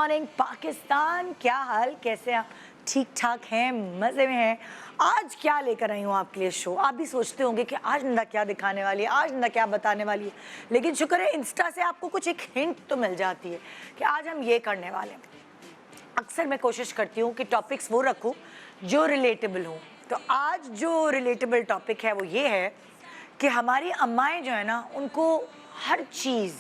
Morning Pakistan, क्या हाल, कैसे आप? ठीक ठाक हैं, मज़े में हैं? आज क्या लेकर आई हूँ आपके लिए शो? आप भी सोचते होंगे कि आज नंदा क्या दिखाने वाली है, आज नंदा क्या बताने वाली है, लेकिन शुक्र है इंस्टा से आपको कुछ एक हिंट तो मिल जाती है कि आज हम ये करने वाले हैं। अक्सर मैं कोशिश करती हूँ कि टॉपिक्स वो रखूँ जो रिलेटेबल हों, तो आज जो रिलेटेबल टॉपिक है वो ये है कि हमारी अम्माएँ जो है ना, उनको हर चीज़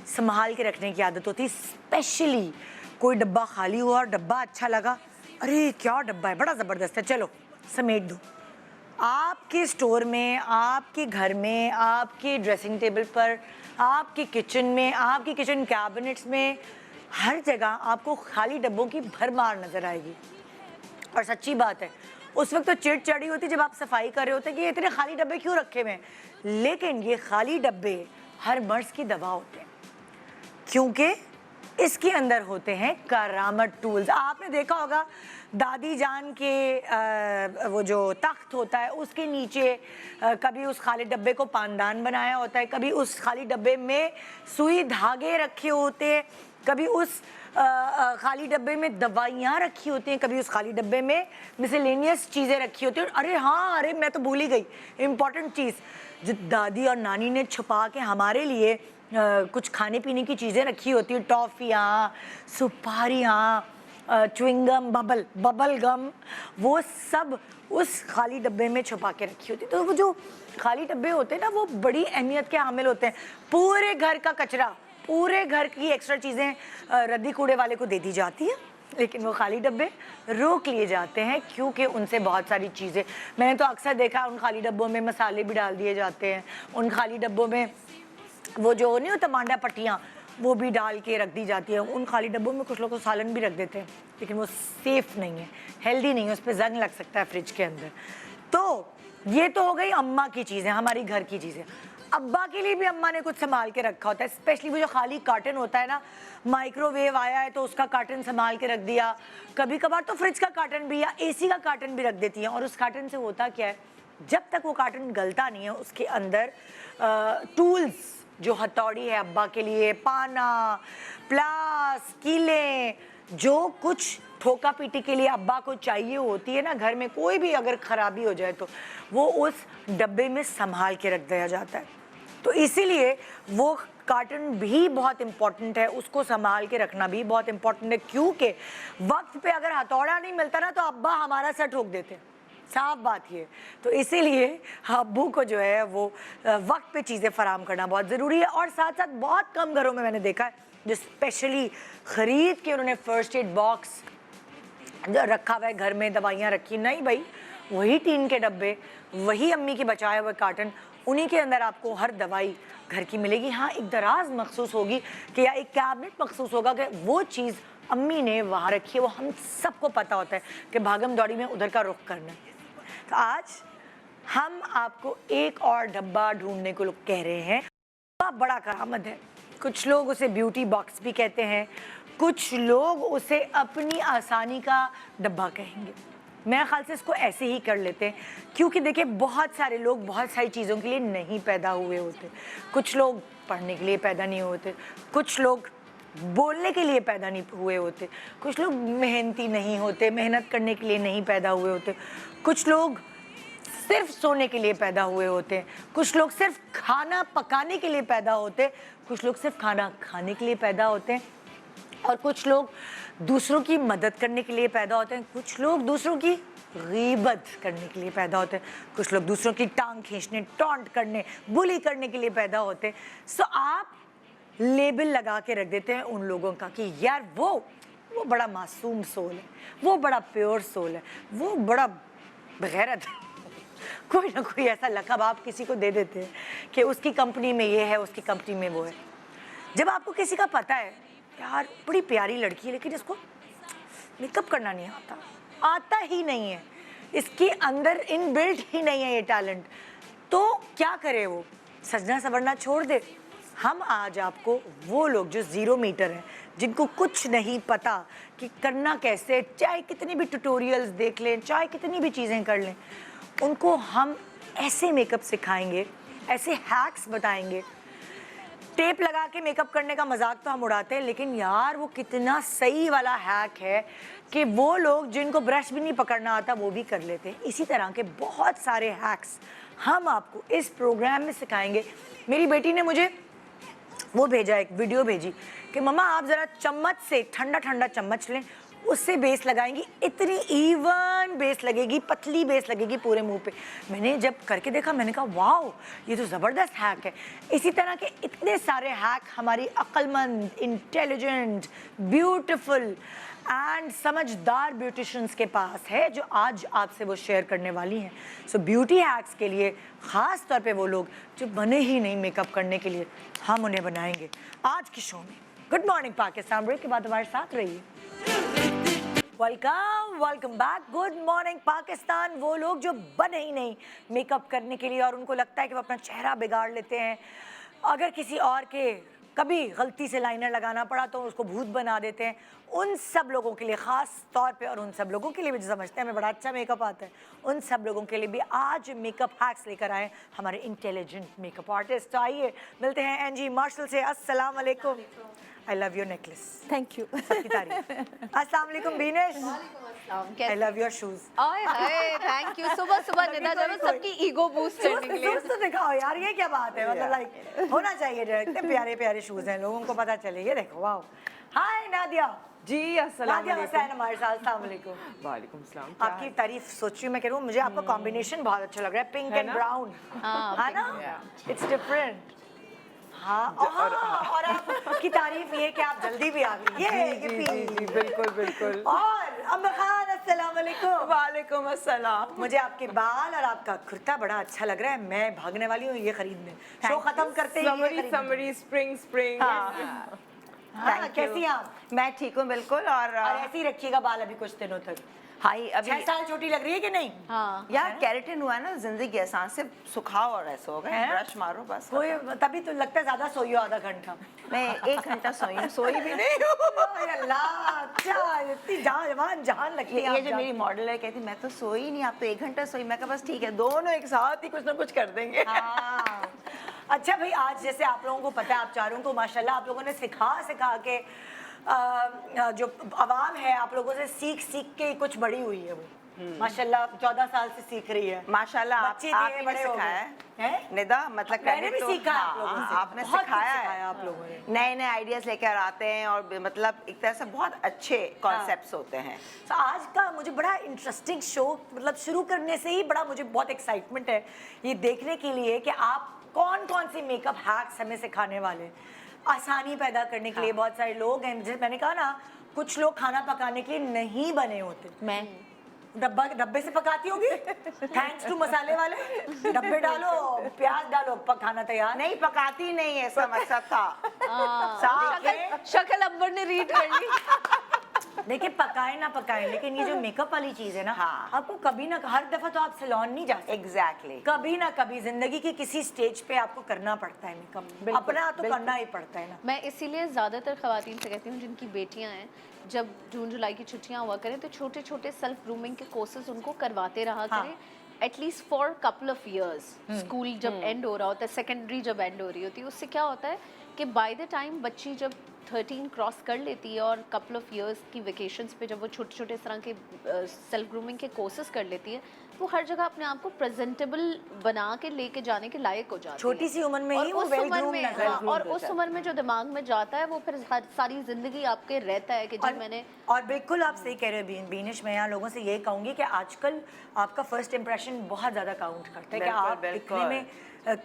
संभाल के रखने की आदत होती है। स्पेशली कोई डब्बा खाली हुआ और डब्बा अच्छा लगा, अरे क्या डब्बा है, बड़ा ज़बरदस्त है, चलो समेट दो। आपके स्टोर में, आपके घर में, आपके ड्रेसिंग टेबल पर, आपके किचन में, आपकी किचन कैबिनेट्स में, हर जगह आपको खाली डब्बों की भरमार नज़र आएगी। और सच्ची बात है, उस वक्त तो चिढ़ चढ़ी होती जब आप सफाई कर रहे होते कि ये इतने खाली डब्बे क्यों रखे हुए हैं, लेकिन ये खाली डब्बे हर मर्ज की दवा होते हैं, क्योंकि इसके अंदर होते हैं करामत टूल्स। आपने देखा होगा दादी जान के वो जो तख्त होता है उसके नीचे कभी उस खाली डब्बे को पानदान बनाया होता है, कभी उस खाली डब्बे में सुई धागे रखे होते हैं, कभी उस खाली डब्बे में दवाइयाँ रखी होती हैं, कभी उस खाली डब्बे में मिसलेनियस चीज़ें रखी होती हैं। अरे हाँ, अरे मैं तो भूल ही गई, इम्पॉर्टेंट चीज़ जो दादी और नानी ने छुपा के हमारे लिए कुछ खाने पीने की चीज़ें रखी होती हैं, टॉफ़ियाँ, सुपारियाँ, च्युइंगम, बबल गम, वो सब उस खाली डब्बे में छुपा के रखी होती है। तो वो जो खाली डब्बे होते हैं ना, वो बड़ी अहमियत के हामिल होते हैं। पूरे घर का कचरा, पूरे घर की एक्स्ट्रा चीज़ें रद्दी कूड़े वाले को दे दी जाती है, लेकिन वो खाली डब्बे रोक लिए जाते हैं क्योंकि उनसे बहुत सारी चीज़ें, मैंने तो अक्सर देखा उन खाली डब्बों में मसाले भी डाल दिए जाते हैं, उन खाली डब्बों में वो जो नहीं होता मांडा पट्टियाँ, वो भी डाल के रख दी जाती है। उन खाली डब्बों में कुछ लोग तो सालन भी रख देते हैं, लेकिन वो सेफ़ नहीं है, हेल्दी नहीं है, उस पर जंग लग सकता है फ्रिज के अंदर। तो ये तो हो गई अम्मा की चीज़ें, हमारी घर की चीज़ें। अब्बा के लिए भी अम्मा ने कुछ संभाल के रखा होता है, स्पेशली वो जो खाली कार्टन होता है ना, माइक्रोवेव आया है तो उसका कार्टन संभाल के रख दिया, कभी कभार तो फ्रिज का कार्टन भी या एसी का कार्टन भी रख देती हैं। और उस कार्टन से होता क्या है, जब तक वो कार्टन गलता नहीं है उसके अंदर टूल्स, जो हथौड़ी है अब्बा के लिए, पाना, प्लास, कीले, जो कुछ ठोका पीटी के लिए अब्बा को चाहिए होती है ना घर में, कोई भी अगर ख़राबी हो जाए तो वो उस डब्बे में संभाल के रख दिया जाता है। तो इसीलिए वो कार्टन भी बहुत इम्पॉर्टेंट है, उसको संभाल के रखना भी बहुत इम्पॉर्टेंट है, क्योंकि वक्त पे अगर हथौड़ा नहीं मिलता ना तो अब्बा हमारा सर ठोक देते हैं, साफ बात ये। तो इसीलिए अब्बू को जो है वो वक्त पे चीज़ें फराम करना बहुत ज़रूरी है। और साथ साथ बहुत कम घरों में मैंने देखा है जो स्पेशली ख़रीद के उन्होंने फ़र्स्ट एड बॉक्स रखा हुआ है घर में, दवाइयाँ रखी, नहीं भाई, वही टीन के डब्बे, वही अम्मी के बचाए हुए कार्टन, उन्हीं के अंदर आपको हर दवाई घर की मिलेगी। हाँ, एक दराज महसूस होगी कि या एक कैबिनेट महसूस होगा कि वो चीज़ अम्मी ने वहाँ रखी है, वो हम सबको पता होता है कि भागम दौड़ी में उधर का रुख करना है। तो आज हम आपको एक और डब्बा ढूंढने को लोग कह रहे हैं, बड़ा करामत है। कुछ लोग उसे ब्यूटी बॉक्स भी कहते हैं, कुछ लोग उसे अपनी आसानी का डब्बा कहेंगे। मेरे ख्याल से इसको ऐसे ही कर लेते हैं, क्योंकि देखिए बहुत सारे लोग बहुत सारी चीज़ों के लिए नहीं पैदा हुए होते। कुछ लोग पढ़ने के लिए पैदा नहीं होते, कुछ लोग बोलने के लिए पैदा नहीं हुए होते, कुछ लोग मेहनती नहीं होते, मेहनत करने के लिए नहीं पैदा हुए होते, कुछ लोग सिर्फ सोने के लिए पैदा हुए होते हैं, कुछ लोग सिर्फ खाना पकाने के लिए पैदा होते हैं, कुछ लोग सिर्फ खाना खाने के लिए पैदा होते हैं, और कुछ लोग दूसरों की मदद करने के लिए पैदा होते हैं, कुछ लोग दूसरों की गीबत करने के लिए पैदा होते हैं, कुछ लोग दूसरों की टांग खींचने, टॉन्ट करने, बुली करने के लिए पैदा होते हैं। सो आप लेबल लगा के रख देते हैं उन लोगों का कि यार वो बड़ा मासूम सोल है, वो बड़ा प्योर सोल है, वो बड़ा बगैरत है। कोई ना कोई ऐसा लक़ब आप किसी को दे देते हैं कि उसकी कंपनी में ये है, उसकी कंपनी में वो है। जब आपको किसी का पता है यार बड़ी प्यारी लड़की है लेकिन इसको मेकअप करना नहीं आता ही नहीं है, इसके अंदर इनबिल्ट ही नहीं है ये टैलेंट, तो क्या करे वो, सजना संवरना छोड़ दे। हम आज आपको वो लोग जो ज़ीरो मीटर हैं, जिनको कुछ नहीं पता कि करना कैसे, चाहे कितनी भी ट्यूटोरियल्स देख लें, चाहे कितनी भी चीज़ें कर लें, उनको हम ऐसे मेकअप सिखाएंगे, ऐसे हैक्स बताएंगे टेप लगा के मेकअप करने का मजाक तो हम उड़ाते हैं, लेकिन यार वो कितना सही वाला हैक है कि वो लोग जिनको ब्रश भी नहीं पकड़ना आता वो भी कर लेते हैं। इसी तरह के बहुत सारे हैक्स हम आपको इस प्रोग्राम में सिखाएंगे। मेरी बेटी ने मुझे वो भेजा, एक वीडियो भेजी कि मम्मा आप ज़रा चम्मच से ठंडा ठंडा चम्मच लें, उससे बेस लगाएंगी, इतनी इवन बेस लगेगी, पतली बेस लगेगी पूरे मुंह पे। मैंने जब करके देखा मैंने कहा वाओ ये तो ज़बरदस्त हैक है। इसी तरह के इतने सारे हैक हमारी अक्लमंद, इंटेलिजेंट, ब्यूटीफुल एंड समझदार ब्यूटिशियंस के पास है, जो आज आपसे वो शेयर करने वाली हैं। सो ब्यूटी हैक्स के लिए ख़ास तौर पे वो लोग जो बने ही नहीं मेकअप करने के लिए, हम उन्हें बनाएंगे आज के शो में। गुड मॉर्निंग पाकिस्तान, ब्रेक के बाद हमारे साथ रहिए। Welcome back. Good morning Pakistan. वो लोग जो बने ही नहीं मेकअप करने के लिए और उनको लगता है कि वो अपना चेहरा बिगाड़ लेते हैं, अगर किसी और के कभी गलती से लाइनर लगाना पड़ा तो उसको भूत बना देते हैं, उन सब लोगों के लिए ख़ास तौर पे, और उन सब लोगों के लिए भी जो समझते हैं हमें बड़ा अच्छा मेकअप आता है, उन सब लोगों के लिए भी आज मेकअप हैक्स लेकर आए हमारे इंटेलिजेंट मेकअप आर्टिस्ट। तो आइए मिलते हैं एनजी मार्शल से। अस्सलाम वालेकुम। I love your necklace. Thank you. सबकी तारीफ। अस्सलाम वालेकुम Binesh. I love your shoes. Thank you. सुबह सुबह निदा जरूर सबकी ईगो बूस्ट करने के लिए। शूज तो दिखाओ यार, ये क्या बात है, मतलब लाइक होना चाहिए। इतने प्यारे प्यारे शूज हैं, लोगों को पता चले। ये देखो वाओ। हाय नादिया जी, अस्सलाम नादिया वालेकुम। हुसैन हमारे साथ। अस्सलाम वालेकुम। वालेकुम सलाम। आपकी तारीफ सोच रही हूँ मैं, कह रही हूँ मुझे आपका कॉम्बिनेशन बहुत अच्छा लग रहा है, पिंक एंड ब्राउन, है ना? It's different. हाँ, और आपकी तारीफ ये कि आप जल्दी भी आ गई। जी, बिल्कुल बिल्कुल। और अम्मा खान अस्सलाम वालेकुम। वालेकुम अस्सलाम। मुझे आपके बाल और आपका कुर्ता बड़ा अच्छा लग रहा है, मैं भागने वाली हूँ ये खरीदने। शो खत्म करते ही समरी स्प्रिंग। हाँ, कैसी हैं आप? मैं ठीक हूँ बिल्कुल। और ऐसे ही रखिएगा बाल अभी कुछ दिनों तक। हाई अभी 6 साल छोटी लग रही है कि नहीं? हाँ यार केराटिन हुआ है ना, जिंदगी आसान से सुखाओ और ऐसे हो गए, ब्रश मारो बस। कोई तभी तो लगता है ज्यादा सोई हो आधा घंटा। मैं 1 घंटा सोई हूँ, सोई भी नहीं हूँ। अल्लाह, अच्छा इतनी जान लगती है। ये जो मेरी मॉडल है कहती मैं तो सोई नहीं, आप तो 1 घंटा सोई। मैं कहा बस ठीक है, दोनों एक साथ ही कुछ ना कुछ कर देंगे। हाँ। अच्छा भाई, आज जैसे आप लोगों को पता है, आप चारों को माशाल्लाह आप लोगों ने सिखा के जो आवाम है आप लोगों से सीख के कुछ बड़ी हुई है। वो माशाल्लाह 14 साल से सीख रही है। माशाल्लाह बच्चे आपने बड़े हो सिखाया गए है निदा, मतलब मैंने भी तो, सीखा है हाँ, आप लोगों से। आपने बहुत कुछ सिखाया सिखाया है आप लोगों ने। नए आइडियाज लेकर आते हैं और मतलब एक तरह से बहुत अच्छे कॉन्सेप्ट्स होते हैं। तो आज का मुझे बड़ा इंटरेस्टिंग शो, मतलब शुरू करने से ही बड़ा मुझे बहुत एक्साइटमेंट है ये देखने के लिए कि आप कौन सी मेकअप हैक्स हमें सिखाने वाले हैं। आसानी पैदा करने के लिए बहुत सारे लोग हैं, जैसे मैंने कहा ना, कुछ लोग खाना पकाने के लिए नहीं बने होते। मैं डब्बे से पकाती होगी, थैंक्स टू मसाले वाले, डब्बे डालो, प्याज डालो, खाना तैयार। नहीं पकाती नहीं है, इसका मकसद था। शक्ल अकबर ने रीड कर ली। देखिए पकाए ना पकाए, लेकिन ये जो मेकअप वाली चीज है ना, हाँ। आपको कभी ना, हर दफा तो आप सैलून नहीं जा सकते। एग्जैक्टली। कभी ना कभी जिंदगी के किसी स्टेज पे आपको करना पड़ता है मेकअप, अपना तो करना ही पड़ता है ना। मैं इसीलिए ज़्यादातर ख़वातीन से कहती हूँ जिनकी बेटियाँ हैं, जब जून जुलाई की छुट्टियाँ हुआ करें तो छोटे छोटे सेल्फ ग्रूमिंग के कोर्सेज उनको करवाते रहा करें, at least for couple of years. School जब एंड हो रहा होता है, सेकेंडरी जब एंड हो रही होती है, उससे क्या होता है कि बाय द टाइम बच्ची जब 13 क्रॉस कर लेती है और कपल ऑफ इयर्स की वेकेशंस पे जब वो छोटे छोटे इस तरह के सेल्फ ग्रूमिंग के कोर्सेज कर लेती है, वो हर जगह अपने आप को प्रेजेंटेबल बना के लेके जाने के लायक हो जाती है। छोटी सी उम्र में ही वो वेल ग्रूम नजर आता है। और उस उम्र में जो दिमाग में जाता है वो फिर सारी जिंदगी आपके रहता है कि जी मैंने। और बिल्कुल आप सही कह रहे हो बीनिश, मैं यहाँ लोगों से ये कहूँगी कि आजकल आपका फर्स्ट इंप्रेशन बहुत ज़्यादा काउंट करता है कि आप दिखने में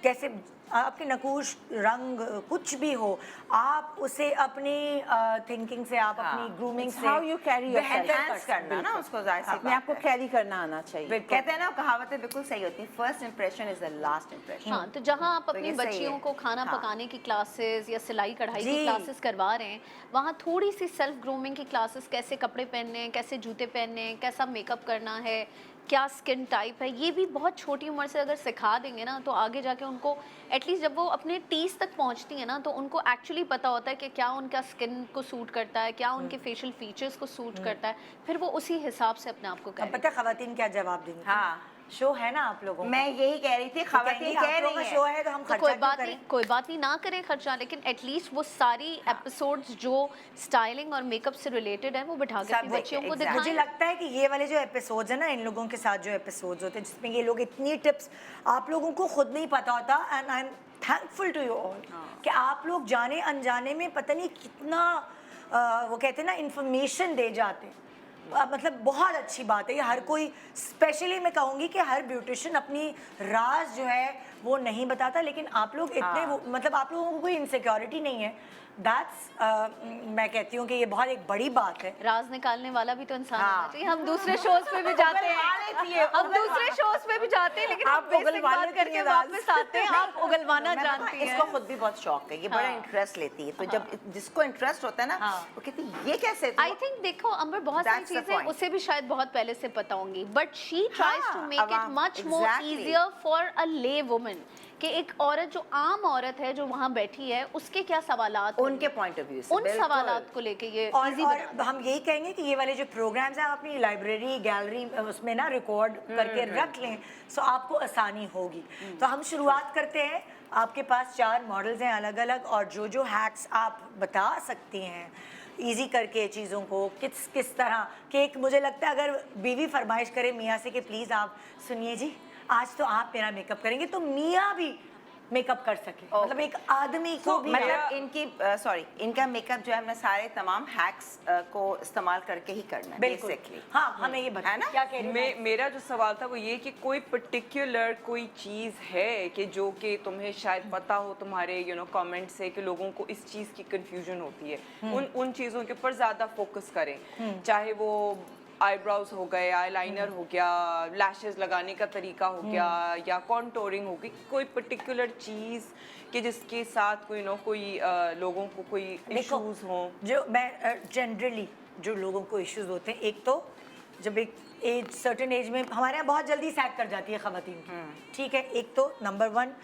कैसे, आपके नकूश रंग कुछ भी हो, आप उसे अपनी थिंकिंग से, आप अपनी ग्रूमिंग से हाउ यू कैरी बेहतर करना ना, उसको जाहिर सी अपने बात आप को है। कैरी करना आना चाहिए। कहते हैं ना, कहावतें बिल्कुल सही होती हैं, first impression is the last impression. हाँ, तो जहाँ आप अपनी ये सही बच्चियों है। को खाना हाँ। पकाने की क्लासेस या सिलाई कढ़ाई की जी। क्लासेस करवा रहे हैं, वहाँ थोड़ी सी सेल्फ ग्रूमिंग की क्लासेस, कैसे कपड़े पहनने हैं, कैसे जूते पहनने हैं, कैसा मेकअप करना है, क्या स्किन टाइप है, ये भी बहुत छोटी उम्र से अगर सिखा देंगे ना, तो आगे जाके उनको एटलीस्ट जब वो अपने टीज तक पहुंचती है ना, तो उनको एक्चुअली पता होता है कि क्या उनका स्किन को सूट करता है, क्या उनके फेशियल फीचर्स को सूट करता है, फिर वो उसी हिसाब से अपने आप को अब करें। पता है खवातीन क्या जवाब देंगी? हाँ। शो है ना आप लोगों का। मैं यही कह रही थी, खवातीन कह रही हैं शो है तो हम तो खर्चा कोई क्यों बात करें? नहीं, कोई बात नहीं, ना करें खर्चा, लेकिन एटलीस्ट वो सारी एपिसोड्स जो स्टाइलिंग और मेकअप से रिलेटेड है वो बिठा के सब अपनी बच्चियों को देखें, दिखाएं। मुझे लगता है कि ये वाले जो एपिसोड्स हैं ना, इन लोगों के साथ जो एपिसोड्स होते हैं जिसमें ये लोग इतनी टिप्स आप लोगों को खुद नहीं पता होता, and I am thankful to you all कि आप लोग जाने अनजाने में पता नहीं कितना वो कहते हैं ना इंफॉर्मेशन दे जाते हैं। मतलब बहुत अच्छी बात है ये। हर कोई, स्पेशली मैं कहूँगी कि हर ब्यूटिशियन अपनी राज जो है वो नहीं बताता, लेकिन आप लोग इतने मतलब आप लोगों को कोई इनसिक्योरिटी नहीं है। दैट्स मैं कहती हूँ कि ये बहुत एक बड़ी बात है। राज निकालने वाला भी तो इंसान हाँ। होना चाहिए। हम दूसरे शोज पे भी जाते हैं, हम दूसरे शोज पे भी जाते हैं, लेकिन आप आप बेसिक उगलवा बात लेती करके हैं राज। वापस आते हैं, आप उगलवाना जानती हैं। इसको खुद भी बहुत शौक है, ये बड़ा हाँ। इंटरेस्ट लेती है, तो जब जिसको इंटरेस्ट होता है ना हाँ। वो कहती है ये कैसे, तो आई थिंक देखो अंबर बहुत सारी That's the चीजें point. उसे भी शायद बहुत पहले से पता होंगी, बट शी ट्राइज टू हाँ, make it Awam, much more exactly. Easier for a ले वुमन कि एक औरत जो आम औरत है जो वहाँ बैठी है उसके क्या सवालात उनके होंगे, पॉइंट ऑफ व्यू से उन बिल्कुल। सवालात को लेके ये और इजी बना हम यही कहेंगे कि ये वाले जो प्रोग्राम्स हैं आप अपनी लाइब्रेरी गैलरी उसमें ना रिकॉर्ड करके रख लें, सो आपको आसानी होगी। तो हम शुरुआत करते हैं। आपके पास 4 मॉडल्स हैं अलग अलग, और जो जो हैक्स आप बता सकती हैं इजी करके चीज़ों को, किस तरह कि एक मुझे लगता है अगर बीवी फरमाइश करे मियाँ से कि प्लीज़ आप सुनिए जी आज तो आप मेरा मेकअप करेंगे, तो मियाँ भी मेकअप कर सके। मतलब एक आदमी को भी मतलब इनकी सॉरी इनका मेकअप जो है मैं सारे तमाम हैक्स को इस्तेमाल करके ही करना है बिल्कुल। बेसिकली। हाँ हमें ये है बताया ना? क्या कह रही हैं? मेरा जो सवाल था वो ये कि कोई पर्टिकुलर कोई चीज़ है कि जो कि तुम्हें शायद पता हो तुम्हारे कमेंट से कि लोगों को इस चीज़ की कंफ्यूजन होती है, उन चीज़ों के ऊपर ज़्यादा फोकस करें, चाहे वो आईब्राउज हो गए, आईलाइनर हो गया, लैशेस लगाने का तरीका हो गया, या कॉन्टोरिंग हो गई, कोई पर्टिकुलर चीज़ कि जिसके साथ कोई कोई लोगों को कोई देखो, इश्यूज हों। जो मैं जनरली जो लोगों को इश्यूज होते हैं, एक तो जब एक एज सर्टेन एज में हमारे यहाँ बहुत जल्दी सैग कर जाती है खवातीन की, ठीक है। एक तो नंबर 1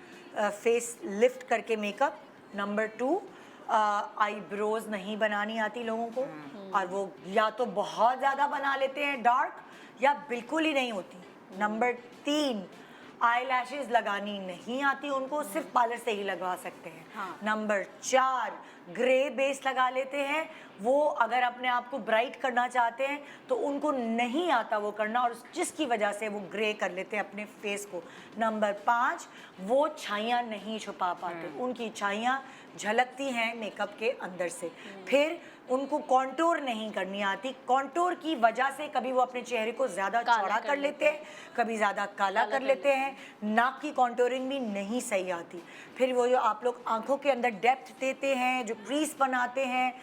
फेस लिफ्ट करके मेकअप, नंबर 2 आईब्रोज नहीं बनानी आती लोगों को, और वो या तो बहुत ज़्यादा बना लेते हैं डार्क या बिल्कुल ही नहीं होती। नंबर 3 आई लैशेज लगानी नहीं आती उनको, सिर्फ पार्लर से ही लगवा सकते हैं। नंबर 4 ग्रे बेस लगा लेते हैं, वो अगर अपने आप को ब्राइट करना चाहते हैं तो उनको नहीं आता वो करना, और जिसकी वजह से वो ग्रे कर लेते हैं अपने फेस को। नंबर 5 वो छाइयाँ नहीं छुपा पाते, उनकी छाइयाँ झलकती हैं मेकअप के अंदर से। फिर उनको कॉन्टोर नहीं करनी आती, कॉन्टोर की वजह से कभी वो अपने चेहरे को ज़्यादा चौड़ा कर लेते हैं, कभी ज़्यादा काला कर लेते हैं, नाक की कॉन्टोरिंग भी नहीं सही आती। फिर वो जो आप लोग आंखों के अंदर डेप्थ देते हैं, जो क्रीज बनाते हैं,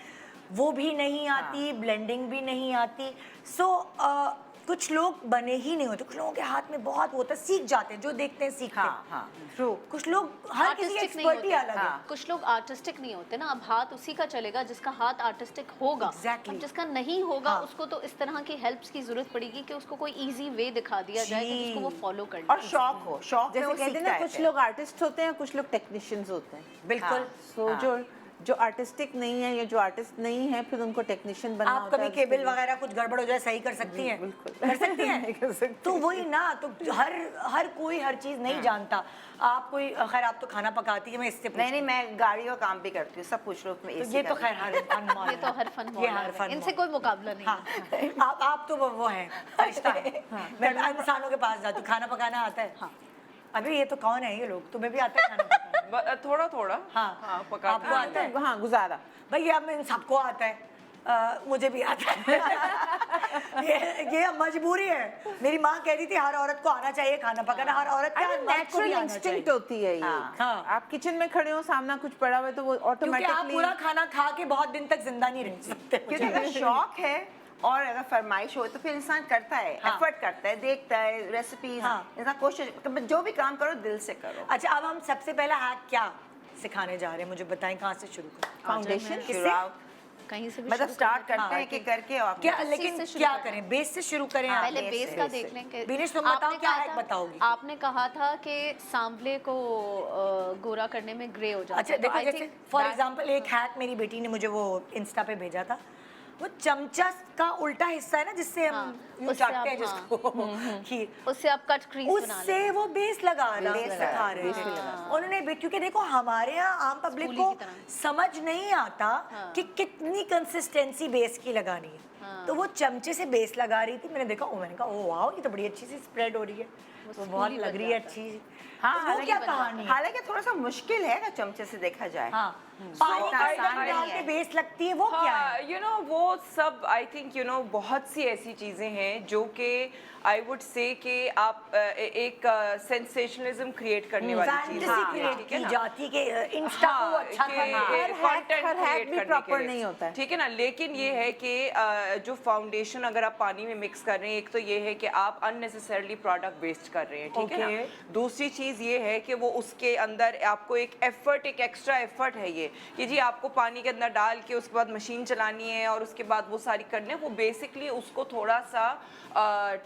वो भी नहीं आती, ब्लेंडिंग भी नहीं आती। सो कुछ लोग बने ही नहीं होते, कुछ लोगों के हाथ में बहुत वो होता है, सीख जाते हैं, जो देखते हैं सीखते हैं। हाँ ट्रू। कुछ लोग, हर किसी की आर्टिस्टिक नहीं एक्सपर्टी होते, अलग है। कुछ लोग आर्टिस्टिक नहीं होते ना। अब हाथ उसी का चलेगा जिसका हाथ आर्टिस्टिक होगा। Exactly. अब जिसका नहीं होगा हाँ। उसको तो इस तरह की हेल्प्स की जरूरत पड़ेगी कि उसको कोई इजी वे दिखा दिया जाए कि जिसको वो फॉलो कर ले। और शौक हो, शौक में जैसे वो कहते हैं सीखता ना, है कुछ फिर। लोग आर्टिस्ट होते हैं, कुछ लोग टेक्नीशियंस होते हैं। बिल्कुल। सो जो आर्टिस्टिक नहीं है या जो आर्टिस्ट नहीं है, फिर उनको टेक्नीशियन बनना आप होता कभी है। केबल वगैरह कुछ गड़बड़ हो जाए सही कर सकती हैं? बिल्कुल। कर सकती हैं? नहीं कर सकती। तो वही ना, तो हर कोई हर चीज नहीं जानता। आप कोई, खैर आप तो खाना पकाती है, मैं इससे नहीं नहीं, मैं गाड़ी का काम भी करती हूँ, सब पूछ लो उसमें। तो ये तो खैर हर फन मौल ये तो हर फन ये हर फन इनसे कोई मुकाबला नहीं है। हाँ आप तो वो हैं फरिश्ता हैं। मैं इंसानों के पास जाती हूँ, खाना पकाना आता है। अभी ये तो कौन है ये लोग, तुम्हें भी आता है खाना पकाना? थोड़ा थोड़ा हाँ पका आपको आता है? हाँ, गुजारा। भैया मैं सबको आता है, मुझे भी आता है। ये मजबूरी है। मेरी माँ कहती थी हर औरत को आना चाहिए खाना पकाना, हर औरत का हर मर्द को भी नेचुरल आना इंस्टिंक्ट चाहिए। होती है ये। हाँ। आप किचन में खड़े हो, सामना कुछ पड़ा हुआ है, तो वो क्योंकि आप ऑटोमेटिकली, पूरा खाना खा के बहुत दिन तक जिंदा नहीं रह सकते। क्योंकि अगर शौक है और अगर फरमाइश हो तो फिर इंसान करता है, हाँ। एफर्ट करता है, देखता है रेसिपीज, हाँ। इंसान कोशिश, जो भी काम करो दिल से करो। अच्छा अब हम सबसे पहला हैक क्या सिखाने जा रहे हैं, मुझे बताएं कहाँ से शुरू करें? फाउंडेशन। किससे? शुरुआत कहीं से भी मतलब शुरू स्टार्ट करना। करते हैं कि करके और क्या, अपने- लेकिन से शुरू क्या करें। करें, बेस से शुरू करें? आप? पहले बेस बेस से, का बेस देख से। लें कि बीनेश, तुम बताओ आपने क्या कहा हैक था- बताओगी? आपने कहा था कि सांवले को गोरा करने में ग्रे हो जाता अच्छा है। तो देखो, I जैसे think फॉर that- एग्जांपल एक हैक मेरी बेटी ने मुझे वो इंस्टा पे भेजा था। वो चमचा का उल्टा हिस्सा है ना जिससे हम हाँ, यूं उससे चाटते हैं आप- हाँ। जिसको खीर, उससे आप कट क्रीज बना लेते उससे वो बेस लगाना बेस सिखा रहे बेस थे भी लगा। उन्होंने क्योंकि देखो हमारे यहाँ आम पब्लिक स्कूली को की तरह। समझ नहीं आता हाँ। कि कितनी कंसिस्टेंसी बेस की लगानी है हाँ। तो वो चमचे से बेस लगा रही थी, मैंने देखा मैंने कहा ओ वाओ ये तो बड़ी अच्छी सी स्प्रेड हो रही है, वो तो बहुत स्कूली लग बन रही है जाता अच्छी। हाँ, तो वो हालांकि क्या बन जाता कहानी है? हालांकि थोड़ा सा मुश्किल है अगर चमचे से देखा जाए। हाँ पानी So, का आसान अंदर नहीं डाल के है। बेस लगती है वो क्या है? यू नो वो सब आई थिंक यू नो बहुत सी ऐसी चीज़ें हैं जो कि आई वुड से कि आप एक सेंसेशनलिज्म क्रिएट करने वाली चीज़ फैंटेसी होती है, क्रिएट ठीक है की ना? जाती के इंस्टा को अच्छा करना हर कंटेंट hack क्रिएट भी करने proper के लिए नहीं होता है। ठीक है ना, लेकिन ये है कि जो फाउंडेशन अगर आप पानी में मिक्स कर रहे हैं, एक तो ये है कि आप अननेसेसरली प्रोडक्ट वेस्ट कर रहे हैं, ठीक है Okay. ना। दूसरी चीज़ ये है कि वो उसके अंदर आपको एक एफर्ट, एक एक्स्ट्रा एफर्ट है ये कि जी आपको पानी के अंदर डाल के उसके बाद मशीन चलानी है और उसके बाद वो सारी करने, वो बेसिकली उसको थोड़ा सा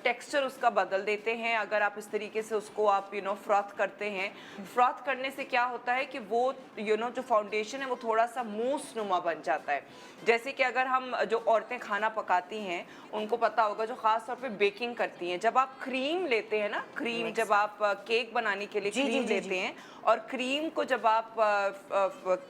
टेक्सचर उसका बदल देते हैं। अगर आप इस तरीके से उसको आप यू नो फ्रॉथ करते हैं, फ्रॉथ करने से क्या होता है कि वो यू नो जो फाउंडेशन है वो थोड़ा सा मूस नुमा बन जाता है। जैसे कि अगर हम जो औरतें खाना पकाती हैं उनको पता होगा, जो ख़ास तौर पे बेकिंग करती हैं, जब आप क्रीम लेते हैं ना, क्रीम जब आप केक बनाने के लिए जी, क्रीम जी, जी, लेते जी। हैं और क्रीम को जब आप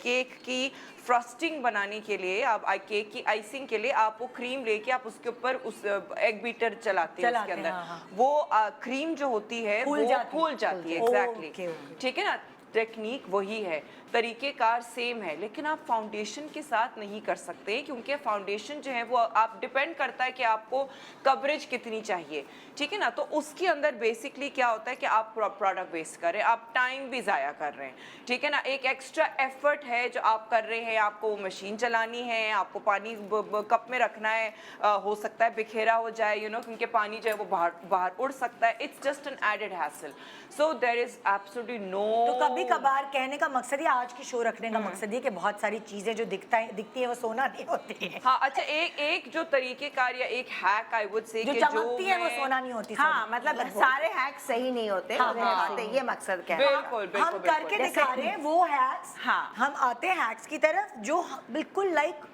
केक की फ्रॉस्टिंग बनाने के लिए, आप केक की आइसिंग के लिए आप वो क्रीम लेके आप उसके ऊपर उस एग बीटर चलाते हैं, उसके चलाते हैं, अंदर हाँ, हाँ। वो क्रीम जो होती है फूल वो जाती है। फूल जाती है, ओके, एग्जैक्टली, ओके। ठीक है ना। टेक्निक वही है, तरीक़ेकार सेम है, लेकिन आप फाउंडेशन के साथ नहीं कर सकते क्योंकि फाउंडेशन जो है वो आप डिपेंड करता है कि आपको कवरेज कितनी चाहिए, ठीक है ना। तो उसके अंदर बेसिकली क्या होता है कि आप प्रोडक्ट वेस्ट कर रहे हैं, आप टाइम भी ज़ाया कर रहे हैं, ठीक है ना। एक एक्स्ट्रा एफर्ट है जो आप कर रहे हैं, आपको वो मशीन चलानी है, आपको पानी कप में रखना है, हो सकता है बिखेरा हो जाए यू नो, क्योंकि पानी जो है वो बाहर उड़ सकता है। It's just an added hassle, so there is absolutely no. तो कभी कभार कहने का मकसद, या आज की शो रखने का मकसद ये कि बहुत सारी चीजें जो दिखती है वो सोना नहीं होती है, हाँ, अच्छा, एक जो तरीकेकार या एक हैक आई वुड से जो कि चमकती है वो मैं- सोना नहीं होती। हाँ, sorry। मतलब सारे हैक सही नहीं होते, हाँ, उन्हें हाँ, दिखाते, ये मकसद क्या है। बिल्कुल बिल्कुल हम करके बिल्कुल। दिखा रहे हैं वो हैक्स। हाँ। हम आते हैं हैक्स की तरफ जो बिल्कुल लाइक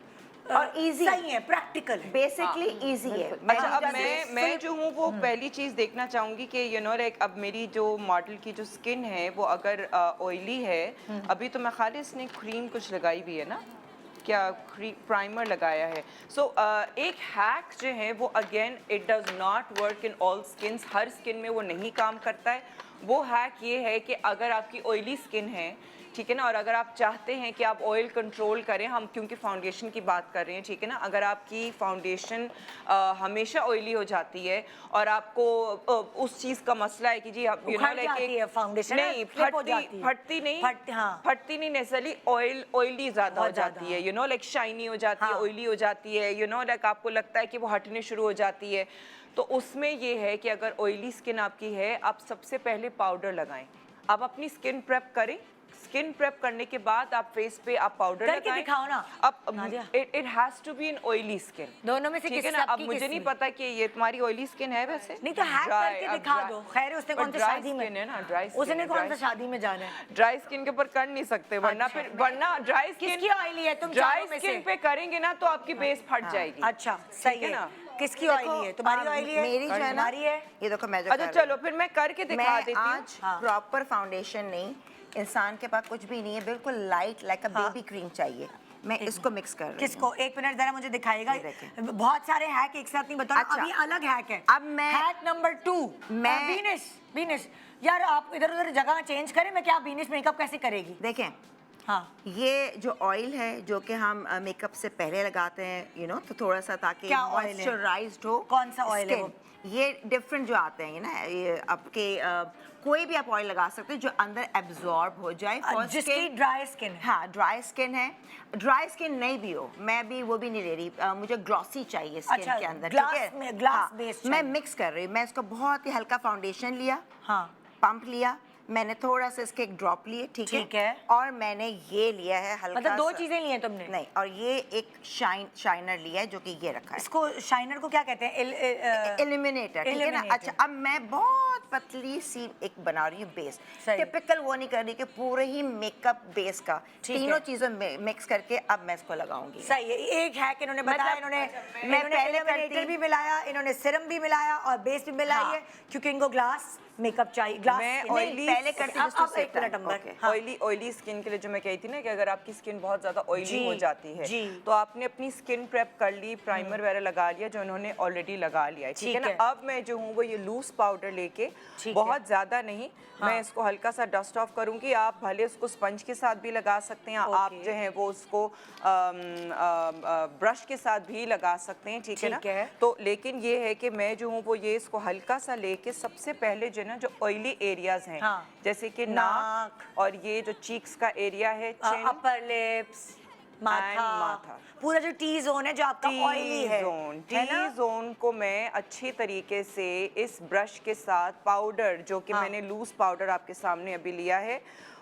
और easy। सही है, प्रैक्टिकल है। बेसिकली इजी है। अच्छा, अब जैसे मैं जो हूँ वो पहली चीज़ देखना चाहूँगी कि यू नो लाइक अब मेरी जो मॉडल की जो स्किन है वो अगर ऑयली है, अभी तो मैं खाली इसने क्रीम कुछ लगाई हुई है ना, क्या प्राइमर लगाया है। सो एक हैक जो है वो again it does not work in all skins, her skin में वो नहीं काम करता है। वो हैक ये है कि अगर आपकी ऑयली स्किन है, ठीक है ना, और अगर आप चाहते हैं कि आप ऑयल कंट्रोल करें, हम क्योंकि फाउंडेशन की बात कर रहे हैं, ठीक है ना, अगर आपकी फाउंडेशन हमेशा ऑयली हो जाती है और आपको उस चीज़ का मसला है कि जी आप उखड़ जाती है फाउंडेशन, नहीं flip हो जाती है। फटती नहीं, हाँ। फटती नहीं नेसेसरली, ऑयली ज़्यादा हो बहुत जाती ज़्यादा। है, यू नो लाइक शाइनी हो जाती है, हाँ। ऑयली हो जाती है, यू नो लाइक आपको लगता है कि वो हटने शुरू हो जाती है। तो उसमें ये है कि अगर ऑयली स्किन आपकी है, आप सबसे पहले पाउडर लगाएं। आप अपनी स्किन प्रेप करें, स्किन प्रेप करने के बाद आप फेस पे आप पाउडर करके लगाएं। दिखाओ ना। अब Nadia. It has to be in oily skin, दोनों में से ठीक है किस ना। अब सबकी मुझे किस नहीं में? पता कि ये तुम्हारी ऑयली स्किन है वैसे, नहीं तो हैक Dry, करके अब दिखा dry- दो। खैर उसने पर कौन सा dry शादी में, skin है ना, dry skin उसने है, कौन dry सा शादी में जाना है। ड्राई स्किन के ऊपर कर नहीं सकते, वरना फिर ड्राई स्किन किसकी ऑयली है तुम ड्राई चारों में स्किन से? पे करेंगे ना तो आपकी बेस फट जाएगी। अच्छा सही है है ना? किसकी ऑयली है? तुम्हारी ऑयली है? मेरी जो है ना, तुम्हारी है? ये देखो मैं जो अच्छा कर रही चलो फिर मैं करके हूँ। दिखा मैं देती हूँ। आज हाँ। प्रॉपर फाउंडेशन नहीं, इंसान के पास कुछ भी नहीं है, बिल्कुल लाइट लाइक अ हाँ। बेबी क्रीम चाहिए, मैं इसको मिक्स कर रही हूँ। किसको? एक मिनट जरा मुझे दिखाएगा। ये देखें। बहुत सारे हैक एक साथ नहीं बताओ। अच्छा। अभी अलग हैक है। अब मैं- हैक नंबर 2 मैं- बीनिश यार आप इधर उधर जगह चेंज करें, मैं क्या बीनिश मेकअप कैसे करेगी? देखें, हाँ ये जो ऑयल है जो कि हम मेकअप से पहले लगाते हैं, यू नो, तो थोड़ा सा ताकि क्या oil है? मॉइस्चराइज्ड हो। कौन सा oil है skin। वो? ये डिफरेंट जो आते हैं ना, ये आपके कोई भी आप ऑयल लगा सकते हैं जो अंदर एब्जॉर्ब हो जाए। For जिसकी skin- ड्राई स्किन है। हाँ, ड्राई स्किन है। ड्राई स्किन नहीं भी हो, मैं भी वो भी नहीं ले रही, मुझे ग्लॉसी चाहिए स्किन अच्छा, के अंदर, glass ठीक है? में- glass हाँ, based मैं चाहिए। मिक्स कर रही हूँ। मैं इसको बहुत ही हल्का फाउंडेशन लिया, हाँ पंप लिया, मैंने थोड़ा सा इसके एक ड्रॉप लिए, ठीक है। और मैंने ये लिया है हल्का मतलब 2 सा- चीजें ली हैं तुमने? नहीं, और ये एक शाइनर लिया है जो कि ये रखा है, इसको शाइनर को क्या कहते हैं? इल्यूमिनेटर, ठीक है ना। Illuminator। अच्छा, अब मैं बहुत पतली सी एक बना रही हूँ बेस, सही। टिपिकल वो नहीं कर रही कि पूरे ही मेकअप बेस का ठीक तीनों है। चीजें मिक्स करके अब मैं इसको लगाऊंगी। सही है। एक हैक इन्होंने बताया, मतलब इन्होंने मैं पहले illuminator करती- भी मिलाया, इन्होंने सिरम भी मिलाया और बेस भी मिलाई हाँ। है, क्योंकि इनको ग्लास मेकअप चाहिए। ग्लास मैं नहीं, oily- पहले करती just to अब save एक मिनट time, अंबर। okay। हाँ। ऑयली स्किन के लिए जो मैं कही थी ना कि अगर आपकी स्किन बहुत ज़्यादा जी, ऑयली हो जाती है जी। तो आपने अपनी स्किन प्रेप कर ली, प्राइमर वगैरह लगा लिया जो उन्होंने ऑलरेडी लगा लिया है, ठीक है ठीक ना। है। अब मैं जो हूँ वो ये लूज पाउडर लेके ठीक बहुत ज़्यादा नहीं, हाँ। मैं इसको हल्का सा डस्ट ऑफ करूँगी। आप भले उसको स्पंज के साथ भी लगा सकते हैं, आप ओके। जो है वो उसको ब्रश के साथ भी लगा सकते हैं, ठीक है ना। ठीक है। तो लेकिन ये है कि मैं जो हूँ वो ये इसको हल्का सा लेके सबसे पहले जो है ना जो ऑयली एरियाज हैं, हाँ। जैसे कि नाक नाक और ये जो चीक्स का एरिया है, चिन, अपर लिप्स, माथा, माथा। पूरा जो टी जोन है जो आपका ऑयली है टी ना? जोन को मैं अच्छी तरीके से इस ब्रश के साथ पाउडर जो कि हाँ। मैंने लूज पाउडर आपके सामने अभी लिया है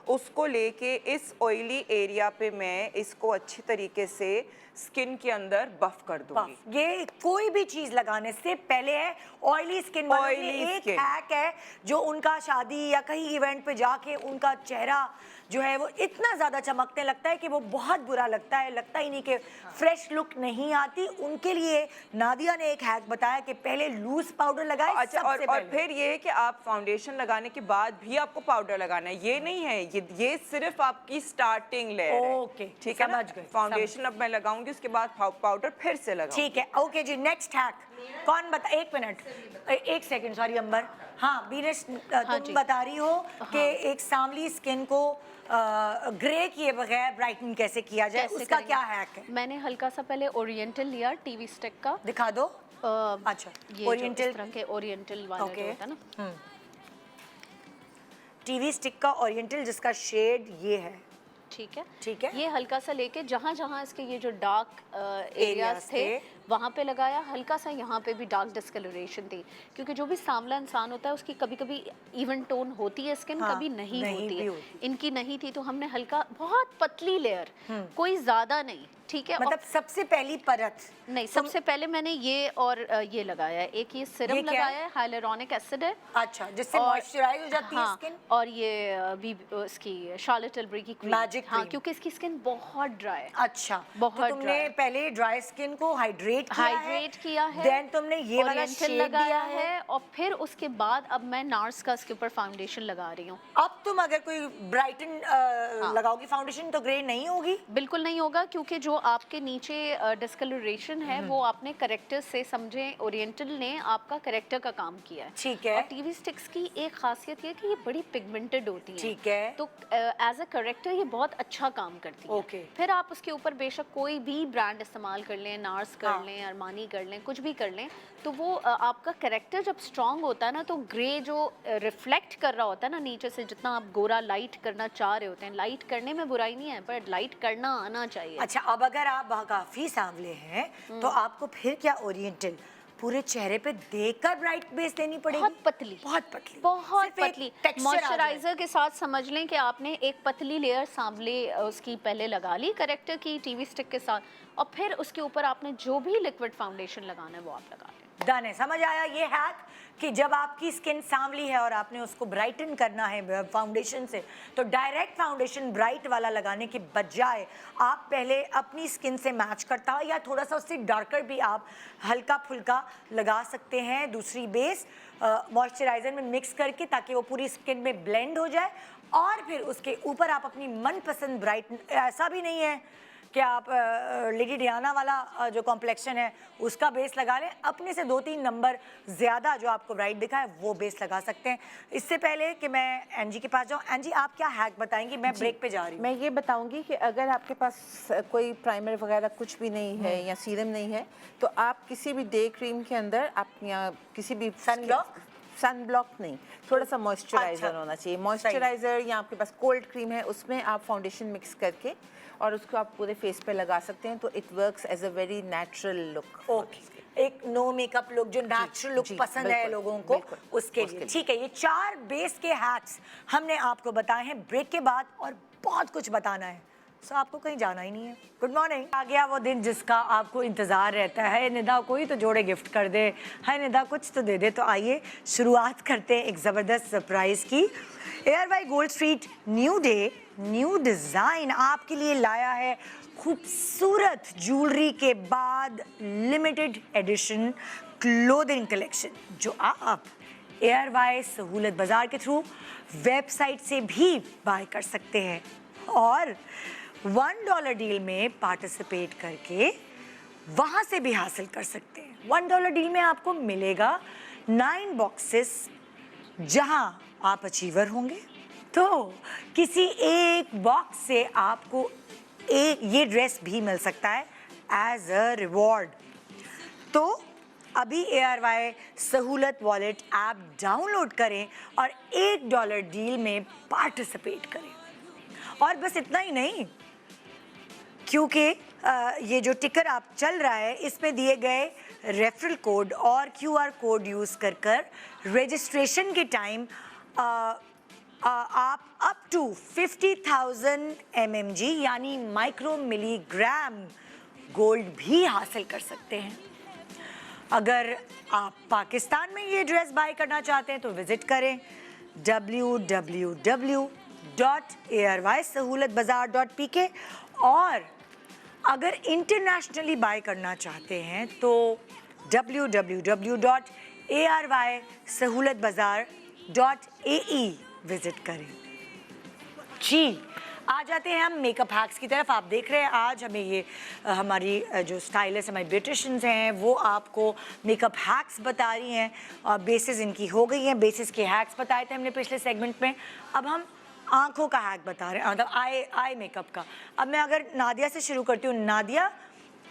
उसको लेके इस ऑयली एरिया पे मैं इसको अच्छी तरीके से स्किन के अंदर बफ कर दूंगी। ये कोई भी चीज लगाने से पहले है ऑयली स्किन वालों के लिए Oily एक skin। हैक है जो उनका शादी या कहीं इवेंट पे जाके उनका चेहरा जो है वो इतना ज्यादा चमकने लगता है कि वो बहुत बुरा लगता है, लगता ही नहीं कि फ्रेश लुक नहीं आती। उनके लिए नादिया ने एक हैक बताया कि पहले लूज पाउडर लगाए अच्छा, सबसे और पहले। फिर ये है कि आप फाउंडेशन लगाने के बाद भी आपको पाउडर लगाना है, ये नहीं है, ये सिर्फ आपकी स्टार्टिंग लेयर है। ओके, ठीक है ना। समझ गए, फाउंडेशन अब मैं लगाऊंगी, उसके बाद पाउडर फिर से लगाऊंगी। ठीक है, ओके जी। नेक्स्ट हैक कौन बता? एक मिनट, एक सेकंड, सॉरी अंबर। हाँ बीनेश, हाँ तुम जी। बता रही हो कि एक सांवली स्किन को ग्रे किए बगैर ब्राइटन कैसे किया जाए, कैसे उसका करेंगे? क्या हैक है? मैंने हल्का सा पहले ओरिएंटल लिया टीवी स्टिक का। दिखा दो। अच्छा, ये ओरिएंटल जो इस तरह के ओरिएंटल वाला जो होता है ना, टीवी स्टिक का ओरिएंटल जिसका शेड ये है, ठीक है। ठीक है। ये हल्का सा लेके जहाँ जहाँ इसके ये जो डार्क एरियाज Areas थे थे। वहाँ पे लगाया। हल्का सा यहाँ पे भी डार्क डिस्कलरेशन थी, क्योंकि जो भी सांवला इंसान होता है उसकी कभी कभी इवन टोन होती है स्किन, हाँ, कभी नहीं नहीं होती भी है। होती। इनकी नहीं थी तो हमने हल्का बहुत पतली लेयर, कोई ज़्यादा नहीं, ठीक है। मतलब सबसे पहली परत नहीं, सबसे पहले मैंने ये और ये लगाया है। एक ये सिरम ये क्या लगाया है? है, हाइलुरोनिक एसिड है। अच्छा, जिससे और- मॉइस्चराइज हो जाती है हाँ, स्किन। और ये भी इसकी शार्लेट टिलबरी की क्रीम। Magic हाँ, cream। क्योंकि इसकी स्किन बहुत ड्राई है। अच्छा, बहुत तो तुमने dry। पहले ड्राई स्किन को हाइड्रेट किया है, देन तुमने ये वाला ओरिएंटल शेड लगाया दिया है। और फिर उसके बाद अब मैं नार्स का इसके ऊपर फाउंडेशन लगा रही हूँ। अब तुम अगर कोई ब्राइटन लगाओगी फाउंडेशन तो ग्रे नहीं होगी। बिल्कुल नहीं होगा, क्योंकि जो आपके नीचे डिस्कलरेशन है वो आपने करेक्टर से समझे, ओरिएंटल ने आपका करेक्टर का काम किया है। ठीक है। और टीवी स्टिक्स की एक खासियत ये है कि ये बड़ी पिगमेंटेड होती हैं। ठीक है। तो एज अ करेक्टर ये बहुत अच्छा काम करती है। ओके। फिर आप उसके ऊपर बेशक कोई भी ब्रांड इस्तेमाल कर लें, नार्स कर हाँ। लें, अरमानी कर लें, कुछ भी कर लें, तो वो आपका करेक्टर जब स्ट्रांग होता है ना तो ग्रे जो रिफ्लेक्ट कर रहा होता है ना नीचे से, जितना आप गोरा लाइट करना चाह रहे होते हैं, लाइट करने में बुराई नहीं है पर लाइट करना आना चाहिए। अच्छा, अब अगर आप काफी सांवले हैं तो आपको फिर क्या ओरिएंटल पूरे चेहरे पे देकर ब्राइट बेस लेनी पड़ेगी? बहुत पतली, बहुत पतली, बहुत सिर्फ एक पतली। texture आ जाए। मॉइस्चराइजर के साथ समझ लें कि आपने एक पतली लेयर सांवले उसकी पहले लगा ली करेक्टर की टीवी स्टिक के साथ, और फिर उसके ऊपर आपने जो भी लिक्विड फाउंडेशन लगाना है वो आप लगा लें। डन है, समझ आया ये हैक कि जब आपकी स्किन सांवली है और आपने उसको ब्राइटन करना है फाउंडेशन से, तो डायरेक्ट फाउंडेशन ब्राइट वाला लगाने के बजाय आप पहले अपनी स्किन से मैच करता या थोड़ा सा उससे डार्कर भी आप हल्का फुल्का लगा सकते हैं दूसरी बेस मॉइस्चराइजर में मिक्स करके, ताकि वो पूरी स्किन में ब्लेंड हो जाए। और फिर उसके ऊपर आप अपनी मनपसंद ब्राइट, ऐसा भी नहीं है कि आप लेडी डियाना वाला जो कॉम्प्लेक्शन है उसका बेस लगा लें, अपने से 2-3 नंबर ज़्यादा जो आपको ब्राइट दिखा है वो बेस लगा सकते हैं। इससे पहले कि मैं एनजी के पास जाऊँ, एनजी आप क्या हैक बताएंगी? मैं ब्रेक पे जा रही हूँ। मैं ये बताऊंगी कि अगर आपके पास कोई प्राइमर वगैरह कुछ भी नहीं है या सीरम नहीं है, तो आप किसी भी डे क्रीम के अंदर अपनी किसी भी सन ब्लॉक नहीं, थोड़ा सा मॉइस्चराइजर अच्छा, होना चाहिए। मॉइस्चराइजर या आपके पास कोल्ड क्रीम है उसमें आप फाउंडेशन मिक्स करके और उसको आप पूरे फेस पे लगा सकते हैं, तो it works as a very natural look. Okay, एक नो मेकअप लुक, जो नेचुरल लुक जी, पसंद है बिल्कुल, लोगों को, बिल्कुल, उसके उसके लिए। लिए। ठीक है, ये 4 बेस के हैक्स हमने आपको बताए हैं ब्रेक के बाद, और बहुत कुछ बताना है, सो आपको कहीं जाना ही नहीं है। Good morning. आ गया वो दिन जिसका आपको इंतजार रहता है, निदा कोई तो जोड़े गिफ्ट कर दे, है निदा कुछ तो दे दे। तो आइए शुरुआत करते हैं एक ज़बरदस्त सरप्राइज की। ARY gold street new day, new design आपके लिए लाया है खूबसूरत ज्वेलरी के बाद लिमिटेड एडिशन क्लोथिंग कलेक्शन, जो आप एयरवाई सहूलत बाजार के थ्रू वेबसाइट से भी बाय कर सकते हैं, और $1 डील में पार्टिसिपेट करके वहाँ से भी हासिल कर सकते हैं। $1 डील में आपको मिलेगा 9 बॉक्सेस, जहाँ आप अचीवर होंगे तो किसी एक बॉक्स से आपको ये ड्रेस भी मिल सकता है एज अ रिवॉर्ड। तो अभी एयरवाई सहूलत वॉलेट ऐप डाउनलोड करें और $1 डील में पार्टिसिपेट करें। और बस इतना ही नहीं, क्योंकि ये जो टिकर आप चल रहा है, इस पे दिए गए रेफरल कोड और QR कोड यूज़ कर रजिस्ट्रेशन के टाइम आप अप टू 50,000 mmg यानी माइक्रो मिलीग्राम गोल्ड भी हासिल कर सकते हैं। अगर आप पाकिस्तान में ये ड्रेस बाय करना चाहते हैं तो विजिट करें www.airysahoolatbazaar.pk, और अगर इंटरनेशनली बाय करना चाहते हैं तो www.airysahoolatbazaar.ae विजिट करें। जी, आ जाते हैं हम मेकअप हैक्स की तरफ। आप देख रहे हैं आज हमें ये हमारी जो स्टाइलिस्ट, हमारी ब्यूटिशियंस हैं, वो आपको मेकअप हैक्स बता रही हैं, और बेसिस इनकी हो गई हैं। बेसिस के हैक्स बताए थे हमने पिछले सेगमेंट में, अब हम आंखों का हैक बता रहे हैं, मतलब आई मेकअप का। अब मैं अगर नादिया से शुरू करती हूँ। नादिया,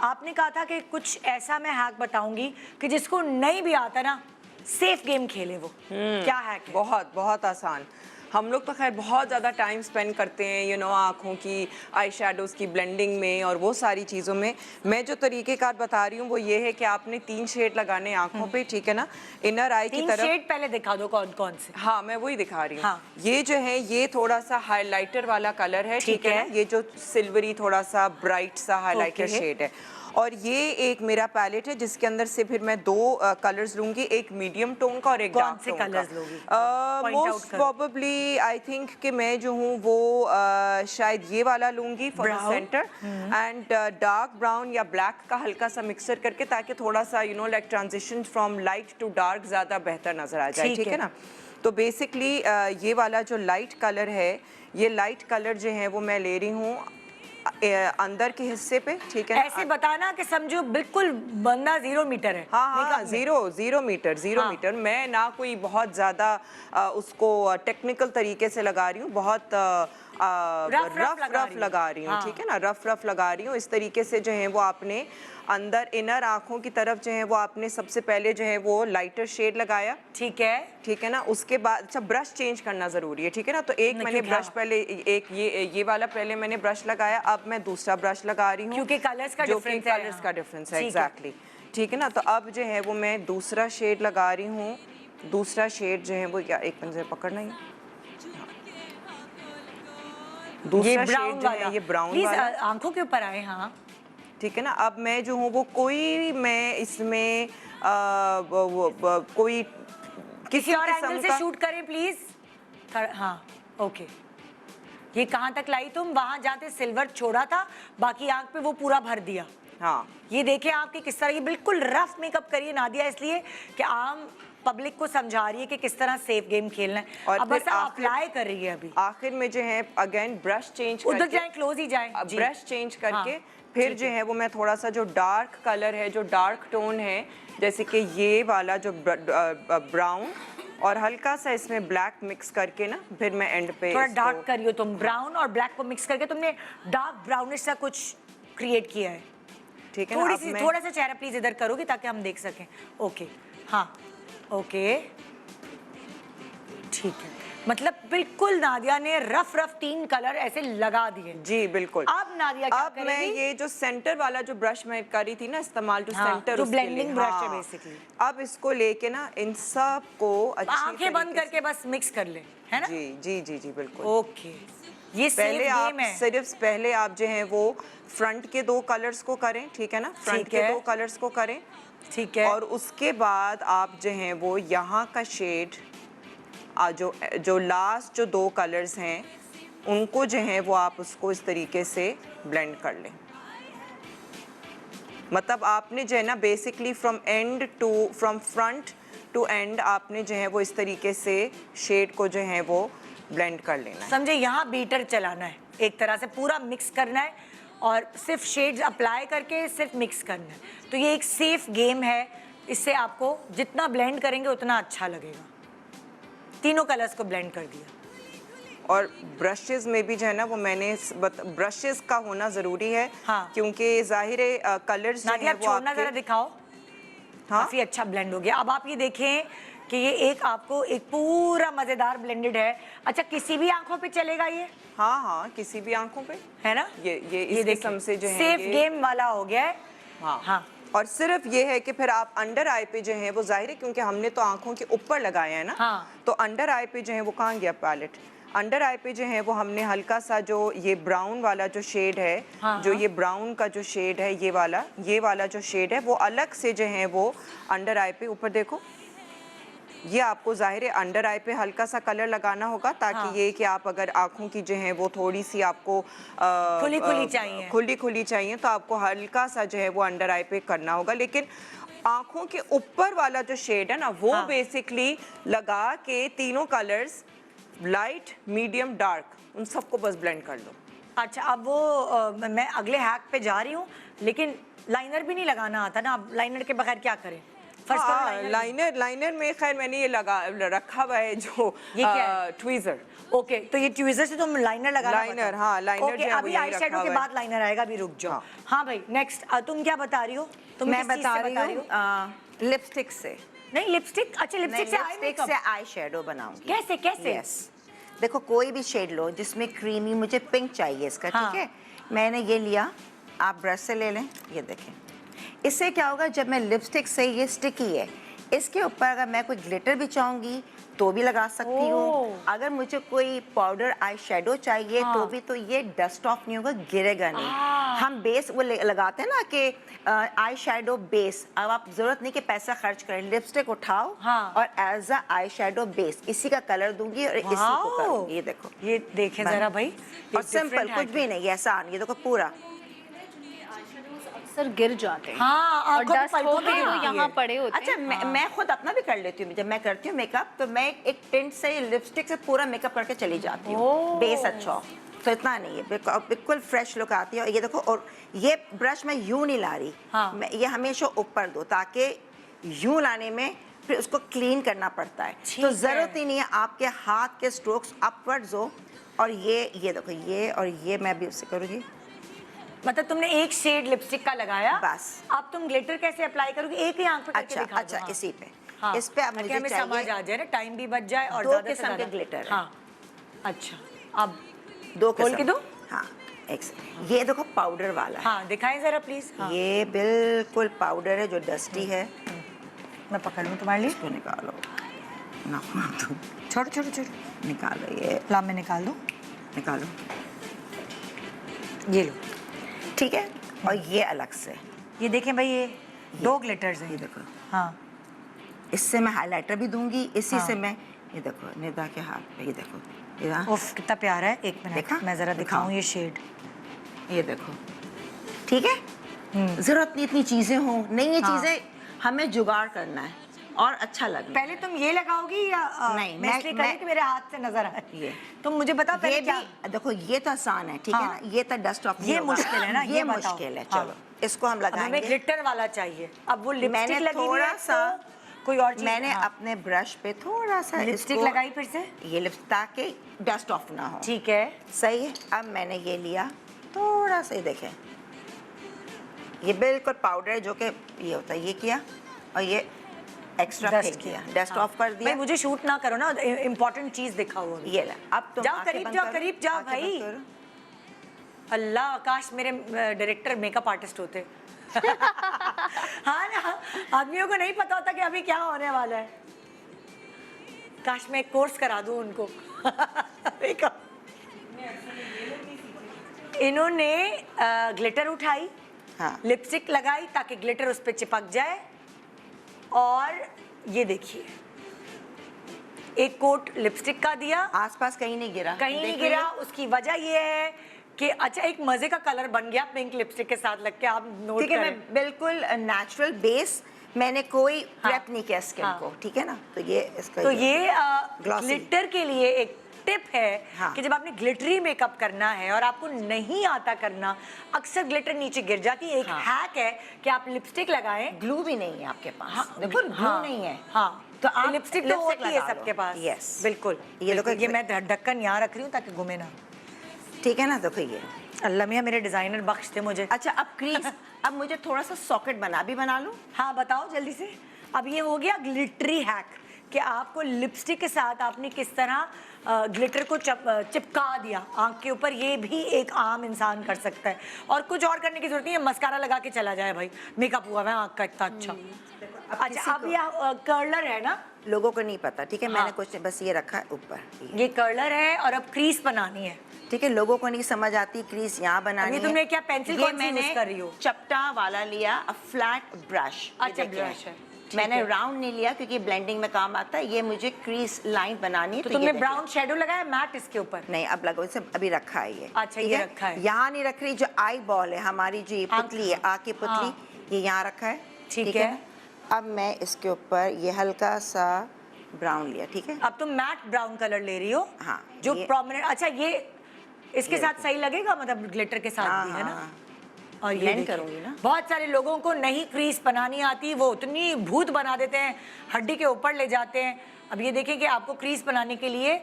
आपने कहा था कि कुछ ऐसा मैं हैक बताऊंगी कि जिसको नहीं भी आता ना, सेफ गेम खेले वो। क्या हैक है? बहुत बहुत आसान। हम लोग तो खैर बहुत ज़्यादा टाइम स्पेंड करते हैं आँखों की आई शेडोज़ की ब्लेंडिंग में और वो सारी चीज़ों में। मैं जो तरीक़ेकार बता रही हूँ वो ये है कि आपने 3 शेड लगाने आँखों पे, ठीक है ना, इनर आई की 3 तरफ। शेड पहले दिखा दो कौन कौन से। हाँ, मैं वही दिखा रही हूँ। हाँ। ये जो है ये थोड़ा सा हाइलाइटर वाला कलर है, ठीक है ना, ये जो सिल्वरी थोड़ा सा ब्राइट सा हाइलाइटर Okay. शेड है। और ये एक मेरा पैलेट है जिसके अंदर से फिर मैं 2 कलर्स लूंगी, एक मीडियम टोन का और एक कौन डार्क से टोन कलर्स का। लोगी? Point out मोस्ट करो। प्रोबेबली आई थिंक कि मैं जो हूँ वो शायद ये वाला लूंगी for the Brown? Centre, and dark brown या ब्लैक का हल्का सा मिक्सर करके, ताकि थोड़ा सा like transition from light to dark ज़्यादा बेहतर नजर आ जाए, ठीक ठीक है है ना। तो बेसिकली ये वाला जो लाइट कलर है, ये लाइट कलर जो है वो मैं ले रही हूँ अंदर के हिस्से पे, ठीक है। ऐसे बताना कि समझो बिल्कुल बंदा 0 मीटर है। हाँ makeup में। Zero metre. मैं ना कोई बहुत ज़्यादा उसको टेक्निकल तरीके से लगा रही हूँ, बहुत रफ लगा रही हूँ, हाँ। ठीक है ना, रफ लगा रही हूँ। इस तरीके से जो है वो आपने अंदर इनर आँखों की तरफ जो है वो आपने सबसे पहले जो है वो लाइटर शेड लगाया, ठीक है ना। उसके बाद अच्छा ब्रश चेंज करना ज़रूरी है, ठीक है ना। तो एक मैंने ब्रश पहले, एक ये वाला पहले मैंने ब्रश लगाया, अब मैं दूसरा ब्रश लगा रही हूँ, क्योंकि कलर्स का जो कि डिफरेंस है। कलर्स का डिफरेंस है, ठीक है। एग्जैक्टली, ठीक है ना। तो अब जो है वो मैं दूसरा शेड लगा रही हूँ। दूसरा शेड जो है वो क्या, एक पंजे पकड़ना ही, दूसरा शेड जो है ये ब्राउन वाला, आंखों के ऊपर आए। हाँ, ठीक है ना। अब मैं जो हूँ वो मैं इसमें कोई किसी और किस्म एंगल से का- शूट करें प्लीज। हाँ, ओके। ये कहाँ तक लाई तुम? वहां जाते सिल्वर छोड़ा था, बाकी आंख पे वो पूरा भर दिया। हाँ, ये देखें आपके किस तरह, ये बिल्कुल रफ मेकअप करिए नादिया, इसलिए कि आम पब्लिक को समझा रही है कि किस तरह सेफ गेम खेलना है। और अब फिर बस अप्लाई कर रही है अभी। आखिर में जो है अगेन ब्रश चेंज उधर करके, जाए, क्लोज ही जाए जी। ब्रश चेंज करके हाँ, फिर ठीक जो है वो मैं थोड़ा सा जो डार्क कलर है, जो डार्क टोन है, जैसे कि ये वाला जो ब्राउन और हल्का सा इसमें ब्लैक मिक्स करके ना, फिर मैं एंड पे थोड़ा इसको- डार्क करियो तुम। ब्राउन और ब्लैक को मिक्स करके तुमने डार्क ब्राउनिश सा कुछ क्रिएट किया है। ठीक है ना। थोड़ी अब सी, मैं थोड़ा सा चेहरा प्लीज इधर करोगे ताकि हम देख सकें। ओके, हाँ, ओके, ठीक है। मतलब बिल्कुल नादिया ने रफ 3 कलर ऐसे लगा दिए। जी बिल्कुल। अब नादिया क्या अब मैं करेगी? ये जो सेंटर वाला जो ब्रश मैं कर रही थी ना इस्तेमाल, जो हाँ, सेंटर जो उसके लिए, blending brush है basically। अब इसको लेके ना इन सब को अच्छी आंखें बंद तरीके करके बस मिक्स कर ले, है ना? जी जी जी जी बिल्कुल। ओके, ये पहले सेफ आप गेम है। सिर्फ पहले आप जो है वो फ्रंट के 2 कलर्स को करें, ठीक है ना, फ्रंट ठीक के है। 2 कलर्स को करें, ठीक है। और उसके बाद आप जो हैं वो यहाँ का शेड जो लास्ट जो 2 कलर्स हैं उनको जो है वो आप उसको इस तरीके से ब्लेंड कर लें। मतलब आपने जो है ना basically from front to end आपने जो है वो इस तरीके से शेड को जो है वो ब्लेंड कर लेना है। समझे, यहाँ बीटर चलाना है, एक तरह से पूरा मिक्स करना है और सिर्फ शेड्स अप्लाई करके सिर्फ मिक्स करना है। तो ये एक सेफ गेम है, इससे आपको जितना ब्लेंड करेंगे उतना अच्छा लगेगा। तीनों कलर्स को ब्लेंड कर दिया। और ब्रशेस में भी जो है ना वो मैंने ब्रशेस का होना ज़रूरी है, हाँ। क्योंकि ज़ाहिर है कलर्स जो नादिया है आप वो छोड़ना आपके जरा दिखाओ। हाँ काफी अच्छा ब्लेंड हो गया। अब आप ये देखें कि ये एक आपको एक पूरा मजेदार ब्लेंडेड है। अच्छा, किसी भी आंखों पे चलेगा ये, हाँ हाँ किसी भी आंखों पे, है ना? ये इस देखिए, किस्म से जो है सेफ ये गेम वाला हो गया है। हाँ हाँ। और सिर्फ ये है कि फिर आप अंडर आई पे जो है वो जाहिर है क्योंकि हमने तो आंखों के ऊपर लगाए हैं ना, हाँ। तो अंडर आई पे जो है वो कहाँ गया पैलेट, अंडर आई पे जो है वो हमने हल्का सा जो ये ब्राउन वाला जो शेड है, हाँ, जो हाँ। ये ब्राउन का जो शेड है, ये वाला जो शेड है वो अलग से जो है वो अंडर आई पे ऊपर देखो, ये आपको जाहिर है अंडर आई पे हल्का सा कलर लगाना होगा ताकि हाँ। ये कि आप अगर आंखों की जो है वो थोड़ी सी आपको खुली चाहिए तो आपको हल्का सा जो है वो अंडर आई पे करना होगा। लेकिन आंखों के ऊपर वाला जो शेड है ना वो हाँ। बेसिकली लगा के तीनों कलर्स लाइट मीडियम डार्क उन सबको बस ब्लेंड कर लो। अच्छा, अब वो मैं अगले हैक पे जा रही हूँ, लेकिन लाइनर भी नहीं लगाना आता ना। अब लाइनर के बगैर क्या करें? फर्स्ट करो लाइनर में खैर मैंने ये रखा हुआ है जो ये क्या है? ट्वीजर। ओके, तो ये ट्वीजर से तुम लाइनर लगाना लाइनर, हाँ, लाइनर ओके, जो है वो अभी यही आई रखा शेडो के हुआ है। बाद लाइनर आएगा, अभी रुक जाओ। हाँ। हाँ भाई, नेक्स्ट तुम क्या बता रही हो? तुम मैं किस चीज़ बता से रही हूँ लिपस्टिक से। नहीं, लिपस्टिक। अच्छा, लिपस्टिक से आई लिपस्टिक मेकअप से आई शेडो बनाऊंगी। कैसे कैसे? यस, देखो कोई भी शेड लो जिसमें क्रीमी, मुझे पिंक चाहिए इसका, हाँ। ठीक है। मैंने ये लिया, आप ब्रश से ले लें, ये देखें। इससे क्या होगा, जब मैं लिपस्टिक से, ये स्टिकी है, इसके ऊपर अगर मैं कोई ग्लिटर भी चाहूँगी तो भी लगा सकती हूँ। अगर मुझे कोई पाउडर आई शेडो चाहिए हाँ। तो भी, तो ये डस्ट ऑफ नहीं होगा, गिरेगा नहीं। हम बेस वो लगाते हैं ना कि आई शेडो बेस, अब आप जरूरत नहीं कि पैसा खर्च करें, लिपस्टिक उठाओ हाँ। और as a eye shadow base इसी का कलर दूंगी और इसी को करूंगी। ये देखो, ये देखें जरा भाई, ये और सिंपल, different कुछ hack भी है। नहीं, ऐसा ये देखो पूरा। अक्सर गिर जाते हैं हाँ, और आंखों पे डस्ट पलकों हो पे के वो गिरती यहाँ है। पड़े होते अच्छा, हैं। मैं खुद अपना भी कर लेती हूँ। जब मैं करती हूँ मेकअप तो मैं एक टिंट से, लिपस्टिक से पूरा मेकअप करके चली जाती हूँ, बेस अच्छा हो तो इतना नहीं है, बिल्कुल फ्रेश लुक आती है। और ये देखो, और ये ब्रश मैं यूं नहीं ला रही, हाँ। मैं ये हमेशा ऊपर दो, ताकि यूं लाने में फिर उसको क्लीन करना पड़ता है। ठीक तो है। ज़रूरत ही नहीं है, आपके हाथ के स्ट्रोक्स अपवर्ड्स हो। और ये देखो, ये और ये मैं भी उससे करूँगी। मतलब तुमने एक शेड लिपस्टिक का लगाया, बस। अब तुम ग्लिटर कैसे अप्लाई करोगे? एक ही आंख पे करके दिखा दो। अच्छा, हाँ। इसी पे, हाँ। इस पे अब ताकि मुझे हमें समझ चाहिए आ जाए ना, टाइम भी बच जाए और 2 ज़्यादा से किस्म के ज़्यादा। ग्लिटर है। हाँ, अच्छा, अब 2 खोल के किस्म। दो? हाँ, एक सेकंड। ये देखो पाउडर वाला है। हाँ, दिखाएं जरा प्लीज। हाँ। ये बिल्कुल पाउडर है जो डस्टी है। मैं पकड़ लूँ तुम्हारे लिए? इसको निकालो ना, छोड़ो छोड़ो छोड़ो, निकालो, ये ला मैं निकाल दूँ, निकालो, ये लो। ठीक है। और ये अलग से, ये देखें भाई, ये 2 ग्लिटर्स ये हैं। देखो, हाँ, इससे मैं हाइलाइटर भी दूंगी, इसी हाँ। से मैं, ये देखो निदा के हाथ पे, ये देखो, ये रहा, उफ कितना प्यारा है। एक देखा? मिनट मैं जरा दिखाओ। दिखाऊं ये शेड। ये देखो, ठीक है। जरूरत नहीं इतनी चीजें हों, नहीं, ये हाँ। चीजें हमें जुगाड़ करना है और अच्छा लगना। पहले तुम ये लगाओगी या नहीं, मैं इसलिए करी कि मेरे हाथ से नजर आए। ये तुम मुझे बता पहले ये क्या? भी देखो, ये तो आसान है, ठीक है हाँ। ना, ये तो डस्ट ऑफ ये मुश्किल है ना, ये बताओ। मुश्किल है। हाँ। चलो इसको हम अब हमें लगाएंगे। ग्लिटर वाला चाहिए। अब वो लिपस्टिक मैंने लगी हुई थोड़ा है सा, तो कोई और चीज। मैंने हाँ। अपने ब्रश पे थोड़ा सा लिपस्टिक इसको- लगाई फिर से। ये लिपस्टिक, ताकि डस्ट ऑफ ना हो। ठीक है। सही है। अब मैंने ये लिया थोड़ा सा, ये देखें, ये बिल्कुल पाउडर है जो कि ये होता है, ये किया और ये एक्स्ट्रा Dust फेंक किया। दिया, डस्ट हाँ। ऑफ कर दिया। भाई मुझे शूट ना करो ना, इम्पोर्टेंट चीज दिखाओ अभी। ये ला, अब तुम जाओ, आंखें करीब बंद जाओ, करो, करीब जाओ आंखें भाई। बंद करो। अल्लाह, काश मेरे डायरेक्टर मेकअप आर्टिस्ट होते। हाँ ना, आदमियों को नहीं पता होता कि अभी क्या होने वाला है। काश मैं एक कोर्स करा दूं उनको। मेकअप। इन्होंने ग्लिटर उठाई, हाँ। लिपस्टिक लगाई ताकि ग्लिटर उस पर चिपक जाए, और ये देखिए एक कोट लिपस्टिक का दिया, आसपास कहीं नहीं गिरा, कहीं नहीं देख रही गिरा। हो? उसकी वजह ये है कि अच्छा एक मजे का कलर बन गया पिंक लिपस्टिक के साथ लग के, आप नोट ठीक है, करें। मैं बिल्कुल नेचुरल बेस, मैंने कोई हाँ। प्रेप नहीं किया स्किन हाँ। को, ठीक है ना। तो ये इसका तो ये Glossy। ग्लिटर के लिए एक टिप है हाँ। कि जब आपने ग्लिटरी मेकअप करना है और आपको नहीं आता करना, अक्सर ग्लिटर नीचे गिर जाती है। एक हाँ। हैक है कि आप लिपस्टिक लगाएं। ग्लू भी नहीं है आपके पास, हाँ, देखो ग्लू हाँ, नहीं है। हाँ, तो आप लिपस्टिक तो लिपस्टिक होती है लगा लो। सबके पास। Yes। बिल्कुल, ये देखो, ये मैं ढक्कन यहाँ रख रही हूँ ताकि घूमे ना। ठीक है ना, देखो ये। अल्लाह मियाँ मेरे डिजाइनर बख्श दे मुझे। अच्छा, अब क्रीज, अब मुझे थोड़ा सा सॉकेट बना लूं। हाँ बताओ जल्दी से। अब ये हो गया ग्लिटरी हैक कि आपको लिपस्टिक के साथ आपने किस तरह ग्लिटर को चिपका दिया आंख के ऊपर। ये भी एक आम इंसान कर सकता है, और कुछ और करने की जरूरत नहीं है। मस्कारा लगा के चला जाए भाई, मेकअप हुआ है आंख का इतना अच्छा। अच्छा, अब ये कर्लर है ना, लोगों को नहीं पता, ठीक है। हाँ। मैंने कुछ बस ये रखा है ऊपर, ये कर्लर है, और अब क्रीज बनानी है। ठीक है। लोगों को नहीं समझ आती क्रीज यहाँ बनानी अभी है। तुमने क्या पेंसिल ये कौन सी यूज कर रही हो? चपटा वाला लिया, फ्लैट ब्रश। अच्छा, ब्रश है, ठीक मैंने है। राउंड नहीं लिया क्योंकि ब्लेंडिंग में काम आता है। ये मुझे क्रीज लाइन बनानी है। तो ये तुमने देखिए। ब्राउन शेडो लगाया मैट इसके ऊपर? नहीं, अब लगो, इसे अभी रखा है ये। अच्छा, ठीक ये रखा है। यहाँ नहीं रख रही, जो आई बॉल है हमारी, जो ये आंख- पुतली है, आँख की पुतली, हाँ। ये यहाँ रखा है। ठीक है। ना? अब मैं इसके ऊपर ये हल्का सा ब्राउन लिया, ठीक है। अब तुम मैट ब्राउन कलर ले रही हो। हाँ, जो ये- प्रोमिनेंट, अच्छा ये इसके ये साथ देखो। सही लगेगा, मतलब ग्लिटर के साथ भी है ना। हाँ, और ये Blend देखिए, करूंगी ना। बहुत सारे लोगों को नहीं क्रीज बनानी आती, वो उतनी भूत बना देते हैं, हड्डी के ऊपर ले जाते हैं। अब ये देखें कि आपको क्रीज बनाने के लिए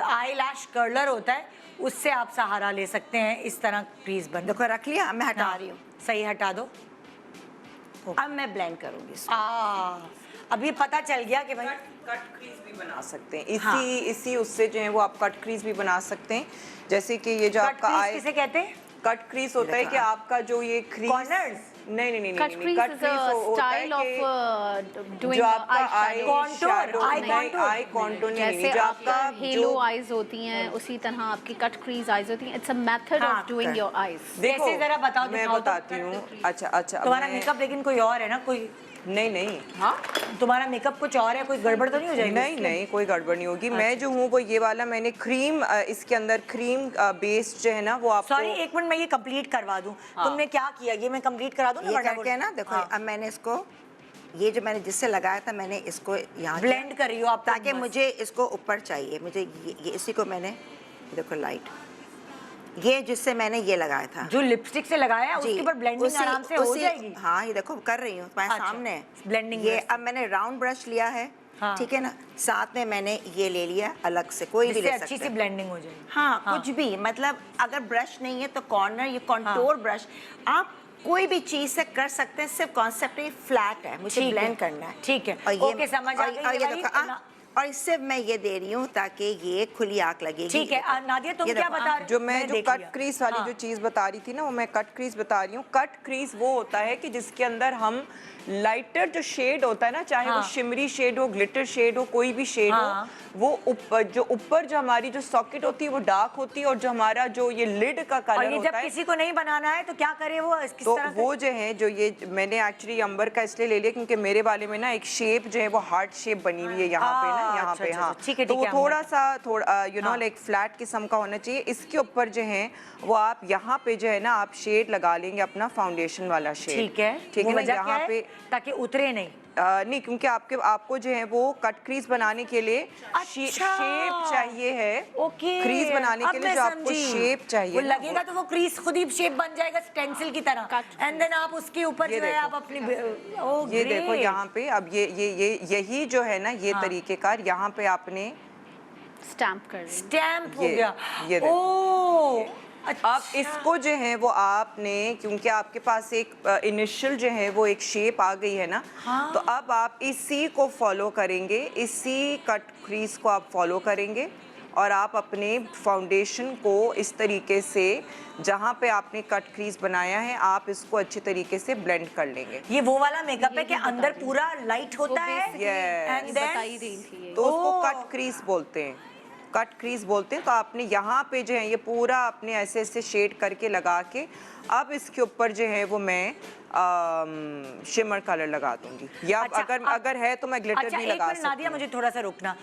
आई लैश कर्लर होता है, उससे आप सहारा ले सकते हैं। इस तरह क्रीज बन। देखो रख लिया, अब मैं हटा रही हूँ। सही, हटा दो। अब मैं ब्लेंड करूंगी इसको। अब ये पता चल गया कि भाई कट क्रीज भी बना सकते हैं इसी उससे जो है वो आप कट क्रीज भी बना सकते हैं। जैसे कि ये जो कट आपका क्रीज आई किसे कहते हैं? कट क्रीज होता है कि आपका जो ये क्रीज Corners? नहीं Cut crease is a style of doing जो आपका आई eyeshadow. Contour, eye contour. आई कॉन्टूर नहीं, जैसे जो आपका आपका हेलो जो आईज होती हैं, उसी तरह आपकी कट क्रीज आईज होती हैं। इट्स अ मेथड हाँ, ऑफ डूइंग कर। Your eyes. देखो कैसे जरा बताओ, मैं दिखाओ तो। बताती हूँ। अच्छा अब तुम्हारा मैं- मेकअप लेकिन कोई और है ना, कोई नहीं हाँ तुम्हारा मेकअप कुछ और है, कोई गड़बड़ तो नहीं हो जाएगी? नहीं कोई गड़बड़ नहीं होगी। मैं जो हूँ वो ये वाला मैंने क्रीम इसके अंदर क्रीम बेस जो है ना वो आपको सॉरी, एक मिनट मैं ये कंप्लीट करवा दूं। तुमने क्या किया, ये मैं कंप्लीट करा दूं ना ये फटाफट? करके ना देखो, हाँ। अब मैंने इसको, ये जो मैंने जिससे लगाया था, मैंने इसको यहाँ ब्लेंड कर रही हो आप, ताकि बस। मुझे इसको ऊपर चाहिए। मुझे ये इसी को मैंने, देखो लाइट, ये जिससे मैंने ये लगाया था जो लिपस्टिक से लगाया है उसके ऊपर ब्लेंडिंग आराम से हो जाएगी। हाँ, ये देखो कर रही हूँ तुम्हारे अच्छा, सामने। blending ये brush। अब मैंने राउंड ब्रश लिया है, हाँ। ठीक है ना। साथ में मैंने ये ले लिया अलग से, कोई भी जिससे ले अच्छी सकते सी हैं। ब्लेंडिंग हो जाएगी। हाँ, कुछ भी, मतलब अगर ब्रश नहीं है तो कॉर्नर, ये कॉन्टोर ब्रश आप कोई भी चीज से कर सकते हैं। सिर्फ कॉन्सेप्ट ये फ्लैट है, मुझे ठीक है, ब्लेंड करना है। ठीक है। और ये ओके, समझ आ गई और ये ये वाली देखो, ना- और इससे मैं ये दे रही हूँ ताकि ये खुली आंख लगेगी। ठीक है। नादिया तुम ये क्या देखो, बता रही हो? जो मैं मैंने जो देख कट लिया। क्रीज वाली हाँ। जो चीज बता रही थी ना, वो मैं कट क्रीज बता रही हूँ। कट क्रीज वो होता है कि जिसके अंदर हम लाइटर जो शेड होता है ना, चाहे हाँ। वो शिमरी शेड हो, ग्लिटर शेड हो, कोई भी शेड हाँ। हो, वो ऊपर जो हमारी जो सॉकेट होती है वो डार्क होती है, और जो हमारा जो ये लिड का और कलर ये होता जब है किसी को नहीं बनाना है तो क्या करे वो, किस तो तरह से? वो जो है, जो ये मैंने एक्चुअली अंबर का इसलिए ले लिया क्योंकि मेरे वाले में ना एक शेप जो है वो हार्ट शेप बनी हुई है यहाँ पे ना, यहाँ अच्छा, पे। अच्छा, हाँ, ठीक है, तो ठीक वो है, थोड़ा सा यू नो हाँ। लाइक फ्लैट किस्म का होना चाहिए। इसके ऊपर जो है वो आप यहाँ पे जो है ना आप शेड लगा लेंगे अपना फाउंडेशन वाला शेड। ठीक है, ठीक वो है ना, वजह क्या यहाँ है? पे ताकि उतरे नहीं। नहीं, क्योंकि आपको जो है वो कट क्रीज बनाने के लिए शेप चाहिए है। ओके, क्रीज बनाने अब के लिए मैं जो आपको समझी। शेप चाहिए वो ना, लगेगा तो वो क्रीज खुद ही शेप बन जाएगा स्टेंसिल की तरह, एंड देन आप उसके ऊपर ये जो है देखो। आप अपनी ओ ये देखो यहाँ पे, अब ये यही जो है ना ये हाँ। तरीकेकार यहाँ पे आपने स्टैम्प कर रही हूँ। स्टैम्प हो ये- गया। ये देखो। ओ अब इसको जो है वो आपने, क्योंकि आपके पास एक इनिशियल जो है वो एक शेप आ गई है ना, हाँ। तो अब आप इसी को फॉलो करेंगे, इसी कट क्रीज को आप फॉलो करेंगे और आप अपने फाउंडेशन को इस तरीके से जहाँ पे आपने कट क्रीज बनाया है आप इसको अच्छे तरीके से ब्लेंड कर लेंगे। ये वो वाला मेकअप है कि अंदर पूरा लाइट होता है Yes. and बता then ही रही थी ये। तो उसको ओह। कट क्रीज बोलते हैं, कट क्रीज बोलते हैं। तो आपने यहाँ पे जो है ये पूरा आपने ऐसे ऐसे शेड करके लगा के अब इसके ऊपर जो है वो मैं शिमर कलर लगा दूंगी, या अच्छा, अगर है तो मैं ग्लिटर अच्छा, भी एक लगा मिनट सकती नादिया हूँ। मुझे थोड़ा सा रुकना।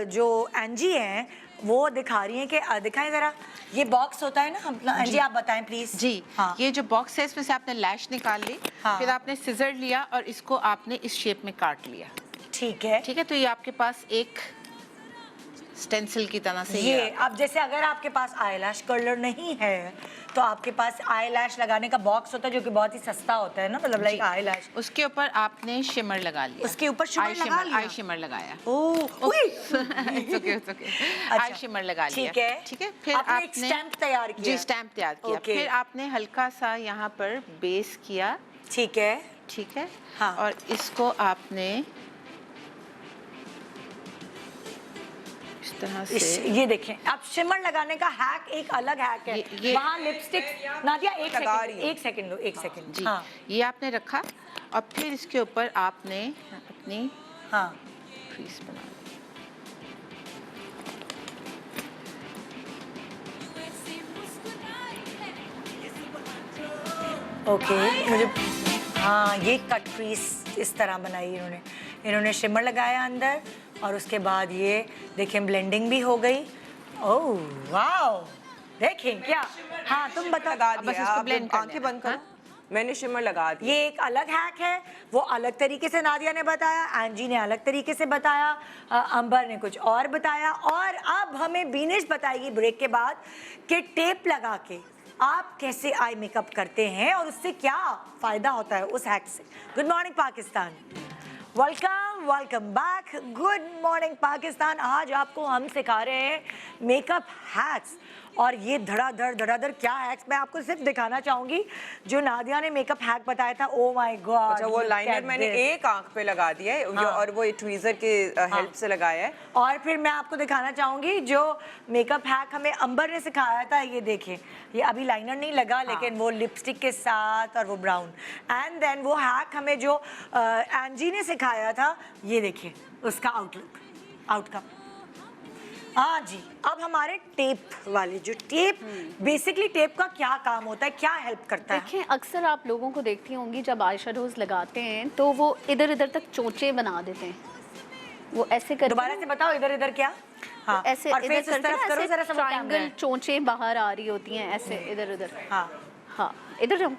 जो एंजी हैं वो दिखा रही हैं कि दिखाएं जरा, ये बॉक्स होता है ना, हम एंजी आप बताएं प्लीज। जी हाँ। ये जो बॉक्स है इसमें से आपने लैश निकाल ली, हाँ। फिर आपने सिजर लिया और इसको आपने इस शेप में काट लिया। ठीक है। ठीक है, तो ये आपके पास एक स्टेंसिल की तरह से ये अब जैसे अगर आपके पास आईलैश कर्लर नहीं है तो आपके पास आईलैश लगाने का बॉक्स होता है जो कि बहुत ही सस्ता होता है ना, मतलब लाइक आईलैश, उसके ऊपर आपने शिमर लगा लिया। उसके ऊपर शिमर लगा लिया। आई शिमर लगाया। ओह It's okay, it's okay. I shimmer लगा लिया। ठीक है। ठीक है, फिर आपने आपने एक स्टैम्प तैयार किया। जी स्टैम्प तैयार किया। Okay. फिर आपने हल्का सा यहाँ पर बेस किया। ठीक है। ठीक है, हाँ। और इसको आपने इस तरह से ये देखें, अब शिमर लगाने का हैक एक अलग हैक है। ये वहाँ लिपस्टिक नादिया एक लगा सेकंड, रही हूँ। एक सेकंड लो, एक सेकंड। जी हाँ ये आपने रखा और फिर इसके ऊपर आपने अपनी हाँ। क्रीज बना ली। ओके मुझे, हाँ ये कट क्रीज इस तरह बनाई इन्होंने। इन्होंने शिमर लगाया अंदर और उसके बाद ये देखें ब्लेंडिंग भी हो गई। ओह वाओ, देखें क्या। हाँ तुम बताओ। लगा अब बस दिया, इसको आप blend कर आंखें लेना, बंद करो। हाँ? मैंने शिमर लगा दिया। ये एक अलग हैक है, वो अलग तरीके से नादिया ने बताया, एंजी ने अलग तरीके से बताया, अंबर ने कुछ और बताया, और अब हमें बीनेश बताएगी ब्रेक के बाद कि टेप लगा के आप कैसे आई मेकअप करते हैं और उससे क्या फ़ायदा होता है उस हैक से। Good morning Pakistan, welcome welcome back. Good morning Pakistan. आज आपको हम सिखा रहे हैं मेकअप हैक्स, और ये धड़ाधड़ क्या हैक्स मैं आपको सिर्फ दिखाना चाहूंगी जो नादिया ने मेकअप हैक बताया था। ओ माय गॉड, अच्छा वो लाइनर मैंने एक आंख पे लगा दिया है हाँ। और वो ट्वीजर के हेल्प से लगाया है। और फिर मैं आपको दिखाना चाहूंगी जो मेकअप हैक हमें अंबर ने सिखाया था। ये देखें, ये अभी लाइनर नहीं लगा लेकिन वो लिपस्टिक के साथ और वो ब्राउन, एंड देन वो हैक हमें जो एंजी ने सिखाया था, ये देखिए उसका आउटलुक, आउटकम। हाँ जी, अब हमारे टेप वाले, जो टेप बेसिकली टेप का क्या काम होता है, क्या हेल्प करता है? देखिए अक्सर आप लोगों को देखती होंगी जब आई शेडोज लगाते हैं तो वो इधर इधर तक चोंचे बना देते हैं, वो ऐसे करके दोबारा से बताओ, इधर इधर क्या? हाँ, ऐसे और इधर फेस उस तरफ करो जरा, सब ट्रायंगल चोंचे बाहर आ रही होती हैं ऐसे इधर उधर। हाँ हाँ इधर जाओ।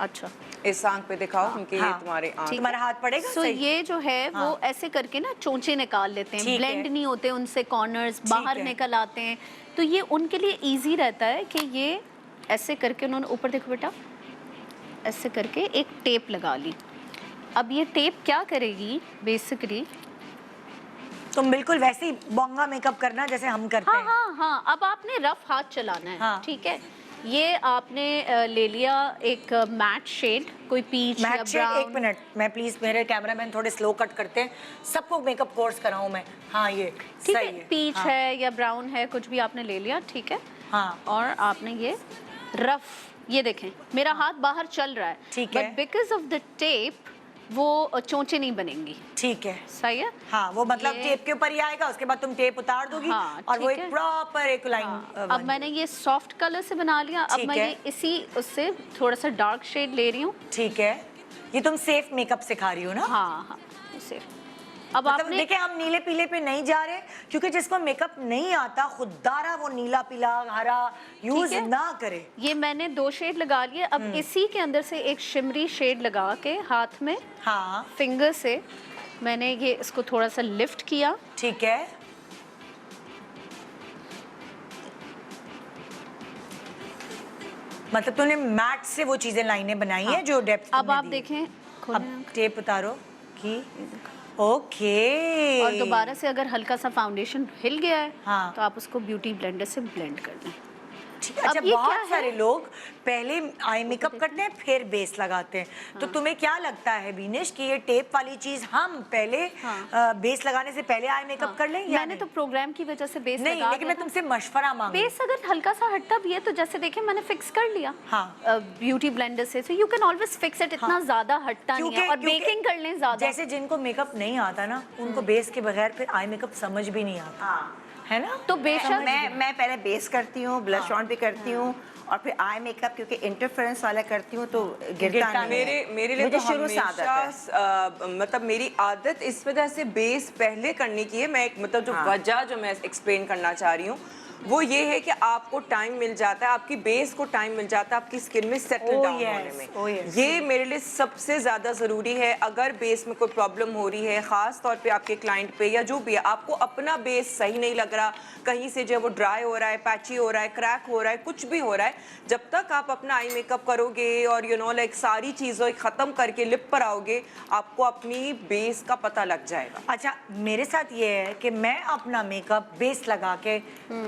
अच्छा इस आंख पे दिखाओ क्योंकि ये तुम्हारे आंख। तुम्हारा हाथ पड़ेगा सो सही? ये जो है वो ऐसे करके ना चोंचे निकाल लेते हैं, ठीक है। ब्लेंड नहीं होते उनसे, कॉर्नर्स बाहर है। निकल आते हैं, तो ये उनके लिए इजी रहता है कि ये ऐसे करके उन्होंने ऊपर देखो बेटा ऐसे करके एक टेप लगा ली। अब ये टेप क्या करेगी बेसिकली, तुम बिल्कुल वैसे ही बोंगा मेकअप करना जैसे हम करते हाँ हैं। हाँ हाँ, अब आपने रफ हाथ चलाना है। हाँ। ठीक है, ये आपने ले लिया एक मैट शेड, कोई पीच या मैट शेड, एक ब्राउन। मिनट, मैं प्लीज, मेरे कैमरामैन थोड़े स्लो कट करते हैं, सबको मेकअप कोर्स कराऊं मैं। हाँ ये ठीक सही है, है, पीच हाँ। है या ब्राउन है, कुछ भी आपने ले लिया। ठीक है, हाँ और आपने ये रफ, ये देखें मेरा हाथ बाहर चल रहा है, ठीक है। But because of the tape वो चोंचे नहीं बनेंगी। ठीक है। सही है। हाँ वो मतलब ये- टेप के ऊपर ही आएगा, उसके बाद तुम टेप उतार दोगी हाँ, और वो ठीक एक है। प्रॉपर एक लाइन हाँ, अब मैंने ये सॉफ्ट कलर से बना लिया, अब ठीक मैं है। ये इसी उससे थोड़ा सा डार्क शेड ले रही हूँ। ठीक है, ये तुम सेफ मेकअप सिखा रही हो ना? हाँ हाँ इसे अब मतलब आपने देखिए हम नीले पीले पे नहीं जा रहे, क्योंकि जिसको मेकअप नहीं आता खुदारा वो नीला पीला हरा यूज है। ना करे। ये मैंने 2 शेड लगा लिए, अब इसी के अंदर से एक शिमरी शेड लगा के हाथ में हाँ फिंगर से मैंने ये इसको थोड़ा सा लिफ्ट किया। ठीक है, मतलब तूने मैट से वो चीजें लाइनें बनाई हैं जो डेप्थ अब आप देखें, खोलें अब टेप उतारो की, ओके। और दोबारा से अगर हल्का सा फाउंडेशन हिल गया है हाँ। तो आप उसको ब्यूटी ब्लेंडर से ब्लेंड कर दें। ठीक है। अच्छा, अब ये क्या बहुत है? सारे लोग पहले आई मेकअप करते हैं फिर बेस लगाते हैं, तो तुम्हें क्या लगता है बीनेश कि ये टेप वाली चीज हम पहले बेस लगाने से पहले आई मेकअप कर लें या मैंने नहीं? तो प्रोग्राम की वजह से बेस नहीं, लगा लेकिन मैं दिया था। तुमसे मशवरा मांग रही हूँ। बेस अगर हल्का सा हटता भी है तो जैसे देखें मैंने फिक्स कर लिया हाँ। ब्यूटी ब्लेंडर से, so you can always fix it, इतना ज्यादा हटता नहीं है। और बेकिंग कर लें ज्यादा। जैसे जिनको मेकअप नहीं आता ना, उनको बेस के बगैर फिर आई मेकअप समझ भी नहीं आता, है ना? तो बेशक मैं पहले बेस करती हूँ, ब्लश ऑन भी करती हूँ और फिर आई मेकअप क्योंकि इंटरफेरेंस वाला करती हूँ तो गिरता नहीं है। मेरे लिए मुझे तो शुरू से आदत है। हमेशा मतलब मेरी आदत इस वजह से बेस पहले करने की है। मैं एक मतलब जो वजह जो मैं एक्सप्लेन करना चाह रही हूँ वो ये है कि आपको टाइम मिल जाता है, आपकी बेस को टाइम मिल जाता है आपकी स्किन में सेटल डाउन होने में। ये मेरे लिए सबसे ज़्यादा ज़रूरी है। अगर बेस में कोई प्रॉब्लम हो रही है, ख़ास तौर पे आपके क्लाइंट पे या जो भी है, आपको अपना बेस सही नहीं लग रहा, कहीं से जो वो ड्राई हो रहा है, पैची हो रहा है, क्रैक हो रहा है, कुछ भी हो रहा है, जब तक आप अपना आई मेकअप करोगे और यू नो लाइक सारी चीज़ों ख़त्म करके लिप पर आओगे, आपको अपनी बेस का पता लग जाएगा। अच्छा, मेरे साथ ये है कि मैं अपना मेकअप बेस लगा के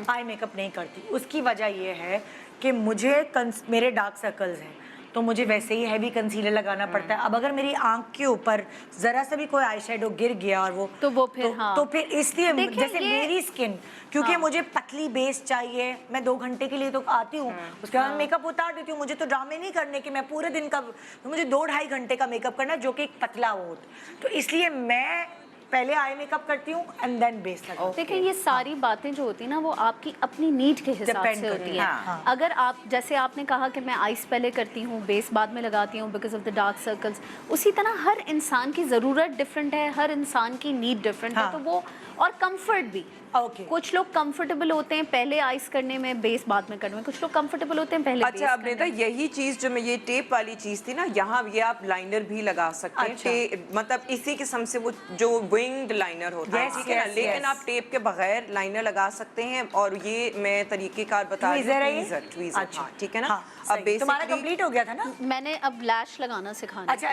आई मेकअप नहीं करती। उसकी वजह ये है कि मेरे डार्क सर्कल्स हैं, तो मुझे वैसे ही हैवी कंसीलर लगाना पड़ता है। अब अगर मेरी आंख के ऊपर जरा सा भी कोई आई शेडो गिर गया और वो तो फिर तो फिर इसलिए देखिए, जैसे मेरी स्किन, क्योंकि मुझे पतली बेस चाहिए, मैं 2 घंटे के लिए तो आती हूँ, उसके बाद मेकअप उतार देती हूँ। मुझे तो ड्रामे नहीं करने कि मैं पूरे दिन का, तो मुझे 2-2.5 घंटे का मेकअप करना है जो कि एक पतला हो, तो इसलिए मैं पहले आई मेकअप करती हूँ एंड देन बेस लगाती हूँ। देखिए ये सारी बातें जो होती है ना वो आपकी अपनी नीड के हिसाब Depend से करती होती है। है। हाँ। अगर आप जैसे आपने कहा कि मैं आइस पहले करती हूँ बेस बाद में लगाती हूँ because of the dark circles, उसी तरह हर इंसान की ज़रूरत डिफरेंट है, हर इंसान की नीड डिफरेंट है, तो वो और कंफर्ट भी। कुछ लोग कंफर्टेबल होते हैं पहले आइस करने में बेस बाद में करने में, कुछ लोग कंफर्टेबल होते हैं पहले बेस अच्छा, अब करने नेता में। यही चीज जो मैं ये टेप वाली चीज थी ना, यहाँ ये आप लाइनर भी लगा सकते हैं। अच्छा। मतलब इसी किस्म से वो जो विंग्ड लाइनर होता है, Yes, ठीक है ना, yes, लेकिन yes. आप टेप के बगैर लाइनर लगा सकते हैं। और ये मैं तरीकेकार बता रही हूँ, ट्वीजर, अच्छा, हाँ, ठीक है ना। हाँ, अब सही। तुम्हारा basically- कंप्लीट हो गया था ना? मैंने अब लैश लगाना सिखाना अच्छा,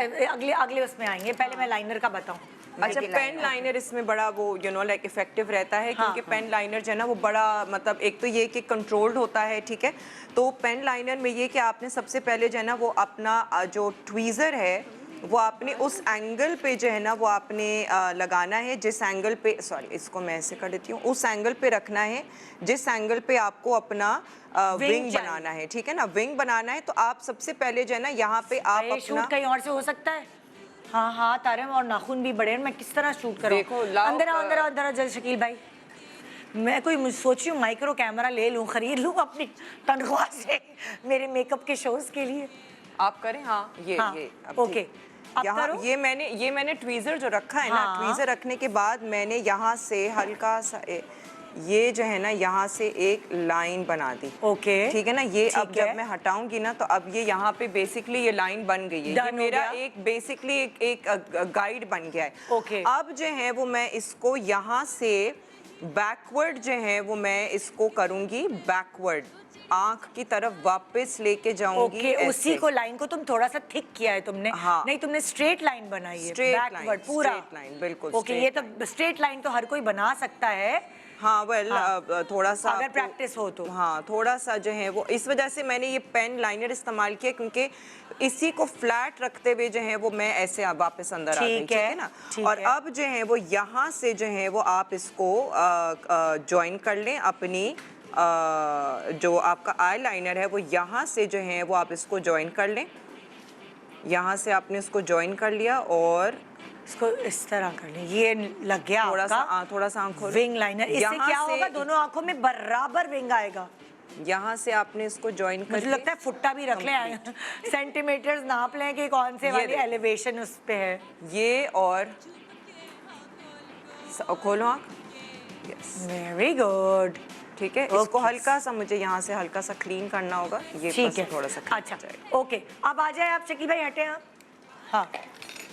अगले उसमें आएंगे, पहले मैं लाइनर का बताऊं। अच्छा, पेन लाइनर इसमें बड़ा वो यू नो लाइक इफेक्टिव रहता है, क्योंकि पेन लाइनर जो है ना वो बड़ा मतलब एक तो ये कि कंट्रोल्ड होता है, ठीक है। तो पेन लाइनर में ये कि आपने सबसे पहले जो है ना वो अपना जो ट्वीज़र है वो आपने उस एंगल पे जो है ना वो आपने लगाना है, जिस एंगल पे, सॉरी इसको मैं ऐसे कर देती हूँ, उस एंगल पे रखना है जिस एंगल पे आपको अपना विंग बनाना है, ठीक है ना, विंग बनाना है। तो आप सबसे पहले जो है ना यहाँ पे आप अपना शूट कहीं और से हो सकता है। हाँ हाँ, तारे और नाखून भी बड़े हैं, मैं किस तरह शूट करूँ? देखो, लाओ, अंदर आओ, अंदर आओ, अंदर आओ जल्द शकील भाई। मैं सोच रही हूँ माइक्रो कैमरा ले लूँ, खरीद लूँ अपनी तनख्वाह से मेरे मेकअप के शोज के लिए। आप करें, हाँ ये हाँ, ये ओके, अब यहाँ करो। ये मैंने ट्वीज़र जो रखा है ना, हाँ। ट्वीज़र रखने के बाद मैंने यहाँ से हल्का सा ये जो है ना यहाँ से एक लाइन बना दी, ओके, ठीक है ना। ये अब ठीक है। जब मैं हटाऊंगी ना तो अब ये यहाँ पे बेसिकली ये लाइन बन गई है, Done ये हो मेरा गया। एक बेसिकली एक गाइड बन गया है। ओके। अब जो है वो मैं इसको यहाँ से बैकवर्ड जो है वो मैं इसको करूँगी बैकवर्ड, आंख की तरफ वापस लेके जाऊंगी। ओके, ऐसे। उसी को लाइन को तुम थोड़ा सा थिक किया है तुमने। हाँ। नहीं, तुमने स्ट्रेट लाइन बनाई है, Straight line, बैकवर्ड पूरा। straight line, बिल्कुल ओके, straight ये तो स्ट्रेट लाइन तो हर कोई बना सकता है। हाँ, वेल थोड़ा सा अगर आपको- प्रैक्टिस हो तो। हाँ, थोड़ा सा जो है वो इस वजह से मैंने ये पेन लाइनर इस्तेमाल किया, क्योंकि इसी को फ्लैट रखते हुए जो है वो मैं ऐसे वापस अंदर आ गई, ठीक है ना। और अब जो है वो यहाँ से जो है वो आप इसको ज्वाइन कर लें अपनी जो आपका आई लाइनर है वो यहाँ से जो है वो आप इसको ज्वाइन कर लें। यहाँ से आपने इसको ज्वाइन कर लिया और इसको इस तरह कर लें, ये लग गया थोड़ा आपका सा आँख खोलो। Wing liner. इससे यहाँ क्या से- होगा, दोनों आंखों में बराबर विंग आएगा। यहाँ से आपने इसको ज्वाइन कर मुझे लगता है फुट्टा भी रख लें, सेंटीमीटर्स नाप लें कि कौन से वाली एलिवेशन उस पे है ये, और खोलो आँख, यस, वेरी गुड, ठीक है। इसको हल्का सा मुझे यहाँ से हल्का सा क्लीन करना होगा, ये ठीक बस है, थोड़ा सा clean अच्छा हो जाएगा। ओके। अब आ जाए आप, शकील भाई हटे आप। हाँ,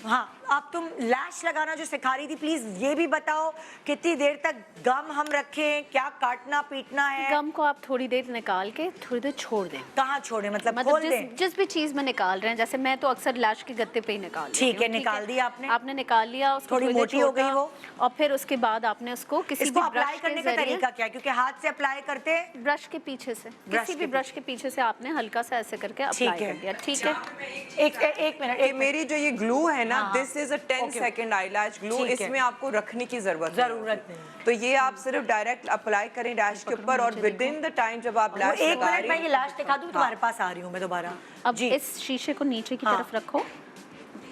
हाँ, अब तुम लैश लगाना जो सिखा रही थी, प्लीज ये भी बताओ कितनी देर तक गम हम रखें, क्या काटना पीटना है? गम को आप थोड़ी देर निकाल के थोड़ी देर छोड़ दें। कहाँ छोड़े, मतलब मतलब खोल दें? जिस भी चीज में निकाल रहे हैं, जैसे मैं तो अक्सर लैश के गत्ते पे ही निकाल देती ठीक है, हूँ, निकाल दिया आपने? आपने निकाल लिया, उसको थोड़ी थोड़ी देर मोटी हो गई छोड़ा, वो। और फिर उसके बाद आपने उसको किसी इसको भी अप्लाई ब्रश के करने का जरिए, तरीका क्या है? क्योंकि हाथ से अप्लाई करते हैं। ब्रश के पीछे से, ब्रश किसी के भी ब्रश के पीछे से आपने हल्का सा ऐसे करके अप्लाई ठीक है। कर दिया। ठीक है, एक मिनट, कि मेरी जो ये ग्लू है ना, हाँ, this is a 10 okay. Second eyelash glue, ठीक है। इसमें आपको रखने की जरूरत नहीं। तो ये आप सिर्फ डायरेक्ट अप्लाई करें लैश के ऊपर, और विद इन द टाइम जब आप लैश एक लगा मिनट रही मैं ये हैं, लाश दिखा दूं, तुम्हारे पास आ रही हूँ मैं दोबारा। अब जी, इस शीशे को नीचे की हाँ। तरफ रखो,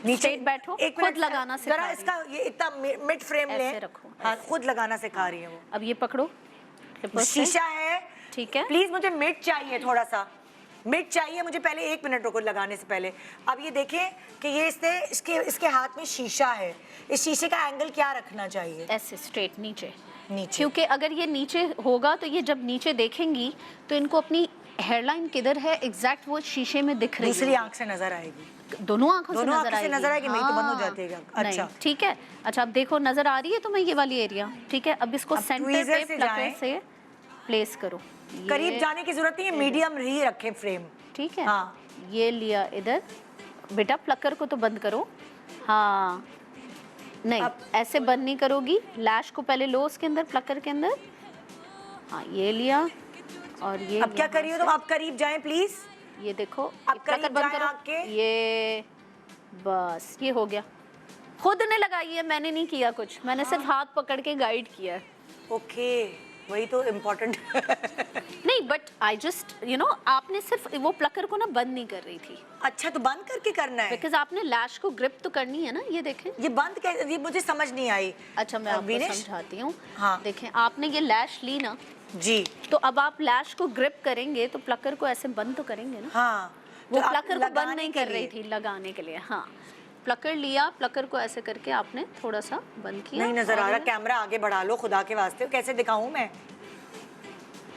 नीचे स्ट्रेट बैठो, एक खुद मिनट लगाना जरा सिखा इसका ये इतना मिड फ्रेम ले। ऐसे रखो, हाँ, खुद लगाना सिखा रही है वो। अब ये पकड़ो, clippers से, शीशा है, ठीक है। प्लीज मुझे मिड चाहिए, थोड़ा सा मिड चाहिए मुझे। पहले 1 मिनट रुको लगाने से पहले। अब ये देखें कि ये इसके हाथ में शीशा है, इस शीशे का एंगल क्या रखना चाहिए? ऐसे स्ट्रेट नीचे, नीचे। क्योंकि अगर ये नीचे होगा तो ये जब नीचे देखेंगी तो इनको अपनी हेयरलाइन किधर है एग्जैक्ट वो शीशे में दिख रही दूसरी है, आंख से नजर आएगी। दोनों आंखों से दोनों नजर आंखों से आएगी। नजर आएगी, मेरी तो बंद हो हाँ, जाती है क्या? अच्छा। नहीं, ठीक है। अच्छा, अब देखो नजर आ रही है तुम्हें ये वाली एरिया, ठीक है। अब इसको अब सेंटर tweezer पे से प्लकर जाएं। से प्लेस करो। करीब ये, जाने की जरूरत नहीं है, मीडियम ही रखें फ्रेम। ठीक है। हाँ। ये लिया इधर, बेटा प्लकर को तो बंद करो। हाँ, नहीं ऐसे बंद नहीं करोगी, लैश को पहले लो उसके अंदर, प्लकर के अंदर। हाँ, ये लिया, और ये अब क्या यहाँ करिए से- तुम? आप करीब जाएं प्लीज। ये देखो, अब ये प्लकर करीब बंद जाएं करो। आके। ये बस, ये हो गया। खुद ने लगाई है, मैंने नहीं किया कुछ, मैंने सिर्फ हाथ पकड़ के गाइड किया है। ओके, वही तो इम्पोर्टेंट। नहीं, बट आई जस्ट आपने सिर्फ वो प्लकर को ना बंद नहीं कर रही थी, अच्छा, तो बंद करके करना है? बिकॉज आपने लैश को ग्रिप तो करनी है ना। ये देखें। ये बंद कैसे? ये मुझे समझ नहीं आई। अच्छा, मैं आपको विनेश? समझाती हूँ। हाँ। देखें, आपने ये लैश ली ना, जी तो अब आप लैश को ग्रिप करेंगे तो प्लकर को ऐसे बंद तो करेंगे ना। हाँ, वो तो आप प्लकर को बंद लगाने नहीं के कर रही लिए। थी, लगाने के लिए। हाँ, प्लकर लिया, प्लकर को ऐसे करके आपने थोड़ा सा बंद किया। नहीं नजर आ और रहा, कैमरा आगे बढ़ा लो खुदा के वास्ते। कैसे दिखाऊं मैं?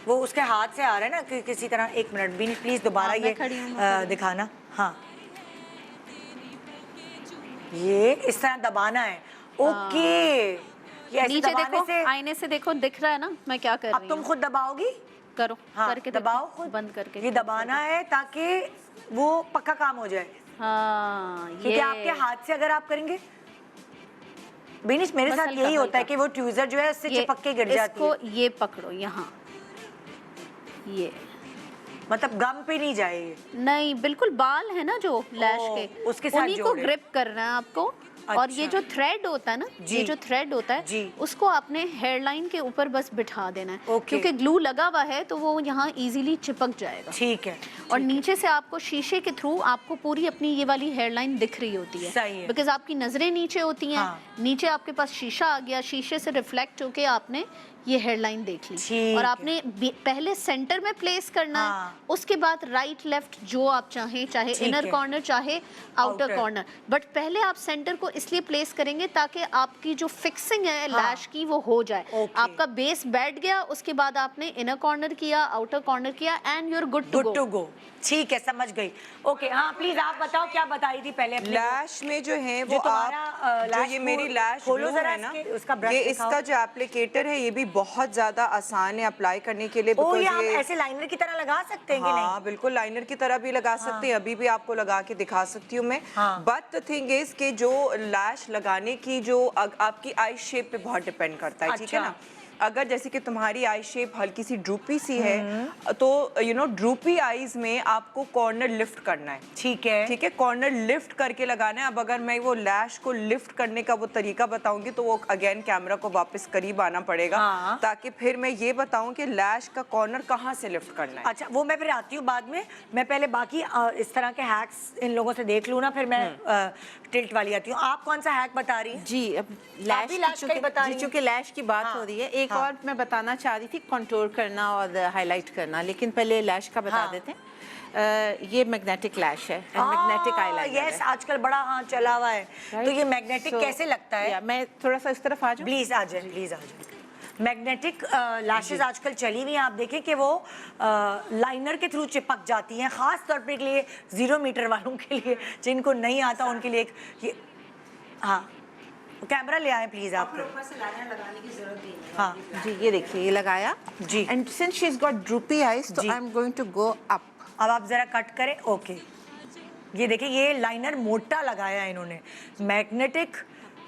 वो उसके हाथ से आ रहा है ना किसी तरह। 1 मिनट भी नहीं, प्लीज दोबारा हाँ, मैं ये खड़ी हूँ, मैं खड़ी हूँ। दिखाना। हाँ, ये इस तरह दबाना है। ओके, ये ऐसे नीचे दबाने देखो, से। आईने से देखो, दिख रहा है ना मैं क्या कर अब रही तुम हूँ। खुद दबाओगी? करो, हाँ, करके देखो, दबाओ खुद। बंद करके। ये दबाना है ताकि वो पक्का काम हो जाए। हाँ, क्योंकि ये आपके हाथ से अगर आप करेंगे, बेनिश मेरे बस साथ हल्का, यही होता है हल्का। कि वो ट्यूजर जो है उससे ये- चिपक के गिर जाती है। इसको ये पकड़ो यहाँ, ये मतलब गम पे नहीं जाए ये। नहीं, बिल्कुल बाल है ना जो लैश ओ, के, उसके साथ उन्हीं को जोड़े। ग्रिप करना है आपको। और ये अच्छा। जो थ्रेड होता है ना, जी। ये जो थ्रेड होता जी। है, उसको आपने हेयरलाइन के ऊपर बस बिठा देना है। ओके। क्योंकि ग्लू लगा हुआ है तो वो यहाँ इजीली चिपक जाएगा। ठीक है। और नीचे से आपको शीशे के थ्रू आपको पूरी अपनी ये वाली हेयरलाइन दिख रही होती है। सही है। बिकॉज आपकी नजरें नीचे होती हैं। हाँ। नीचे आपके पास शीशा आ गया, शीशे से रिफ्लेक्ट होके आपने ये हेयरलाइन देख ली। ठीक और है। आपने पहले सेंटर में प्लेस करना हाँ। है, उसके बाद राइट लेफ्ट जो आप चाहें, चाहे ठीक इनर है। कॉर्नर चाहे आउटर Outer। कॉर्नर, बट पहले आप सेंटर को इसलिए प्लेस करेंगे ताकि आपकी जो फिक्सिंग है हाँ। लैश की वो हो जाए। ओके। आपका बेस बैठ गया, उसके बाद आपने इनर कॉर्नर किया, आउटर कॉर्नर किया, and you are good to good to go. ठीक है, समझ गई। ओके, हाँ प्लीज आप बताओ क्या बताई थी पहले अपनी? लैश में जो है जो वो तुम्हारा, आप जो लैश ये को मेरी लैश खोलो ग्लू जरा है ना, उसका ब्रश ये दिखाओ। इसका जो एप्लीकेटर है ये भी बहुत ज्यादा आसान है अप्लाई करने के लिए। ओ, because ये आप ऐसे लाइनर की तरह लगा सकते हैं कि नहीं? हाँ बिल्कुल, लाइनर की तरह भी लगा सकते हैं। अभी भी आपको लगा के दिखा सकती हूँ मैं। हाँ। बट द थिंग इज कि जो लैश लगाने की जो आपकी आई शेप पे बहुत डिपेंड करता है, ठीक है अच्छा। ना। अगर जैसे कि तुम्हारी आई शेप हल्की सी ड्रूपी सी है तो ड्रूपी आईज में आपको कॉर्नर लिफ्ट करना है। ठीक है। ठीक है, कॉर्नर लिफ्ट करके लगाना है। अब अगर मैं वो लैश को लिफ्ट करने का वो तरीका बताऊंगी तो वो अगेन कैमरा को वापस करीब आना पड़ेगा। हाँ। ताकि फिर मैं ये बताऊं कि लैश का कॉर्नर कहाँ से लिफ्ट करना है। अच्छा, वो मैं फिर आती हूँ बाद में। मैं पहले बाकी इस तरह के हैक्स इन लोगों से देख लूँ ना, फिर मैं टिल्ट वाली आती हूँ। आप कौन सा हैक बता रही हैं? जी, अब भी लैश लैश का ही बता रही हैं। चूंकि लैश की बात हाँ, हो रही है, एक हाँ। और मैं बताना चाह रही थी, कंटूर करना और हाईलाइट करना, लेकिन पहले लैश का बता हाँ। देते हैं। ये मैग्नेटिक लैश है, मैग्नेटिक आईलाइनर यस, आजकल बड़ा हाँ चला हुआ है। तो ये मैग्नेटिक कैसे लगता है? मैं थोड़ा सा इस तरफ आ जाऊँ। प्लीज आ जाए, प्लीज आ जाए। मैग्नेटिक लैशेस आजकल चली हुई हैं। आप देखें कि वो लाइनर के थ्रू चिपक जाती हैं, खास तौर पे के लिए 0 मीटर वालों के लिए, जिनको नहीं आता उनके लिए। ये हाँ, कैमरा ले आए प्लीज आप। ऊपर से लाइनर लगाने की जरूरत भी नहीं। हाँ जी ये देखिए ये लगाया जी। And since she is got droopy eyes तो जी। I am going to go up. अब आप जरा कट करें। ओके, ये देखिए ये लाइनर मोटा लगाया है इन्होंने। मैग्नेटिक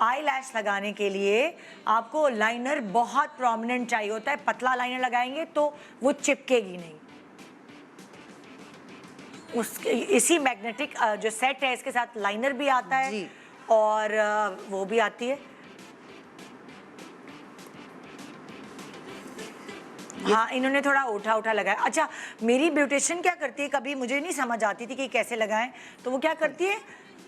आई लैश लगाने के लिए आपको लाइनर बहुत प्रोमिनेंट चाहिए होता है। पतला लाइनर लगाएंगे तो वो चिपकेगी नहीं। इसी मैग्नेटिक जो सेट है इसके साथ लाइनर भी आता है जी। और वो भी आती है। हाँ, इन्होंने थोड़ा उठा लगाया। अच्छा, मेरी ब्यूटिशियन क्या करती है, कभी मुझे नहीं समझ आती थी कि कैसे लगाएं, तो वो क्या करती है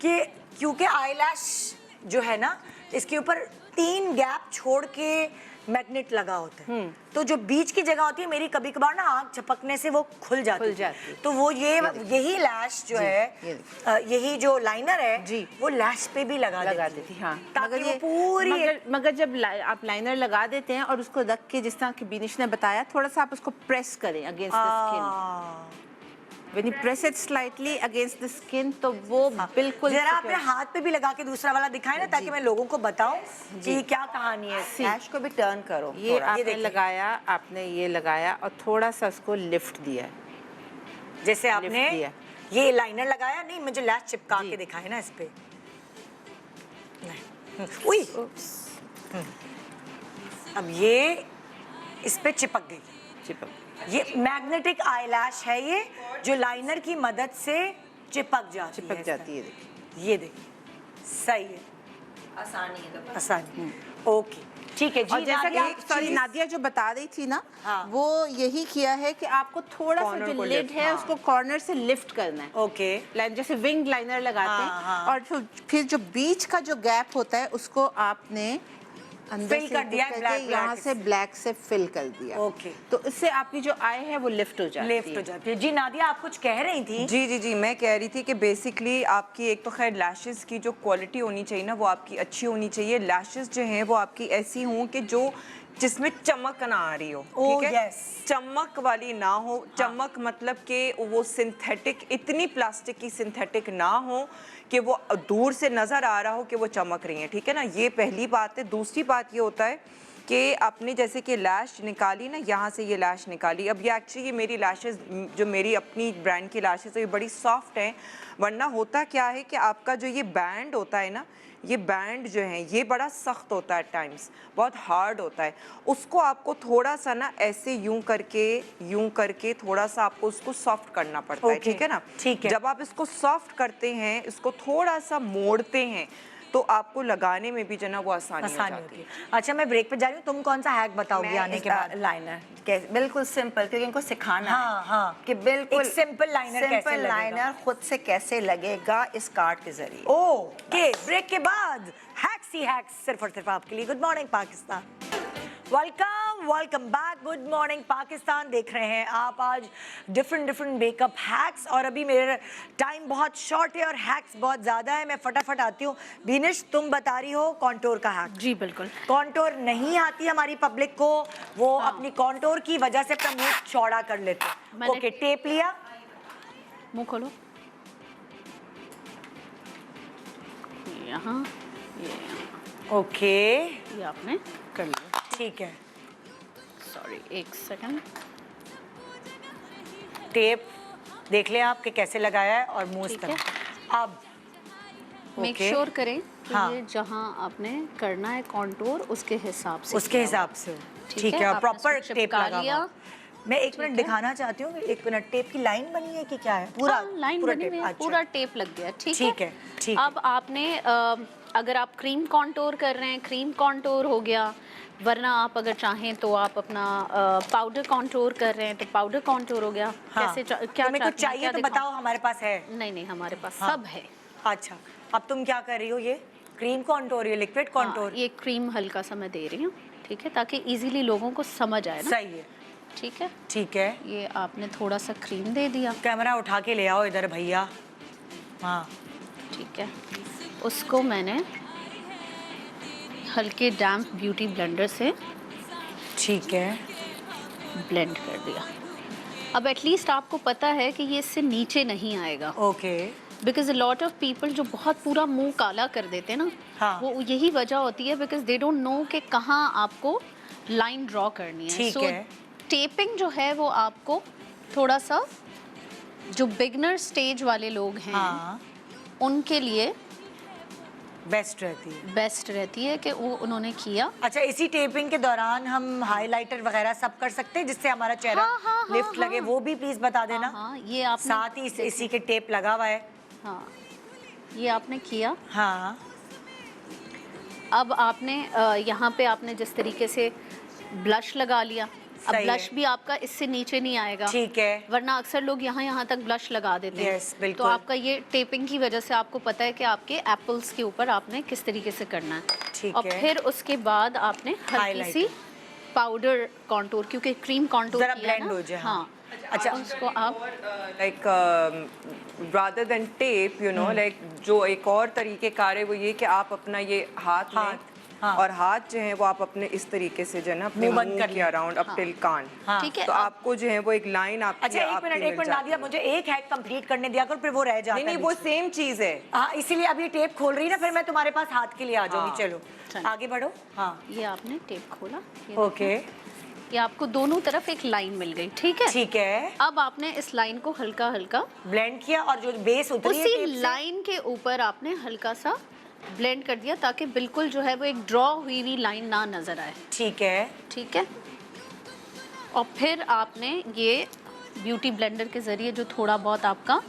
कि क्योंकि आईलैश जो है ना इसके ऊपर 3 गैप छोड़ के मैग्नेट लगा होता है, तो जो बीच की जगह होती है मेरी कभी कभार ना आँख झपकने से वो खुल जाती है। तो वो यही लैश जो है, यही जो लाइनर है जी। वो लैश पे भी लगा देती थी। हाँ, ताकि वो पूरी मगर जब आप लाइनर लगा देते हैं और उसको रख के जिस तरह की बीनिश ने बताया थोड़ा सा आप उसको प्रेस करें against the skin. When you press it slightly against the skin तो वो बिल्कुल जरा अपने हाथ पे भी लगा के दूसरा वाला दिखाएं ना, ताकि मैं लोगों को बताऊं कि क्या कहानी है। लैश को भी टर्न करो। ये थोड़ा। आपने लगाया, आपने ये लगाया और थोड़ा सा उसको लिफ्ट दिया। जैसे आपने दिया। ये लाइनर लगाया, नहीं मुझे लैश चिपका जी। के दिखाए ना इस पे। उई, अब ये इस पे चिपक गई। चिपक ये मैग्नेटिक आईलैश है, ये जो लाइनर की मदद से चिपक जाती है। जाती है। देखिए ये देखिए, सही है, आसानी है तो आसानी। ओके, ठीक है जी। और जैसा कि नादिया, सॉरी नादिया जो बता रही थी ना, हाँ। वो यही किया है कि आपको थोड़ा सा Corner जो को लिड lift, है हाँ। उसको कॉर्नर से लिफ्ट करना है। ओके, लाइन जैसे विंग लाइनर लगाते हाँ, हैं हाँ। और फिर जो बीच का जो गैप होता है उसको आपने अंदर Fill से कर दिया, करके black यहाँ से ब्लैक से फिल कर दिया। ओके। तो इससे आपकी जो आई है वो लिफ्ट हो जाती लिफ्ट है। हो जाती है। जी नादिया, आप कुछ कह रही थी। जी, मैं कह रही थी कि बेसिकली आपकी एक तो खैर लैशेस की जो क्वालिटी होनी चाहिए ना वो आपकी अच्छी होनी चाहिए। लैशेस जो हैं वो आपकी ऐसी हों कि जो जिसमें चमक ना आ रही हो, Oh, ठीक है? yes. चमक वाली ना हो। चमक मतलब कि वो सिंथेटिक, इतनी प्लास्टिक की सिंथेटिक ना हो कि वो दूर से नज़र आ रहा हो कि वो चमक रही हैं, ठीक है ना? ये पहली बात है। दूसरी बात ये होता है कि आपने जैसे कि लैश निकाली ना, यहाँ से ये लैश निकाली, अब ये एक्चुअली ये मेरी लैशेस जो मेरी अपनी ब्रांड की लैशेस है ये बड़ी सॉफ्ट हैं, वरना होता क्या है कि आपका जो ये बैंड होता है ना, ये बैंड जो है ये बड़ा सख्त होता है, टाइम्स बहुत हार्ड होता है। उसको आपको थोड़ा सा ना ऐसे यूं करके थोड़ा सा आपको उसको सॉफ्ट करना पड़ता है, Okay, ठीक है ना? ठीक है। जब आप इसको सॉफ्ट करते हैं, इसको थोड़ा सा मोड़ते हैं, तो आपको लगाने में भी जो ना वो आसानी हो जाती होती है। अच्छा, मैं ब्रेक पे जा रही हूँ, तुम कौन सा हैक बताओगी आने के बाद? लाइनर बिल्कुल सिंपल, क्योंकि इनको सिखाना हाँ, है हाँ। कि बिल्कुल एक simple liner कैसे सिंपल लगेगा। लाइनर खुद से कैसे लगेगा इस कार्ड के जरिए। ओके, ब्रेक के बाद हैक्स ही हैक्स सिर्फ और सिर्फ आपके लिए। Good morning Pakistan, welcome back. Good morning Pakistan देख रहे हैं आप आज डिफरेंट मेकअप हैक्स, और अभी मेरा टाइम बहुत शॉर्ट है और हैक्स बहुत ज़्यादा है। मैं फटाफट आती हूँ। बीनिश, तुम बता रही हो कॉन्टोर का हैक। जी बिल्कुल। कॉन्टोर नहीं आती हमारी पब्लिक को, वो अपनी कॉन्टोर की वजह से अपना मुंह चौड़ा कर लेते हैं। मैंने- ओके, टेप लिया, मुंह खोलो, यहाँ ये यहाँ। ओके, ये आपने कर लिया। ठीक है। सॉरी, एक सेकंड। टेप देख लें आप कि कैसे लगाया है और मुंह इस ठीक तरह। अब मेक ओके, श्योर करें कि हाँ। ये जहाँ आपने करना है कॉन्टूर उसके हिसाब से उसके किया हिसाब हो। से ठीक ठीक है, है, और आपने प्रॉपर उसको टेप चिपका लगा लिया। हुआ। मैं एक ठीक मिनट है। दिखाना चाहती हूँ, एक मिनट, टेप की लाइन बनी है कि क्या है? पूरा हाँ, लाइन पूरा बनी टेप, हुई है, अच्छा। पूरा टेप लग गया। ठीक है, ठीक है। अब आपने अगर आप क्रीम कॉन्टूर कर रहे हैं, क्रीम कॉन्टूर हो गया, वरना आप अगर चाहें तो आप अपना पाउडर कॉन्टूर कर रहे हैं तो पाउडर कॉन्टूर हो गया। हाँ। कैसे क्या तो मेरे को चाहती हैं, चाहिए क्या तो दिखाऊं? बताओ, हमारे पास है। नहीं, हमारे पास हाँ। सब है। अच्छा, अब तुम क्या कर रही हो? ये क्रीम कॉन्टोर, ये लिक्विड हाँ, कॉन्टोर? ये क्रीम हल्का सा मैं दे रही हूँ, ठीक है, ताकि इजीली लोगों को समझ आए ना। सही है, ठीक है, ठीक है। ये आपने थोड़ा सा क्रीम दे दिया, कैमरा उठा के ले आओ इधर भैया। हाँ, ठीक है। उसको मैंने हल्के डैम्प ब्यूटी ब्लेंडर से ठीक है। ब्लेंड कर दिया। अब एटलीस्ट आपको पता है कि ये इससे नीचे नहीं आएगा। Okay, because a lot of people जो बहुत पूरा मुंह काला कर देते हैं ना, हाँ। वो यही वजह होती है बिकॉज दे डोंट नो कि कहाँ आपको लाइन ड्रॉ करनी है। ठीक सो है। टेपिंग जो है वो आपको थोड़ा सा, जो बिगनर स्टेज वाले लोग हैं हाँ उनके लिए बेस्ट रहती है। बेस्ट रहती है कि वो उन्होंने किया। अच्छा, इसी टेपिंग के दौरान हम हाइलाइटर वगैरह सब कर सकते हैं जिससे हमारा चेहरा हाँ, हाँ, हाँ, लिफ्ट लगे, हाँ। वो भी प्लीज बता देना। हाँ, ये आपने साथ ही इसी के टेप लगा हुआ है। हाँ, ये आपने किया। हाँ अब आपने यहाँ पे आपने जिस तरीके से ब्लश लगा लिया, अब सही ब्लश है। भी आपका इससे नीचे नहीं आएगा। ठीक है। वरना अक्सर लोग यहाँ तक ब्लश लगा देते हैं। Yes, बिल्कुल। तो आपका ये टेपिंग की वजह से आपको पता है कि आपके एप्पल्स के ऊपर आपने किस तरीके से करना है। ठीक और है। फिर उसके बाद आपने हल्की Highlighter। सी पाउडर कॉन्टूर, क्योंकि क्रीम कॉन्टूर जरा किया blend ना, हो जाए, हाँ। हाँ। अच्छा, उसको आप like rather than tape, you know, like जो एक और तरीकेकार है वो ये कि आप अपना ये हाथ हाथ, लें हाँ। और हाथ जो है वो आप अपने इस तरीके से जो है ना अपने मुंह बंद मुंह कर के लें। अराउंड अप टिल कान, हाँ। ठीक है। तो अब आपको जो है वो एक लाइन आपकी अच्छा, एक आपकी मिनट मिल जाती नादिया, है। मुझे एक हैक कंप्लीट करने दिया कर, फिर वो रह जाता नहीं है नहीं, वो बीच में। सेम चीज है। हाँ, इसीलिए अब ये टेप खोल रही है ना, फिर मैं तुम्हारे पास हाथ के लिए आ जाऊंगी। हाँ। चलो चलो। आगे बढ़ो। हाँ ये आपने टेप खोला, ये ओके, ये आपको दोनों तरफ एक लाइन मिल गई। ठीक है। ठीक है। अब आपने इस लाइन को हल्का हल्का ब्लेंड किया और जो बेस उतरी है उसी टेप से, लाइन के ऊपर आपने हल्का सा ब्लेंड कर दिया ताकि बिल्कुल जो है वो एक ड्रॉ हुई लाइन ना नजर आए। ठीक है। ठीक है। और फिर आपने ये ब्यूटी ब्लेंडर के जरिए जो थोड़ा बहुत आपका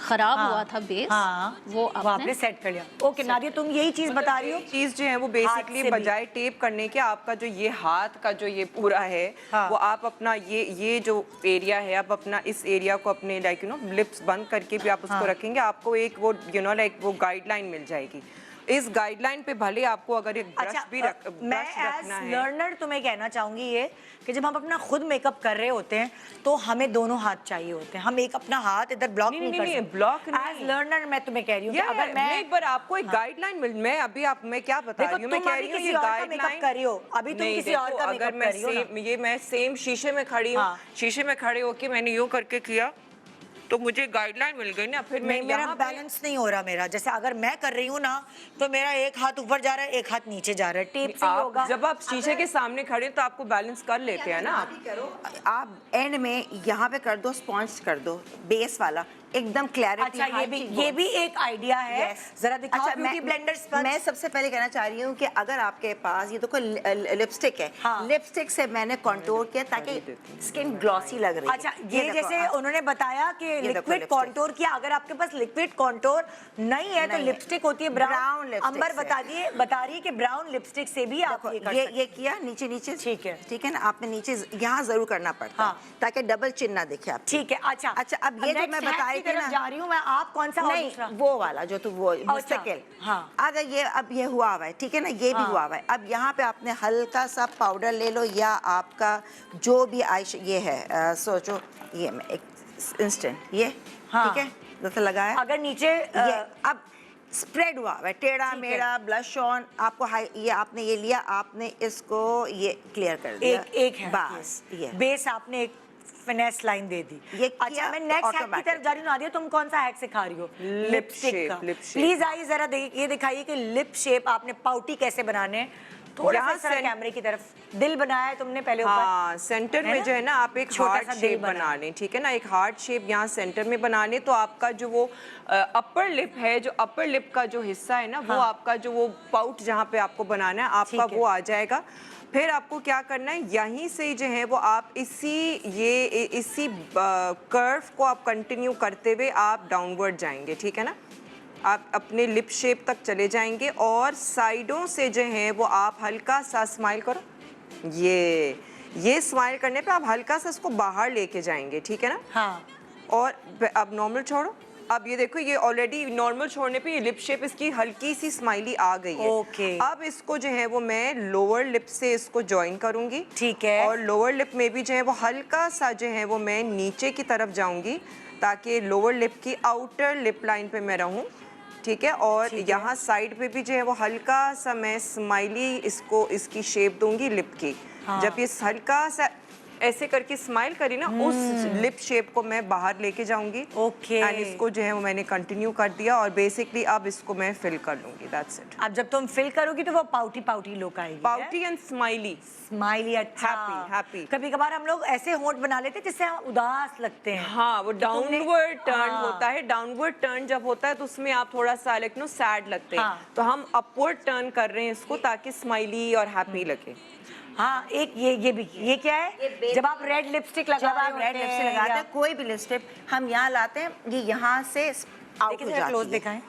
खराब हाँ, हुआ था बेस, हाँ, वो आपने आपने सेट कर लिया। ओके नादिया, तुम यही चीज बता रही हो। चीज जो है वो हाथ बेसिकली से भी। बजाय टेप करने के आपका जो ये हाथ का जो ये पूरा है, हाँ। वो आप अपना ये जो एरिया है, आप अपना इस एरिया को अपने लाइक यू नो लिप्स बंद करके भी आप उसको हाँ। रखेंगे, आपको एक वो यू नो लाइक वो गाइडलाइन मिल जाएगी। इस गाइडलाइन पे भले आपको अगर एक ब्रश अच्छा, भी मैं ब्रश एज रखना है। लर्नर तुम्हें कहना चाहूंगी ये कि जब हम अपना खुद मेकअप कर रहे होते हैं तो हमें दोनों हाथ चाहिए होते हैं। हम एक अपना हाथ इधर ब्लॉक नहीं, नहीं नहीं, कर नहीं, सकते। block नहीं। एज लर्नर मैं तुम्हें कह रही हूँ कि या अगर मैं नहीं, पर आपको एक गाइडलाइन मिल, मैं अभी आप मैं क्या बता देखो, रही हूँ, मैं तुम कह अभी रही हूँ किसी ये और का गाइडलाइन makeup कर रही हो, अभी तुम नहीं, किसी और देखो, का अगर makeup मैं कर रही हो ना। ये मैं सेम शीशे में खड़ी हूँ, हाँ। शीशे में खड़े होके मैंने यूँ करके किया तो मुझे गाइडलाइन मिल गई ना, फिर मैं नहीं, मेरा यहाँ पे बैलेंस नहीं हो रहा। मेरा जैसे अगर मैं कर रही हूँ ना तो मेरा एक हाथ ऊपर जा रहा है, एक हाथ नीचे जा रहा है। टेप से ही होगा। आप जब आप शीशे के सामने खड़े तो आपको बैलेंस कर लेते हैं ना आप। करो आप एंड में यहाँ पे कर दो, स्पॉन्ज कर दो बेस वाला, एकदम क्लैरिटी। अच्छा, ये भी एक आइडिया है। जरा दिखाओ अच्छा, ब्यूटी ब्लेंडर स्पंज। मैं सबसे पहले कहना चाह रही हूँ कि अगर आपके पास ये तो कोई लिपस्टिक है, हाँ। लिपस्टिक से मैंने कंटूर किया ताकि स्किन ग्लॉसी लग रही है। अच्छा, ये देखो, जैसे आप- उन्होंने बताया कि देखो लिक्विड lipstick। कॉन्टोर किया। अगर आपके पास लिक्विड कॉन्टोर नहीं है तो नहीं है। लिपस्टिक होती है Brown ब्राउन। lipstick अंबर से। बता रही है कि ब्राउन लिपस्टिक से भी आप देखो, ये कर ये सकते ये किया नीचे नीचे, ठीक है। ठीक है ना, आपने नीचे यहाँ जरूर करना पड़ता हाँ। है ताकि डबल चिन्ह ना दिखे आप। ठीक है। अच्छा अच्छा, अब ये जो next मैं hack बताई की थी तरफ ना, जा रही हूँ मैं। आप कौन सा और नहीं दूसरा? वो वाला जो तो वो मुस्तकिल। हाँ। अगर ये अब ये हुआ हुआ है, ठीक है ना, ये भी हाँ। हुआ हुआ है। अब यहाँ पे आपने हल्का सा पाउडर ले लो या आपका जो भी ये है, सोचो ये मैं एक इंस्टेंट ये, हाँ। ठीक है, जैसे लगाया अगर नीचे ये अब स्प्रेड हुआ है टेढ़ा ठीक है। मेढ़ा ब्लश ऑन, आपको हाई ये आपने ये लिया, आपने इसको ये क्लियर कर दिया, एक है बस ये बेस आपने एक फिनेस लाइन दे दी। ये अच्छा, किया मैं तो नेक्स्ट हैक की automatic। तरफ जा रही हूँ। नादिया, तुम कौन सा हैक सिखा रही हो? लिपस्टिक का। shape, lip shape। प्लीज आइए जरा ये दिखाइए कि लिप शेप आपने पाउटी कैसे बनाने हैं। थोड़ा सा यहाँ इस तरह से- कैमरे की तरफ दिल बनाया है तुमने पहले ऊपर। हाँ, सेंटर है में ना? जो है ना आप एक छोटा हार्ट सा दिल शेप बना बना लें, ठीक है ना, एक हार्ट शेप यहाँ सेंटर में बना लें तो आपका जो वो अपर लिप है, जो अपर लिप का जो हिस्सा है ना, वो हाँ। आपका जो वो पाउट जहाँ पे आपको बनाना है आपका ठीक है। वो आ जाएगा। फिर आपको क्या करना है, यहीं से जो है वो आप इसी कर्व को आप कंटिन्यू करते हुए आप डाउनवर्ड जाएंगे, ठीक है ना, आप अपने लिप शेप तक चले जाएंगे और साइडों से जो है वो आप हल्का सा स्माइल करो। ये स्माइल करने पे आप हल्का सा इसको बाहर लेके जाएंगे, ठीक है ना। हाँ। और अब नॉर्मल छोड़ो। अब ये देखो, ये ऑलरेडी नॉर्मल छोड़ने पे ये लिप शेप इसकी हल्की सी स्माइली आ गई है। ओके। अब इसको जो है वो मैं लोअर लिप से इसको ज्वाइन करूंगी, ठीक है। और लोअर लिप में भी जो है वो हल्का सा जो है वो मैं नीचे की तरफ जाऊंगी ताकि लोअर लिप की आउटर लिप लाइन पे मैं रहूं, ठीक है। और ठीक है। यहाँ साइड पे भी जो है वो हल्का सा मैं स्माइली इसको इसकी शेप दूंगी लिप की। हाँ। जब ये हल्का सा ऐसे करके स्माइल करी ना, उस लिप शेप को मैं बाहर लेके जाऊंगी। Okay. एंड इसको जो है वो मैंने कंटिन्यू कर दिया और बेसिकली अब इसको मैं फिल कर लूंगी, दैट्स इट। अब जब तुम फिल करोगी तो वो पाउटी पाउटी लुक आएगी। Pouty and smiley. स्माइली, अच्छा। Happy. कभी कभार हम लोग ऐसे होंठ बना लेते हैं जिससे हम उदास लगते हैं। हाँ, वो डाउनवर्ड टर्न हाँ। होता है। डाउनवर्ड टर्न जब होता है तो उसमें आप थोड़ा सा लाइक नो सैड लगते हैं। हाँ। तो हम अपवर्ड टर्न कर रहे हैं इसको ताकि स्माइली और हैप्पी लगे। हाँ, एक ये भी, ये क्या है? जब आप रेड लिपस्टिक लगा जब रहे आप रेड होते लिपस्टिक हैं लगाते या- हैं, कोई भी लिपस्टिक हम यहाँ लाते हैं, ये यहाँ से आउट देखिए हो जरा क्लोज जाती है। दिखाएं।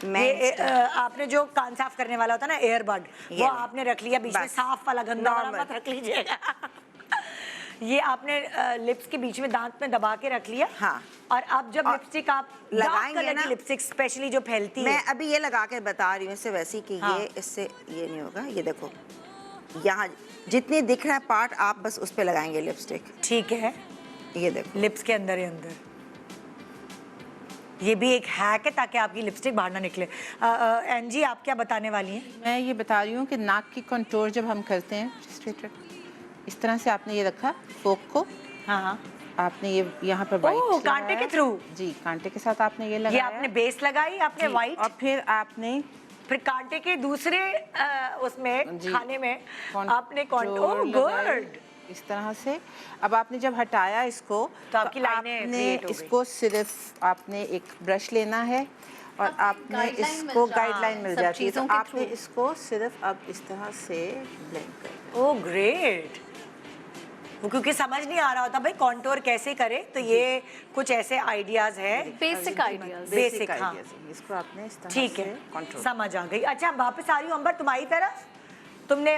मैं ये आपने जो कान साफ करने वाला होता है ना, एयरबड, ये वो आपने रख लिया बीच में, बस। साफ वाला गंदा वाला Normal. मत रख लीजिएगा। ये आपने लिप्स के बीच में दांत में दबा के रख लिया। हाँ। और अब जब और लिपस्टिक आप लगाएंगे लगाएंगे ना- ना, लिपस्टिक स्पेशली जो फैलती मैं है, अभी ये लगा के बता रही हूँ इससे वैसी कि हाँ। ये इससे ये नहीं होगा। ये देखो, यहाँ जितनी दिख रहा है पार्ट आप बस उस पे लगाएंगे लिपस्टिक। ठीक है, ये देखो, लिप्स के अंदर ही अंदर। ये भी एक हैक है ताकि आपकी लिपस्टिक बाहर ना निकले। एनजी, आप क्या बताने वाली हैं? मैं ये बता रही हूँ कि नाक की कंटूर जब हम करते हैं स्ट्रेट रख, इस तरह से आपने ये रखा फोक को, हाँ हाँ, आपने ये यहाँ पर ओह, वाइट कांटे के थ्रू? जी, कांटे के साथ आपने ये ये लगाया। आपने बेस लगाई, आपने जी, व्हाइट, और फिर आपने फिर कांटे के दूसरे उसमें जी, खाने में आपने कंटूर ओह लगाए, गुड। इस तरह से। अब आपने जब हटाया इसको तो आपकी लाइनें आपने create हो गई। इसको सिर्फ आपने एक ब्रश लेना है और आपने guideline इसको मिल जा- गाइडलाइन मिल सब जाती है, तो चीज़ों के आपने through। इसको सिर्फ अब इस तरह से ब्लेंड कर। Oh great. वो क्योंकि समझ नहीं आ रहा होता भाई कॉन्टोर कैसे करे, तो ये कुछ ऐसे आइडियाज है, बेसिक आइडियाज। Basic, हाँ। इसको आपने इस तरह ठीक से है, कंट्रोल। समझ आ गई। अच्छा, वापस आ रही हूँ अंबर तुम्हारी तरफ। तुमने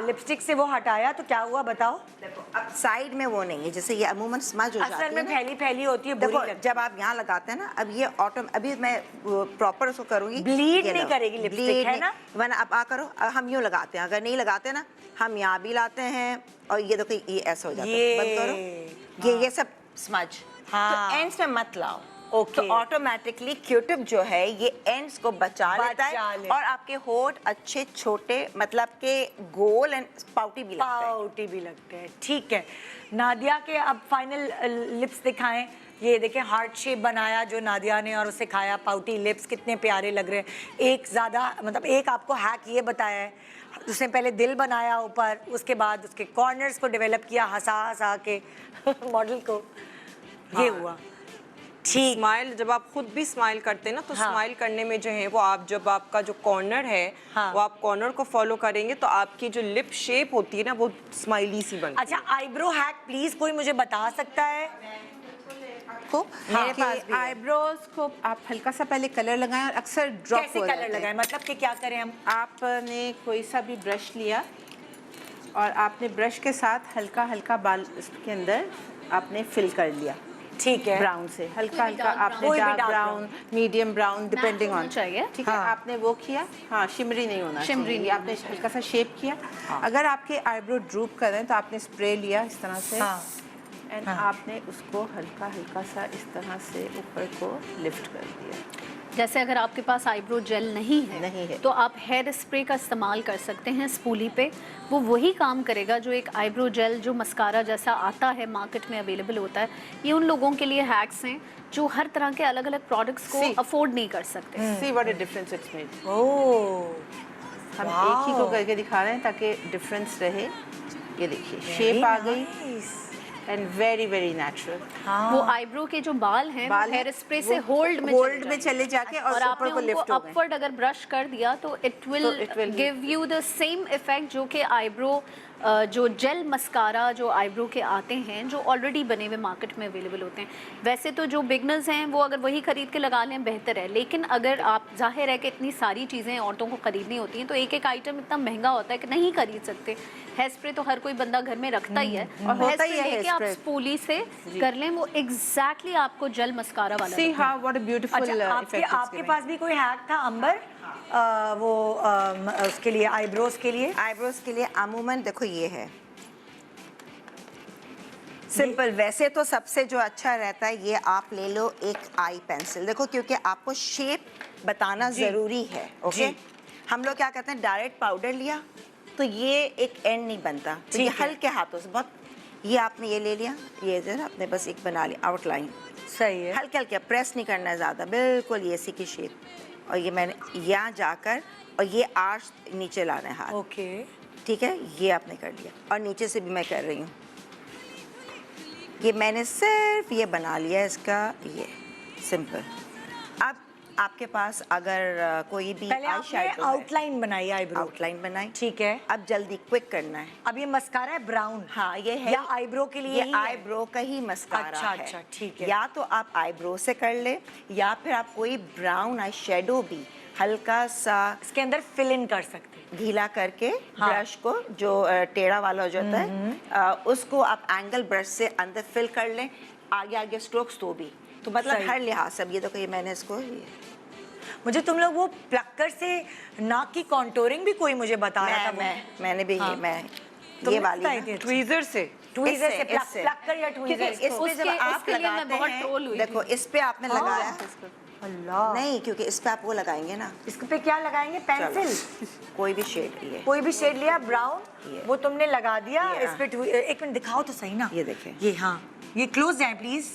लिपस्टिक से वो हटाया तो क्या हुआ बताओ? देखो अब साइड में वो नहीं है, जैसे ये अमूमन स्मज हो जाती असल है में ना। फैली फैली होती है, बुरी देखो लगती है। जब आप यहाँ लगाते हैं ना, अब ये ऑटो, अभी मैं प्रॉपर उसको करूंगी, Bleed ये नहीं लो। करेगी लिपस्टिक, Bleed है नहीं- ना? वरना आप आ करो, हम यूँ लगाते हैं, अगर नहीं लगाते ना हम यहाँ भी लाते हैं और ये देखो ये ऐसा हो जाता है। ये, बंद करो, ये सब स्मज। हाँ। तो एंड्स में मत लाओ। ओके। तो ऑटोमेटिकली क्यूटिप जो है ये एंड्स को बचा लेता बचा है लेता और आपके होठ अच्छे छोटे, मतलब के गोल एंड पाउटी भी लगता है। पाउटी भी लगते हैं। ठीक है, नादिया के अब फाइनल लिप्स दिखाएं। ये देखें, हार्ट शेप बनाया जो नादिया ने और उसे खाया, पाउटी लिप्स कितने प्यारे लग रहे हैं। एक ज़्यादा मतलब एक आपको हैक ये बताया है, उसने पहले दिल बनाया ऊपर, उसके बाद उसके कॉर्नर्स को डेवलप किया हंसा हंसा के मॉडल को, ये हाँ। हुआ। ठीक, स्माइल जब आप खुद भी स्माइल करते हैं ना, तो हाँ। स्माइल करने में जो है वो आप जब आपका जो कॉर्नर है हाँ। वो आप कॉर्नर को फॉलो करेंगे तो आपकी जो लिप शेप होती है ना वो स्माइली सी बनती है। अच्छा आईब्रो हैक प्लीज कोई मुझे बता सकता है? को मेरे पास भी है। आईब्रोज को आप हल्का सा पहले कलर लगाएं और अक्सर ड्रॉप कैसे हो कलर जाते हैं। लगाए, मतलब कि क्या करें हम? आपने कोई सा भी ब्रश लिया और आपने ब्रश के साथ हल्का हल्का बाल इसके अंदर आपने फिल कर लिया ठीक है, ब्राउन से, हल्का कोई भी हल्का dark आपने कोई भी dark dark brown, medium brown, depending होना ऑन चाहिए। ठीक है। हाँ। आपने वो किया, हाँ शिमरी नहीं होना शिमरी चाहिए, नहीं आपने हल्का सा शेप किया। अगर आपके आईब्रो ड्रूप कर रहे हैं तो आपने स्प्रे लिया इस तरह से हाँ। एंड हाँ। आपने उसको हल्का हल्का सा इस तरह से ऊपर को लिफ्ट कर दिया। जैसे अगर आपके पास आईब्रो जेल नहीं है तो आप हेयर स्प्रे का इस्तेमाल कर सकते हैं स्पूली पे, वो वही काम करेगा जो एक आईब्रो जेल जो मस्कारा जैसा आता है मार्केट में अवेलेबल होता है। ये उन लोगों के लिए हैक्स हैं जो हर तरह के अलग अलग प्रोडक्ट्स को See. अफोर्ड नहीं कर सकते। See what a difference it's made. Oh, हम एक ही को करके दिखा रहे हैं ताकि डिफरेंस रहे। ये देखिए शेप आ गई एंड वेरी वेरी नेचुरल। हाँ। वो आईब्रो के जो बाल हैं बाल वो हेयर हैं, स्प्रे वो से होल्ड में चले जाके और ऊपर आपने को उनको लिफ्ट हो गए। अपवर्ड अगर ब्रश कर दिया तो it will it will- give you the same effect जो कि आईब्रो जो जेल मस्कारा जो आईब्रो के आते हैं जो ऑलरेडी बने हुए मार्केट में अवेलेबल होते हैं। वैसे तो जो बिगनर्स हैं वो अगर वही खरीद के लगा लें बेहतर है, लेकिन अगर आप जाहिर है कि इतनी सारी चीज़ें औरतों को खरीदनी होती हैं तो एक एक आइटम इतना महंगा होता है कि नहीं खरीद सकते। हेयर स्प्रे तो हर कोई बंदा घर में रखता ही है और हेयर होता ही स्प्रे है लेके hair आप spray। स्पूली से कर लें, वो एग्जैक्टली आपको जेल मस्कारा वाला सी लगेगा। हाउ व्हाट अ ब्यूटीफुल अच्छा, आपके पास भी कोई हैक था अंबर? वो उसके लिए आईब्रोज के लिए आईब्रोज के लिए अमूमन देखो ये है सिंपल। वैसे तो सबसे जो अच्छा रहता है ये आप ले लो एक आई पेंसिल, देखो क्योंकि आपको शेप बताना ज़रूरी है। ओके, जी। हम लोग क्या करते हैं डायरेक्ट पाउडर लिया तो ये एक एंड नहीं बनता, तो ये ठीक है। हल्के हाथों से बहुत ये आपने ये ले लिया, ये इधर आपने बस एक बना लिया आउटलाइन, सही है। हल्के हल्के, प्रेस नहीं करना है ज़्यादा, बिल्कुल ये इसी की शेप। और ये मैंने यहाँ जाकर और ये आर्च नीचे लाना है हाथ, ओके, ठीक है, ये आपने कर लिया। और नीचे से भी मैं कर रही हूँ, ये मैंने सिर्फ ये बना लिया इसका, ये सिंपल। अब आपके पास अगर कोई भी पहले आई आपने शेडो, आउटलाइन बनाई आईब्रो, आउटलाइन बनाई, ठीक है। अब जल्दी क्विक करना है। अब ये मस्कारा है ब्राउन, हाँ ये है, या आईब्रो के लिए ये ही है? आईब्रो का ही मस्कारा अच्छा, है। अच्छा, ठीक है। या तो आप आईब्रो से कर ले, या फिर आप कोई ब्राउन आई शेडो भी हल्का सा इसके अंदर फिल इन कर सकते हैं। गीला करके हाँ। ब्रश को, जो टेढ़ा वाला हो जाता है, उसको आप एंगल ब्रश से अंदर फिल कर लें, आगे आगे स्ट्रोक्स तो भी, तो मतलब सही। हर लिहाज से। अब ये तो ये मैंने इसको मुझे तुम लोग वो प्लक्कर से नाक की कॉन्टोरिंग भी कोई मुझे बता रहा था। मैंने भी हाँ। ये वाली ना, ट्वीजर से ट्वीजर से इससे। प्लक्कर या क्योंकि ट्वीजर इस पे जब आप उसके लिए मैं लगाते बहुत हैं, ट्रोल हुई देखो इस पे आपने लगाया, अल्लाह, नहीं क्योंकि इस पे आप वो लगाएंगे ना, इस पे क्या लगाएंगे? पेंसिल, चलो, कोई भी शेड ये, कोई भी शेड लिया ब्राउन, ये। वो तुमने लगा दिया ये, इस पे। एक मिनट दिखाओ तो सही ना, ये देखें। ये, हाँ ये क्लोज जाए प्लीज।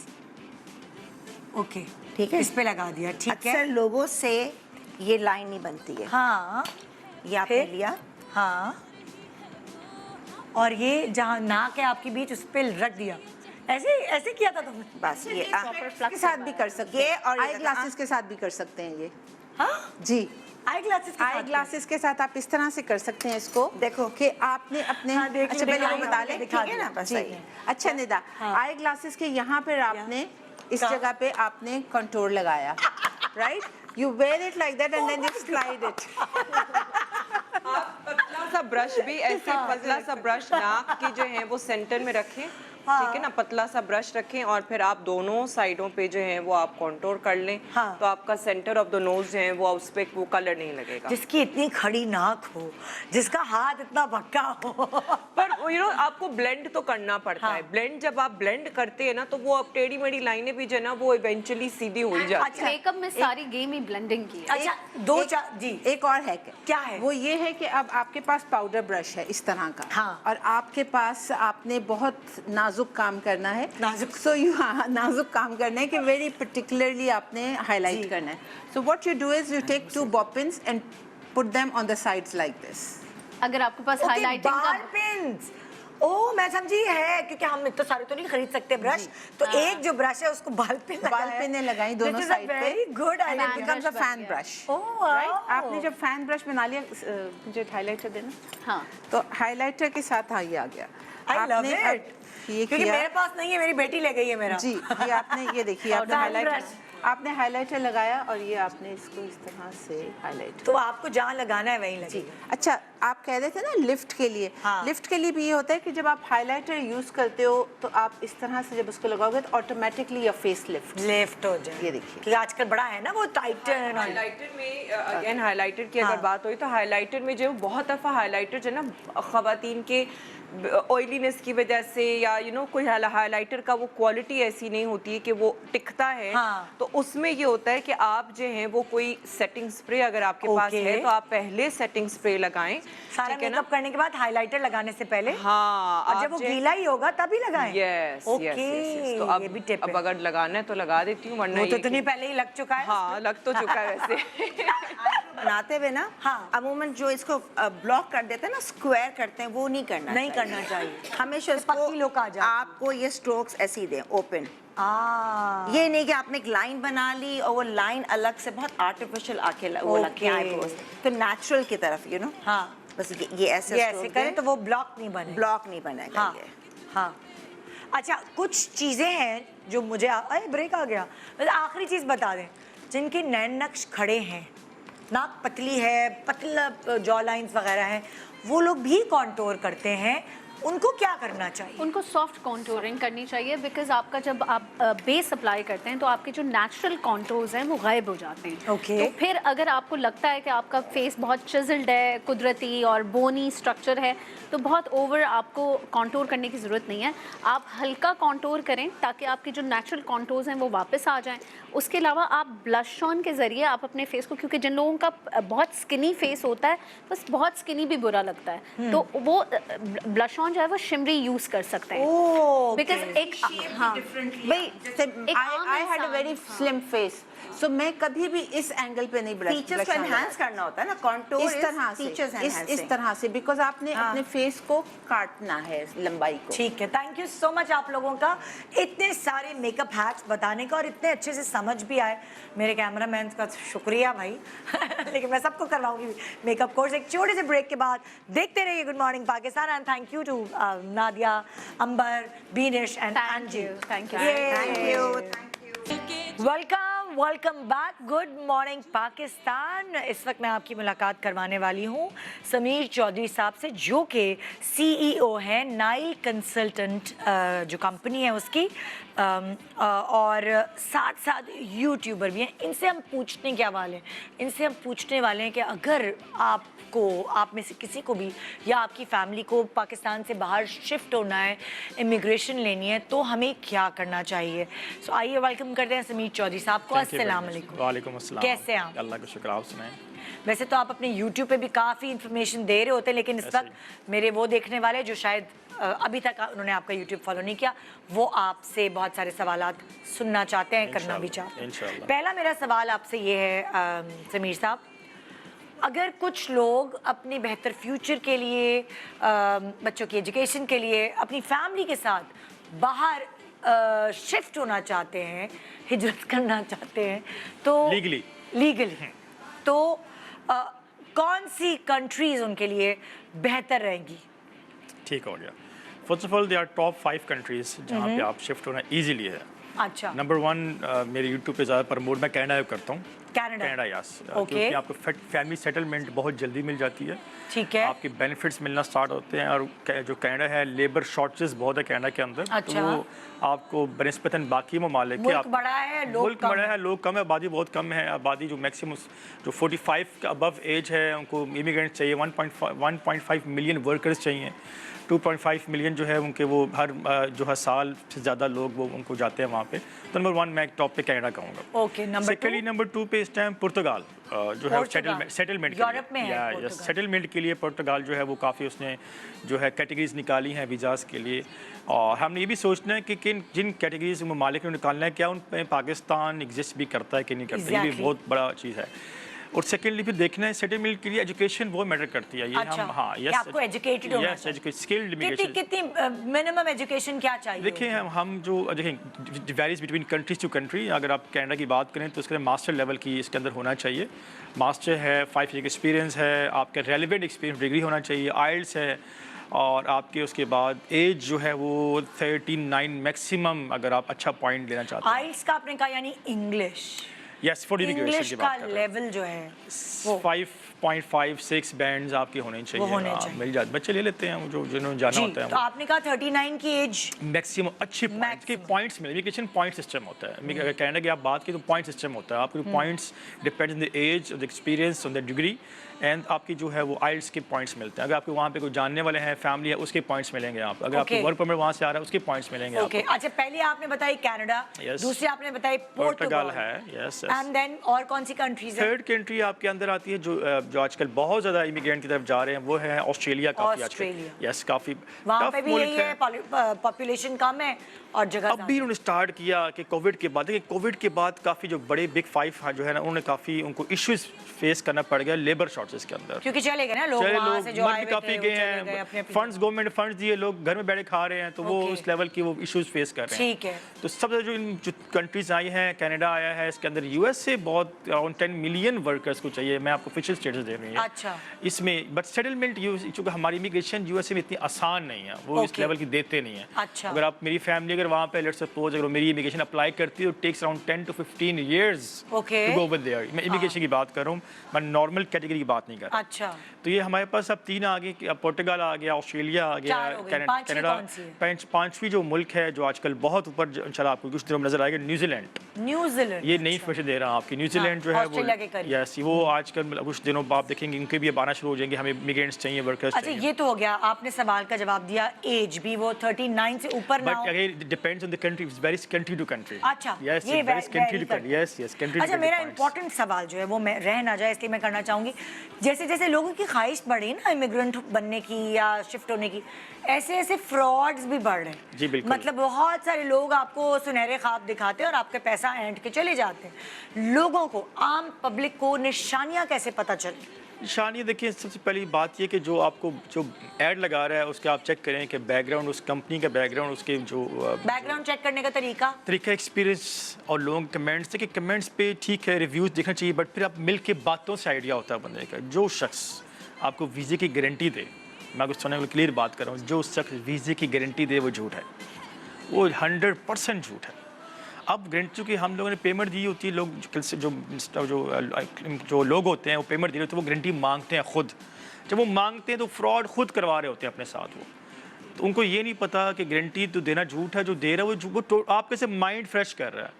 ओके, ठीक है, इस पे लगा दिया, ठीक अक्सर है। लोगों से ये लाइन नहीं बनती है। हाँ, ये आपने फिर? लिया, हाँ, और ये जहाँ नाक है आपकी बीच, उस पे रख दिया, ऐसे ऐसे किया था तुमने? बस ये के साथ भी कर सकते ये हैं, और आई ये ग्लासेस के साथ भी कर सकते हैं ये। हाँ, जी, आई ग्लासेस आई ग्लासेस के साथ आप इस तरह से कर सकते हैं इसको। देखो कि आपने अपने, हाँ, देख अच्छा लो, पहले दिखा वो बता दिया, लें, दिखा ठीक है ना, दिया, बस जी। सही है। अच्छा निदा, हाँ। आई ग्लासेस के यहाँ पर आपने इस कहाँ? जगह पे आपने कंटूर लगाया, right? You wear it like that and then you slide it. पतला सा ब्रश भी ऐसे, पतला सा ब्रश नाक की जो है वो सेंटर में रखें, ठीक है ना, पतला सा ब्रश रखें और फिर आप दोनों साइडों पे जो है वो आप कंटूर कर लें, हाँ। तो आपका सेंटर ऑफ द नोज जो है वो उस पे वो कलर नहीं लगेगा। जिसकी इतनी खड़ी नाक हो, जिसका हाथ इतना पक्का हो, पर यू नो आपको ब्लेंड तो करना पड़ता हाँ। है। ब्लेंड जब आप ब्लेंड करते हैं ना, तो वो अब टेढ़ी मेढ़ी लाइनें भी जो है ना वो इवेंचुअली सीधी हो ही जाती है। मेकअप में सारी गेम ही ब्लेंडिंग की है। अच्छा, दो चार जी, एक और है, क्या है? वो ये है कि अब आपके पास पाउडर ब्रश है इस तरह का, हाँ। और आपके पास आपने बहुत नाजुक काम करना है, नाजुक। सो यू, हाँ नाजुक काम करना है कि वेरी पर्टिकुलरली आपने हाईलाइट करना है। So what you do is you take 2 bob pins and put them on the sides like this. अगर आपके पास ओके, हाइलाइटिंग बाल का पिन्स। ओ मैं समझी है, क्योंकि हम इतने सारे तो नहीं खरीद सकते ब्रश, तो एक जो ब्रश है उसको बाल पिन बाल पिने लगाई दोनों साइड पे, very good and it idea. becomes a brush fan बन गया। brush. Oh, Right? wow. आपने जब फैन ब्रश बना लिया, मुझे हाइलाइटर देना, हाँ, तो हाइलाइटर के साथ हाँ ये आ गया। आई लव आपने इट, अब ये क्योंकि किया, मेरे पास नहीं है, मेरी बेटी ले गई है मेरा। जी, ये आपने ये देखिए आपने Fan हाइलाइटर, brush। आपने हाइलाइटर लगाया और ये आपने इसको इस तरह से हाईलाइट। तो आपको जहाँ लगाना है वहीं लगेगा। अच्छा, आप कह रहे थे ना लिफ्ट के लिए, हाँ। लिफ्ट के लिए भी ये होता है कि जब आप हाइलाइटर यूज करते हो तो आप इस तरह से जब उसको लगाओगे तो automatically your face lift. Left हो जाए, ये देखिए। क्योंकि आजकल बड़ा है ना वो टाइटन। हाइलाइटर में अगेन हाइलाइटर की हाँ। अगर बात हुई तो हाइलाइटर में जो बहुत दफ़ा हाइलाइटर जो है ना ख़वातीन के ऑयलीनेस की वजह से या यू नो कोई हाइलाइटर का वो क्वालिटी ऐसी नहीं होती है कि वो टिकता है, हाँ। तो उसमें ये होता है कि आप जो हैं वो कोई सेटिंग स्प्रे अगर आपके पास ओके। है तो आप पहले सेटिंग स्प्रे लगाएं, सारा ठीक है ना। मेकअप करने के बाद हाइलाइटर लगाने से पहले, हाँ, और आप जब वो जो- गीला ही होगा तभी लगाएं। यस ओके, यस, तो अब ये भी टिप अब है। अगर लगाना है तो लगा देती हूँ, वरना वो तो ये इतनी कि- पहले ही लग चुका है। हाँ लग तो चुका है वैसे। बनाते हुए ना, हाँ। अमूमन जो इसको ब्लॉक कर देते हैं ना, स्क्वायर करते हैं, वो नहीं करना नहीं चाहिए। करना चाहिए। हमेशा तो पक्की look आ इसको जाती है। आपको ये स्ट्रोक्स ऐसे ही दें, ओपन। आ, ये नहीं कि आपने एक लाइन बना ली और वो लाइन अलग से बहुत आर्टिफिशियल आके वो लगती है ओके। आईब्रोज, तो नेचुरल की तरफ यू नो। हाँ, बस ये ऐसे ये ऐसे करें तो वो वो ब्लॉक नहीं बने। ब्लॉक नहीं बनेगा हाँ, ये। हाँ। अच्छा, कुछ चीज़ें हैं जो मुझे अरे ब्रेक आ गया, बस आखिरी चीज़ बता दें, जिनके नैन नक्श खड़े हैं, नाक पतली है, पतला जॉ लाइन्स वगैरह हैं, वो लोग भी कॉन्टोर करते हैं, उनको क्या करना चाहिए? उनको सॉफ्ट कॉन्टोरिंग करनी चाहिए, बिकॉज आपका जब आप बेस अप्लाई करते हैं तो आपके जो नेचुरल कॉन्टोर्स हैं वो गायब हो जाते हैं। ओके। तो फिर अगर आपको लगता है कि आपका फेस बहुत चिजल्ड है, कुदरती और बोनी स्ट्रक्चर है, तो बहुत ओवर आपको कॉन्टोर करने की ज़रूरत नहीं है। आप हल्का कॉन्टोर करें ताकि आपके जो नेचुरल कॉन्टोर्स हैं वो वापस आ जाएं। उसके अलावा आप ब्लश ऑन के ज़रिए आप अपने फेस को, क्योंकि जिन लोगों का बहुत स्किनी फेस होता है, बस बहुत स्किनी भी बुरा लगता है, तो वो ब्लश कौन जो है वो शिमरी यूज कर सकता है, ओके। बिकॉज एक हाँ भाई एक आम आई हैड अ इंसान, वेरी स्लिम फेस, सो मैं कभी भी इस एंगल पे नहीं ब्लश फीचर्स को एनहांस करना होता है ना, कॉन्टूर इस तरह से, इस तरह से, बिकॉज आपने अपने फेस को काटना है लंबाई को। ठीक है, थैंक यू सो मच आप लोगों का इतने सारे मेकअप हैक्स बताने का और इतने अच्छे से समझ भी आए। मेरे कैमरामैन का शुक्रिया भाई लेकिन मैं सबको करवाऊंगी मेकअप कोर्स। एक छोटे से ब्रेक के बाद देखते रहिए good morning Pakistan and thank you to Nadia, Amber, Beenish and Angie. Thank you. Welcome back, good morning Pakistan. इस वक्त मैं आपकी मुलाकात करवाने वाली हूँ समीर चौधरी साहब से, जो कि CEO हैं नाइल कंसल्टेंट जो कंपनी है उसकी, और साथ साथ यूट्यूबर भी हैं। इनसे हम पूछने वाले हैं कि अगर आप में से किसी को भी या आपकी फैमिली को पाकिस्तान से बाहर शिफ्ट होना है, इमिग्रेशन लेनी है, तो हमें क्या करना चाहिए। सो आइए वेलकम करते हैं समीर चौधरी साहब को। अस्सलाम वालेकुम। वालेकुम अस्सलाम। कैसे हैं आप? अल्लाह का शुक्र, आप सुनाएं। वैसे तो आप अपने YouTube पे भी काफ़ी इन्फॉर्मेशन दे रहे होते हैं, लेकिन इस वक्त मेरे वो देखने वाले जो शायद अभी तक उन्होंने आपका YouTube फॉलो नहीं किया, वो आपसे बहुत सारे सवालात सुनना चाहते हैं, करना भी चाहते हैं। इंशाल्लाह। पहला मेरा सवाल आपसे ये है समीर साहब, अगर कुछ लोग अपने बेहतर फ्यूचर के लिए, बच्चों की एजुकेशन के लिए, अपनी फैमिली के साथ बाहर शिफ्ट होना चाहते हैं, हिजरत करना चाहते हैं, तो लीगली तो कौन सी कंट्रीज उनके लिए बेहतर रहेंगी? ठीक हो गया। First of all they are top 5 countries जहाँ पे आप शिफ्ट होना इजीली है। अच्छा, नंबर 1 मेरे यूट्यूब पे ज़्यादा प्रमोट मैं कनाडा करता हूँ। Canada, yes, okay. क्योंकि आपको फैमिली सेटलमेंट बहुत जल्दी मिल जाती है। ठीक है। आपके बेनिफिट्स मिलना स्टार्ट होते हैं, और जो कनाडा है लेबर शॉर्टेज बहुत है कनाडा के अंदर। अच्छा। तो वो आपको बनस्पतन बाकी ममालिक के मुल्क बड़ा है, लोग कम है। लोग कम है, आबादी बहुत कम है। आबादी जो मैक्सिमम जो 45 के अबव एज है उनको इमिग्रेंट चाहिए। 1.5 मिलियन वर्कर्स चाहिए। 2.5 मिलियन जो है उनके वो हर जो है साल से ज़्यादा लोग वो उनको जाते हैं वहाँ पे। तो नंबर 1 मैं टॉप पे कनाडा कहूँगा। Okay, number 2? नंबर 2 पे इस टाइम पुर्तगाल जो है सेटलमेंट यूरोप में है पुर्तगाल। सेटलमेंट के लिए पुर्तगाल जो है वो काफ़ी उसने जो है कैटेगरीज निकाली हैं वीज़ाज़ के लिए। और हमने ये भी सोचना है कि जिन कैटेगरीज ममालिक ने निकालना है, क्या उन पे पाकिस्तान एग्जिस्ट भी करता है कि नहीं करता। ये भी बहुत बड़ा चीज़ है। और सेकेंडली फिर देखना है सेटलमेंट के लिए एजुकेशन बहुत मैटर करती है। ये अच्छा, हम हाँ कि आपको एजुकेटेड होना चाहिए। Skilled immigration. कितनी मिनिमम एजुकेशन क्या चाहिए? देखिए हम जो देखें varies between countries to country. अगर आप कनाडा की बात करें तो उसके मास्टर लेवल की इसके अंदर होना चाहिए। मास्टर है, 5 ईयर एक्सपीरियंस है, आपका रेलिवेंट एक्सपीरियंस डिग्री होना चाहिए, आइल्स है, और आपके उसके बाद एज जो है वो 39 मैक्सिमम अगर आप अच्छा पॉइंट लेना चाहते हैं। आइल्स का आपने कहा यानी English? Yes, for immigration English की का बात कर रहे हैं। लेवल जो है 5.5-6 बैंड्स आपके होने चाहिए। होने चाहिए। मिल जाते, बच्चे ले लेते हैं जो जिन्होंने जाना होता है। तो आपने कहा 39 की एज मैक्सिमम अच्छे पॉइंट्स के पॉइंट्स मिले। इमिग्रेशन पॉइंट सिस्टम होता है। अगर कनाडा की आप बात की तो पॉइंट सिस्टम होता है। आपके points depends on the age, the experience, on the degree, and आपकी जो है वो आइल्स के पॉइंट्स मिलते हैं। अगर आपके वहाँ पे कोई जानने वाले हैं, फैमिली है, उसके पॉइंट्स मिलेंगे आप। अगर आपके वर्क परमिट वहाँ से आ रहा है, उसके पॉइंट्स मिलेंगे ओके। अच्छा, पहले आपने बताई कनाडा, Yes. दूसरी आपने बताई पुर्तगाल पोर्तुगाल है। यस। एंड देन और कौन सी कंट्रीज है? थर्ड कंट्री आपके अंदर आती है जो आजकल बहुत ज़्यादा इमिग्रेंट की तरफ जा रहे हैं, वो है ऑस्ट्रेलिया। काफ़ी ऑस्ट्रेलिया। यस, काफ़ी वहाँ पे भी यही है, पॉपुलेशन कम है और जगह अब भी उन्होंने स्टार्ट किया कि कोविड के बाद। देखिए कोविड के बाद काफ़ी जो बड़े बिग 5 जो है ना, उन्होंने काफ़ी उनको इश्यूज फेस करना पड़ गया लेबर शॉर्टेज के अंदर। क्योंकि चले गए ना लोग, वहाँ से जो आए हुए काफ़ी थे, गए वो चले गए हैं, अपने फंड्स गवर्नमेंट फंड्स दिए, लोग घर में बैठे खा रहे हैं, तो वो Okay. उस लेवल की वो इश्यूज फेस कर रहे हैं। ठीक है। तो सबसे जो कंट्रीज आई हैं, कनाडा आया है, इसके अंदर यूएस से बहुत अराउंड 10 मिलियन वर्कर्स को चाहिए। मैं आपको ऑफिशियल स्टेटस दे रही है अच्छा। इसमें। बट सेटलमेंट चूँकि हमारी इमिग्रेशन यूएसए में इतनी आसान नहीं है, वो इस Okay. लेवल की देते नहीं है। अच्छा। अगर आप मेरी फैमिली अगर वहाँ पे लेट्स सपोज अगर मेरी इमिग्रेशन अप्लाई करती है, तो takes around 10 to 15 years Okay. To go over there. मैं इमिग्रेशन की बात कर रहा हूँ, मैं नॉर्मल कैटेगरी की बात नहीं कर रहा। अच्छा। तो ये हमारे पास अब 3 आ गए, पुर्तगाल आ गया, ऑस्ट्रेलिया आ गया, चार हो गई। पांचवी कनाडा। कौन सी है? पांचवी जो मुल्क है जो आजकल बहुत ऊपर चला, आपको कुछ दिनों में नजर आएगा, न्यूजीलैंड। न्यूजीलैंड, ये नई फैशन दे रहा हूँ आपकी। न्यूजीलैंड जो है वो ऑस्ट्रेलिया के करीब। यस, वो आजकल कुछ दिनों आप देखेंगे इनके भी अब आना शुरू हो जाएंगे, हमें इमिग्रेंट्स चाहिए, वर्कर्स अच्छा, चाहिए। ये तो हो गया, आपने सवाल का जवाब दिया। एज भी वो 39 से ऊपर ना बट हो। Again depends on the country, it's very country to country. अच्छा, यस, ये very country to country. Yes, country to अच्छा, मेरा इंपॉर्टेंट सवाल जो है वो मैं रह ना जाए इसलिए मैं करना चाहूँगी, जैसे जैसे लोगों की ख्वाहिश बढ़ी ना इमिग्रेंट बनने की या शिफ्ट होने की, ऐसे ऐसे फ्रॉड्स भी बढ़ रहे हैं। जी, बिल्कुल। मतलब बहुत सारे लोग आपको सुनहरे ख्वाब दिखाते हैं और आपके पैसा ऐंठ के चले जाते हैं। लोगों को, आम पब्लिक को निशानियां कैसे पता चले? निशानी देखिए, सबसे पहली बात ये कि जो आपको जो ऐड लगा रहा है उसके आप चेक करें कि बैकग्राउंड, उस कंपनी का बैकग्राउंड, उसके जो बैकग्राउंड चेक करने का तरीका एक्सपीरियंस और लोगों के कमेंट्स। देखिए कमेंट्स पे ठीक है, रिव्यूज़ देखना चाहिए, बट फिर आप मिल के बातों से आइडिया होता है बंदे का। जो शख्स आपको वीज़े की गारंटी दे, मैं आपको सुनने वाली क्लियर बात कर रहा हूँ, जो शख्स वीज़े की गारंटी दे वो झूठ है, वो 100% झूठ है। अब गारंटी, चूँकि हम लोगों ने पेमेंट दी होती है, लोग जो लोग होते हैं वो पेमेंट दे रहे होते हैं, वो गारंटी मांगते हैं खुद। जब वो मांगते हैं तो फ्रॉड खुद करवा रहे होते हैं अपने साथ वो। तो उनको ये नहीं पता कि गारंटी तो देना झूठ है, जो दे रहा है वो आपके से माइंड फ्रेश कर रहा है।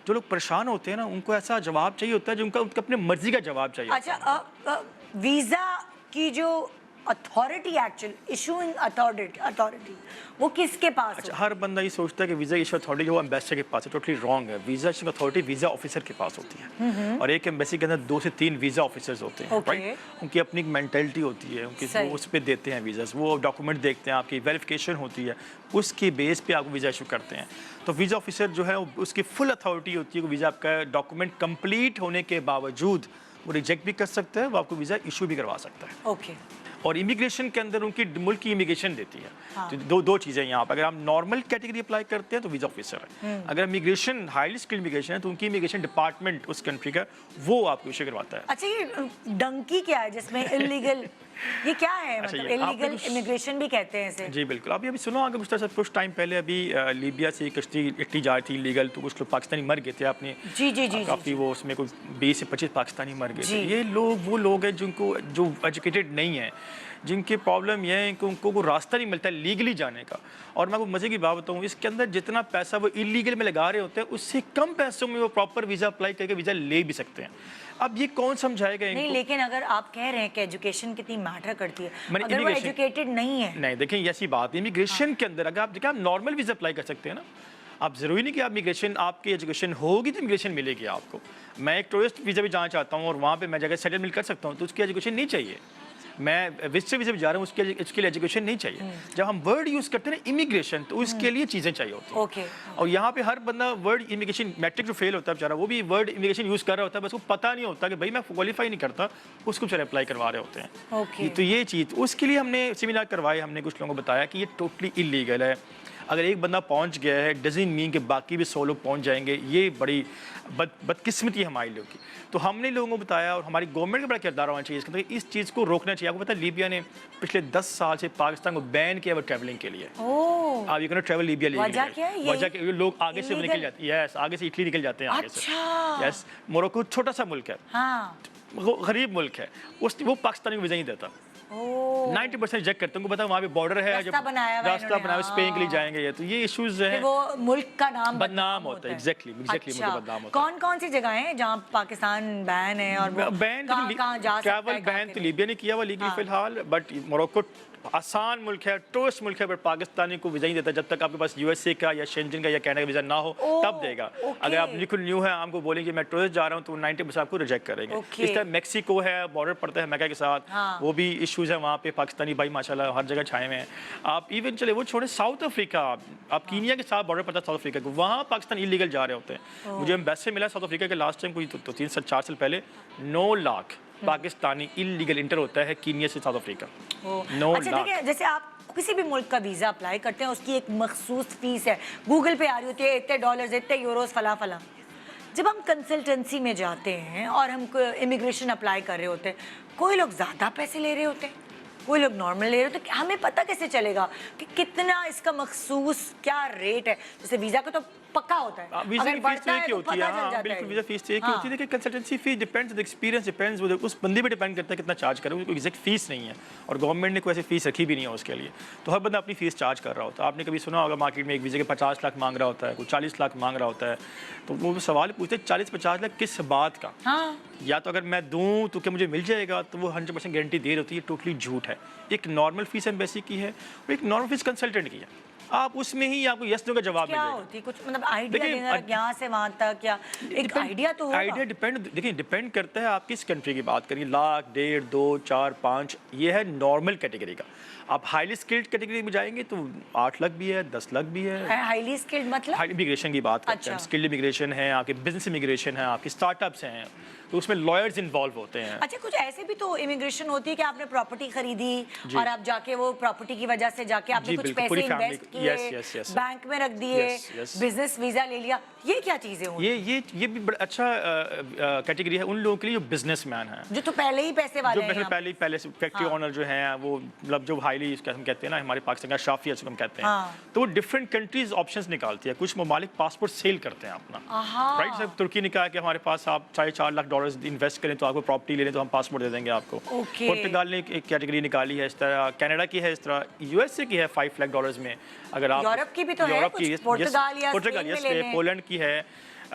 जो लोग परेशान होते हैं ना, उनको ऐसा जवाब चाहिए होता है जो उनका अपने मर्जी का जवाब चाहिए। अच्छा, वीजा की जो अथॉरिटी, एक्चुअल इशूइंग अथॉरिटी, वो किसके पास अच्छा, होती हर बंदा ये सोचता है कि वीज़ा इशू अथॉरिटी जो एम्बेसडर के पास है, टोटली रॉन्ग है। Visa issue authority visa officer के पास होती है, और एक एम्बेसी के अंदर 2 से 3 वीज़ा ऑफिसर्स होते हैं, Okay. राइट। उनकी अपनी एक मेंटालिटी होती है, उनकी सही। वो उस पर देते हैं वीज़ा, वो डॉक्यूमेंट देखते हैं, आपकी वेरिफिकेशन होती है, उसके बेस पे आपको वीज़ा इशू करते हैं। तो वीज़ा ऑफिसर जो है उसकी फुल अथॉरिटी होती है कि वीज़ा आपका डॉक्यूमेंट कंप्लीट होने के बावजूद वो रिजेक्ट भी कर सकता है, वो आपको वीज़ा इशू भी करवा सकता है। ओके। और इमिग्रेशन के अंदर उनकी मुल्क की इमिग्रेशन देती है। तो दो चीज़ें यहाँ पर, अगर आप नॉर्मल कैटेगरी अप्लाई करते हैं तो वीज़ा ऑफिसर है, अगर इमिग्रेशन हाईली स्किल्ड इमिग्रेशन है तो उनकी इमिग्रेशन डिपार्टमेंट उस कंट्री का वो आपको इशू करवाता है। अच्छा, ये डंकी क्या है जिसमें इलीगल, ये क्या है? अच्छा, मतलब ये आपने इलीगल कुछ- इमिग्रेशन भी कहते हैं इसे। जी बिल्कुल, अभी सुनो, आगे कुछ टाइम पहले अभी लीबिया से कश्ती इटली जा रही थी लीगल, तो कुछ लोग पाकिस्तानी मर गए थे। आपने जी काफ़ी वो उसमें कोई 20 से 25 पाकिस्तानी मर गए थे। जी। ये लोग वो लोग हैं जो एजुकेटेड नहीं है, जिनकी प्रॉब्लम यह है कि उनको कोई रास्ता नहीं मिलता है लीगली जाने का। और मैं आपको मज़े की बात बताऊँ, इसके अंदर जितना पैसा वो इलीगल में लगा रहे होते हैं, उससे कम पैसों में वो प्रॉपर वीज़ा अप्लाई करके वीज़ा ले भी सकते हैं। अब ये कौन समझाएगा नहीं, इनको? लेकिन अगर आप कह रहे हैं कि एजुकेशन कितनी मैटर करती है, मैंने अगर वो immigration- एजुकेटेड नहीं है, नहीं, देखिए ऐसी बात है इमिग्रेशन के अंदर, अगर आप देखिए आप नॉर्मल वीज़ा अप्लाई कर सकते हैं ना। आप ज़रूरी नहीं कि आप इमिग्रेशन, आपकी एजुकेशन होगी तो इमिग्रेशन मिलेगी आपको। मैं एक टूरिस्ट वीज़ा भी जाना चाहता हूँ और वहाँ पे मैं जगह सेटलमेंट कर सकता हूँ, तो उसकी एजुकेशन नहीं चाहिए। मैं विजिटर वीज़ा भी जा रहा हूँ, उसके लिए एजुकेशन नहीं चाहिए। जब हम वर्ड यूज़ करते हैं ना इमिग्रेशन, तो उसके लिए चीज़ें चाहिए होती हैं। ओके। और यहाँ पे हर बंदा वर्ड इमिग्रेशन, मैट्रिक जो फेल होता है बेचारा, वो भी वर्ड इमिग्रेशन यूज़ कर रहा होता है, बस वो पता नहीं होता कि भाई मैं क्वालिफाई नहीं करता, उसको बेचारे अप्लाई करवा रहे होते हैं। ओके। तो ये चीज़, उसके लिए हमने सेमिनार करवाए, हमने कुछ लोगों को बताया कि ये टोटली इलीगल है। अगर एक बंदा पहुंच गया है, डजंट मीन कि बाकी भी 100 लोग पहुंच जाएंगे। ये बड़ी बदकिस्मती है हमारे लोगों की। तो हमने लोगों को बताया, और हमारी गवर्नमेंट का बड़ा किरदार होना चाहिए इसके अंदर, इस चीज़ को रोकना चाहिए। आपको पता है लीबिया ने पिछले 10 साल से पाकिस्तान को बैन किया हुआ ट्रैवलिंग के लिए। ओह, आप ये कहना ट्रैवल लीबिया ले वजह क्या है? वजह के ये लोग आगे से निकल जाते हैं। यस, आगे से इटली निकल जाते हैं आगे से। अच्छा। यस, मोरक्को छोटा सा मुल्क है, हाँ। वो गरीब मुल्क है, वो पाकिस्तानी को वीज़ा नहीं देता। 90% रिजेक्ट करते हैं। उनको पता है वहाँ पे बॉर्डर है, रास्ता बनाया हुआ है रास्ता इन्होंने, बनाया, स्पेन के लिए हाँ। जाएंगे ये, तो ये इश्यूज हैं। फिर वो मुल्क का नाम बदनाम होता है। एग्जैक्टली मुल्क बदनाम होता है। कौन कौन सी जगह हैं जहाँ पाकिस्तान बैन है और वो बैन कहाँ जा सकता है, ट्रैवल कहाँ बैन के तो लिए? लीबिया ने किया हुआ लीगली हाँ। फिलहाल, बट मोरक्को आसान मुल्क है, टूरिस्ट मुल्क है, बट पाकिस्तानी को वीज़ा नहीं देता जब तक आपके पास यूएसए का या शेंजन का या कनाडा का वीज़ा ना हो, तब देगा। ओके। अगर आप बिल्कुल न्यू है, आपको बोलेंगे मैं टूरिस्ट जा रहा हूँ, तो 90% आपको रिजेक्ट करेंगे। ओके। इस तरह मैक्सिको है, बॉर्डर पड़ता है अमेरिका के साथ, हाँ। वो भी इश्यूज है वहाँ पे। पाकिस्तानी भाई माशाल्लाह हर जगह छाए हुए हैं। आप इवन चले वो छोड़े साउथ अफ्रीका, आप कीनिया के साथ बॉर्डर पड़ता है साउथ अफ्रीका को, वहाँ पाकिस्तान इलीगल जा रहे होते हैं। मुझे एम्बेसी मिला साउथ अफ्रीका के लास्ट टाइम कोई तो 3 से 4 साल पहले 9 लाख पाकिस्तानी इलीगल इंटर होता है कीनिया से साउथ अफ्रीका। 9 अच्छा, लाख। देखिए, जैसे आप किसी भी मुल्क का वीज़ा अप्लाई करते हैं, उसकी एक मखसूस फीस है, गूगल पे आ रही होती है, इतने डॉलर्स, इतने यूरोस, फला फला। जब हम कंसल्टेंसी में जाते हैं और हम इमिग्रेशन अप्लाई कर रहे होते हैं, कोई लोग ज़्यादा पैसे ले रहे होते हैं, कोई लोग नॉर्मल ले रहे होते हैं, हमें पता कैसे चलेगा कि कितना इसका मखसूस क्या रेट है? जैसे वीज़ा का तो पक्का होता है, वीज़ा अगर की फीस बढ़ता तो एक है ही तो होती है। पता चल हाँ जाता बिल्कुल, है। वीज़ा फीस तो एक ही हाँ। होती है। देखिए consultancy fees depends, experience depends, उस बंदे पे डिपेंड करता है कितना चार्ज करे। कोई एग्जैक्ट फीस नहीं है, और गवर्नमेंट ने कोई ऐसी फीस रखी भी नहीं है उसके लिए। तो हर बंदा अपनी फीस चार्ज कर रहा होता है। आपने कभी सुना होगा मार्केट में एक वीज़े के 50 लाख मांग रहा होता है, कोई 40 लाख मांग रहा होता है। तो वो सवाल पूछते हैं 40-50 लाख किस बात का? हाँ। या तो अगर मैं दूं तो क्या मुझे मिल जाएगा, तो वो 100% गारंटी दे रही होती है। टोटली झूठ है। एक नॉर्मल फीस एम्बेसी की है और एक नॉर्मल फीस कंसल्टेंट की है। आप उसमें ही आपको यस नो का जवाब क्या मिलेगा। होती कुछ मतलब आइडिया देखिए, देना यहाँ से वहाँ तक, या एक आइडिया तो होगा। आइडिया देखिए डिपेंड करता है आप किस कंट्री की बात करिए। 1,00,000, 1.5, 2, 4, 5 ये है नॉर्मल कैटेगरी का। आप हाईली स्किल्ड कैटेगरी में जाएंगे तो 8 लाख भी है, 10 लाख भी है। हाईली स्किल्ड मतलब हाई इमिग्रेशन की बात करते हैं, अच्छा। स्किल्ड इमिग्रेशन है, आपके बिजनेस इमिग्रेशन है, आपके स्टार्टअप्स हैं, तो उसमें लॉयर्स इन्वॉल्व होते हैं। अच्छा, कुछ ऐसे भी तो इमिग्रेशन होती है कि आपने प्रॉपर्टी खरीदी और आप जाके वो प्रॉपर्टी की वजह से जाके आपने जी, कुछ बिल्कुल, पैसे पूरी family इन्वेस्ट को- किए, yes, yes. बैंक में रख दिए, Yes, yes. बिजनेस वीजा ले लिया, ये क्या चीजें होती ये भी बड़ा अच्छा कैटेगरी है उन लोगों के लिए जो बिजनेसमैन हैं, जो तो पहले ही पैसे वाले जो हैं पहले यहाँ पे? पहले से फैक्ट्री हाँ। ओनर जो हैं वो मतलब जो हाईली हम कहते हैं ना, हमारे पाकिस्तान का शाफिया जिसको हम कहते हैं, हाँ। तो वो डिफरेंट कंट्रीज ऑप्शंस निकालती है। कुछ ममालिक पासपोर्ट सेल करते हैं अपना, आहा। राइट। जब तुर्की ने कहा कि हमारे पास आप $4.5 लाख इन्वेस्ट करें तो आपको प्रॉपर्टी ले लें तो हम पासपोर्ट दे देंगे आपको। ओके। पुर्तगाल ने एक कैटेगरी निकाली है इस तरह, कनाडा की है इस तरह, यूएसए की है $5 लाख में। अगर आप यूरोप की भी तो है यूरोप कुछ, की, पुर्तगाल या पुर्तगाल, स्पेन में yes, ले लें। पोलैंड की है,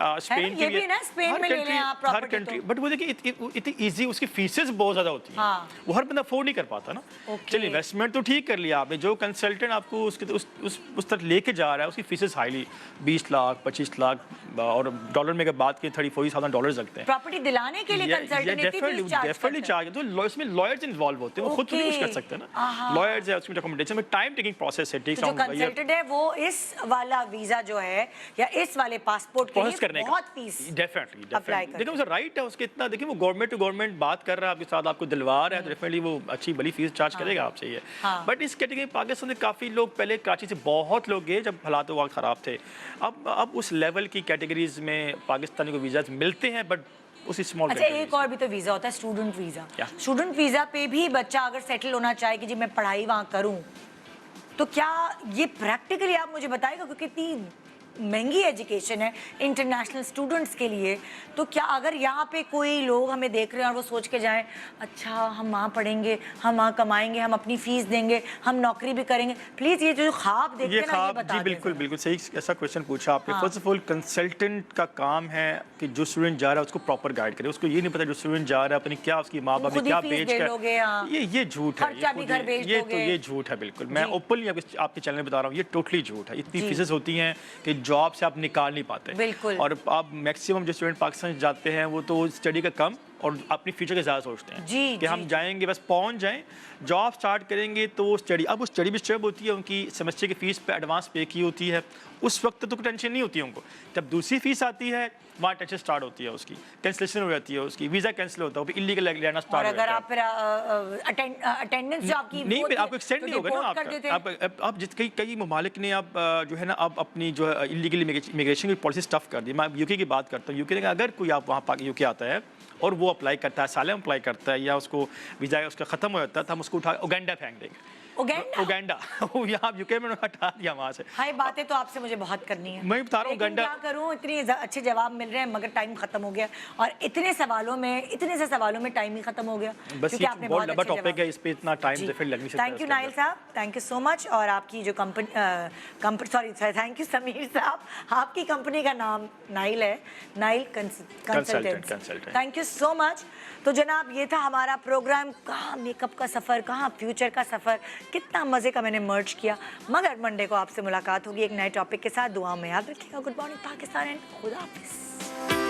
स्पेन ये भी है ना, स्पेन में ले लें आप हर property कंट्री। तो। बट वो देखिए इतनी इजी, उसकी फीसेस बहुत ज़्यादा होती हैं, हाँ। वो हर बंदा अफोर्ड नहीं कर पाता ना। ओके। चलिए इन्वेस्टमेंट तो ठीक कर लिया आपने, जो कंसल्टेंट आपको उसके उस तक लेके जा रहा है उसकी फीसेस हाईली 20 लाख 25 लाख, और डॉलर में अगर बात की $30,000-40,000 लगते हैं। प्रॉपर्टी दिलाने के लिए कंसल्टेंट इतनी फीस चार्ज डेफिनेटली चार्ज, तो इसमें लॉयर्स इन्वॉल्व होते हैं, वो खुद तो नहीं कुछ कर ओके। सकते ना। आहा। लॉयर्स है, उसमें डॉक्यूमेंटेशन में टाइम टेकिंग प्रोसेस है, टेक्स तो जो कंसल्टेंट है वो इस वाला वीजा जो है या इस वाले पासपोर्ट के प्रोसेस लिए करने का बहुत फीस डेफिनेटली apply करते देखिए, उसे राइट है उसके इतना। देखिए वो गवर्नमेंट टू गवर्नमेंट बात कर रहा है आपके साथ, आपको दिलवा रहा है, तो डेफिनेटली वो अच्छी बड़ी फीस चार्ज करेगा आपसे ये। हाँ। बट इस कैटेगरी पाकिस्तान में काफ़ी लोग, पहले कराची से बहुत लोग गए जब हालात वहाँ ख़राब थे। अब उस लेवल की कैटेगरीज में पाकिस्तानी को वीज़ा मिलते हैं, बट उसी स्मॉल। अच्छा, एक और भी तो वीजा होता है, स्टूडेंट वीजा। क्या? स्टूडेंट वीजा पे भी बच्चा अगर सेटल होना चाहे कि जी मैं पढ़ाई वहाँ करूँ, तो क्या ये प्रैक्टिकली आप मुझे बताएगा, क्योंकि इतनी महंगी एजुकेशन है इंटरनेशनल स्टूडेंट्स के लिए, तो क्या अगर यहाँ पे कोई लोग हमें देख रहे हैं और वो सोच के जाएं, अच्छा हम वहाँ पढ़ेंगे, हम वहाँ कमाएंगे, हम अपनी फीस देंगे, हम नौकरी भी करेंगे, प्लीज़ ये जो ख्वाब देखते ये हैं ना, ये ख्वाब, बता जी दें बिल्कुल जरा। बिल्कुल सही, ऐसा क्वेश्चन पूछा आपने। हाँ। फर्स्ट ऑफ ऑल कंसल्टेंट का काम है कि जो स्टूडेंट जा रहा है उसको प्रॉपर गाइड करे। उसको ये नहीं पता जो स्टूडेंट जा रहा है अपनी क्या उसकी माँ बाप ने खुद ही क्या फीस बेच दे कर, लोगे, हाँ। ये झूठ है, खर्चा भी घर भेज ये दोगे। ये झूठ है बिल्कुल। मैं ओपनली आपके चैनल में बता रहा हूँ, ये टोटली झूठ है। इतनी जी। फीसेस होती हैं कि जॉब से आप निकाल नहीं पाते। बिल्कुल। और आप मैक्सिमम जो स्टूडेंट पाकिस्तान जाते हैं वो तो स्टडी का कम और अपनी फ्यूचर के ज़्यादा सोचते हैं जी, कि हम जी। जाएंगे बस पहुंच जाएं, जॉब स्टार्ट करेंगे तो वो स्टडी, अब वो स्टडी भी स्टेप होती है, उनकी सेमेस्टर की फीस पे एडवांस पे की होती है, उस वक्त तो कोई टेंशन नहीं होती है उनको। जब दूसरी फीस आती है वहाँ टेंशन स्टार्ट होती है, उसकी कैंसिलेशन हो जाती है, उसकी वीज़ा कैंसिल होता है, वो इलीगल लेना और स्टार्ट हो अगर जाता है। आप फिर अटेंडेंस जो आपकी नहीं, वो थी, आपको एक्सटेंड तो नहीं होगा ना deport कर देते हैं। आपका। आप जिस कई ममालिक ने आप जो है ना आप अपनी जो इलीगल इमिग्रेशन की पॉलिसी स्टफ कर दी। मैं यूके की बात करता हूँ, यूके ने कहा अगर कोई आप वहाँ यूके आता है और वो अप्लाई करता है, सालम अप्लाई करता है, या उसको वीज़ा उसका ख़त्म हो जाता है, तो हम उसको उठा उगांडा फेंक देंगे। उगांडा? उगांडा वो यहाँ यूके में हटा दिया वहाँ से। हाय, बातें तो आपसे मुझे बहुत करनी है, मैं बता रहा हूँ, लेकिन उगांडा- क्या करूँ, इतने अच्छे जवाब मिल रहे हैं मगर टाइम खत्म हो गया, और इतने से सवालों में टाइम ही खत्म हो गया, बस क्योंकि ये आपने बहुत बहुत लंबा अच्छे टॉपिक जवाब- है, इस पे इतना टाइम तो फिर लग नहीं सकता। थैंक यू नाइल साहब, थैंक यू सो मच। और आपकी जो थैंक यू समीर साहब, आपकी कंपनी का नाम नाइल है, Nile consultants. consultant। Thank you so much. तो जनाब, ये था हमारा प्रोग्राम, कहाँ मेकअप का सफ़र, कहाँ फ्यूचर का सफ़र, कितना मज़े का मैंने मर्ज किया। मगर मंडे को आपसे मुलाकात होगी एक नए टॉपिक के साथ। दुआ में याद रखिएगा। गुड मॉर्निंग पाकिस्तान एंड खुदा हाफिज़।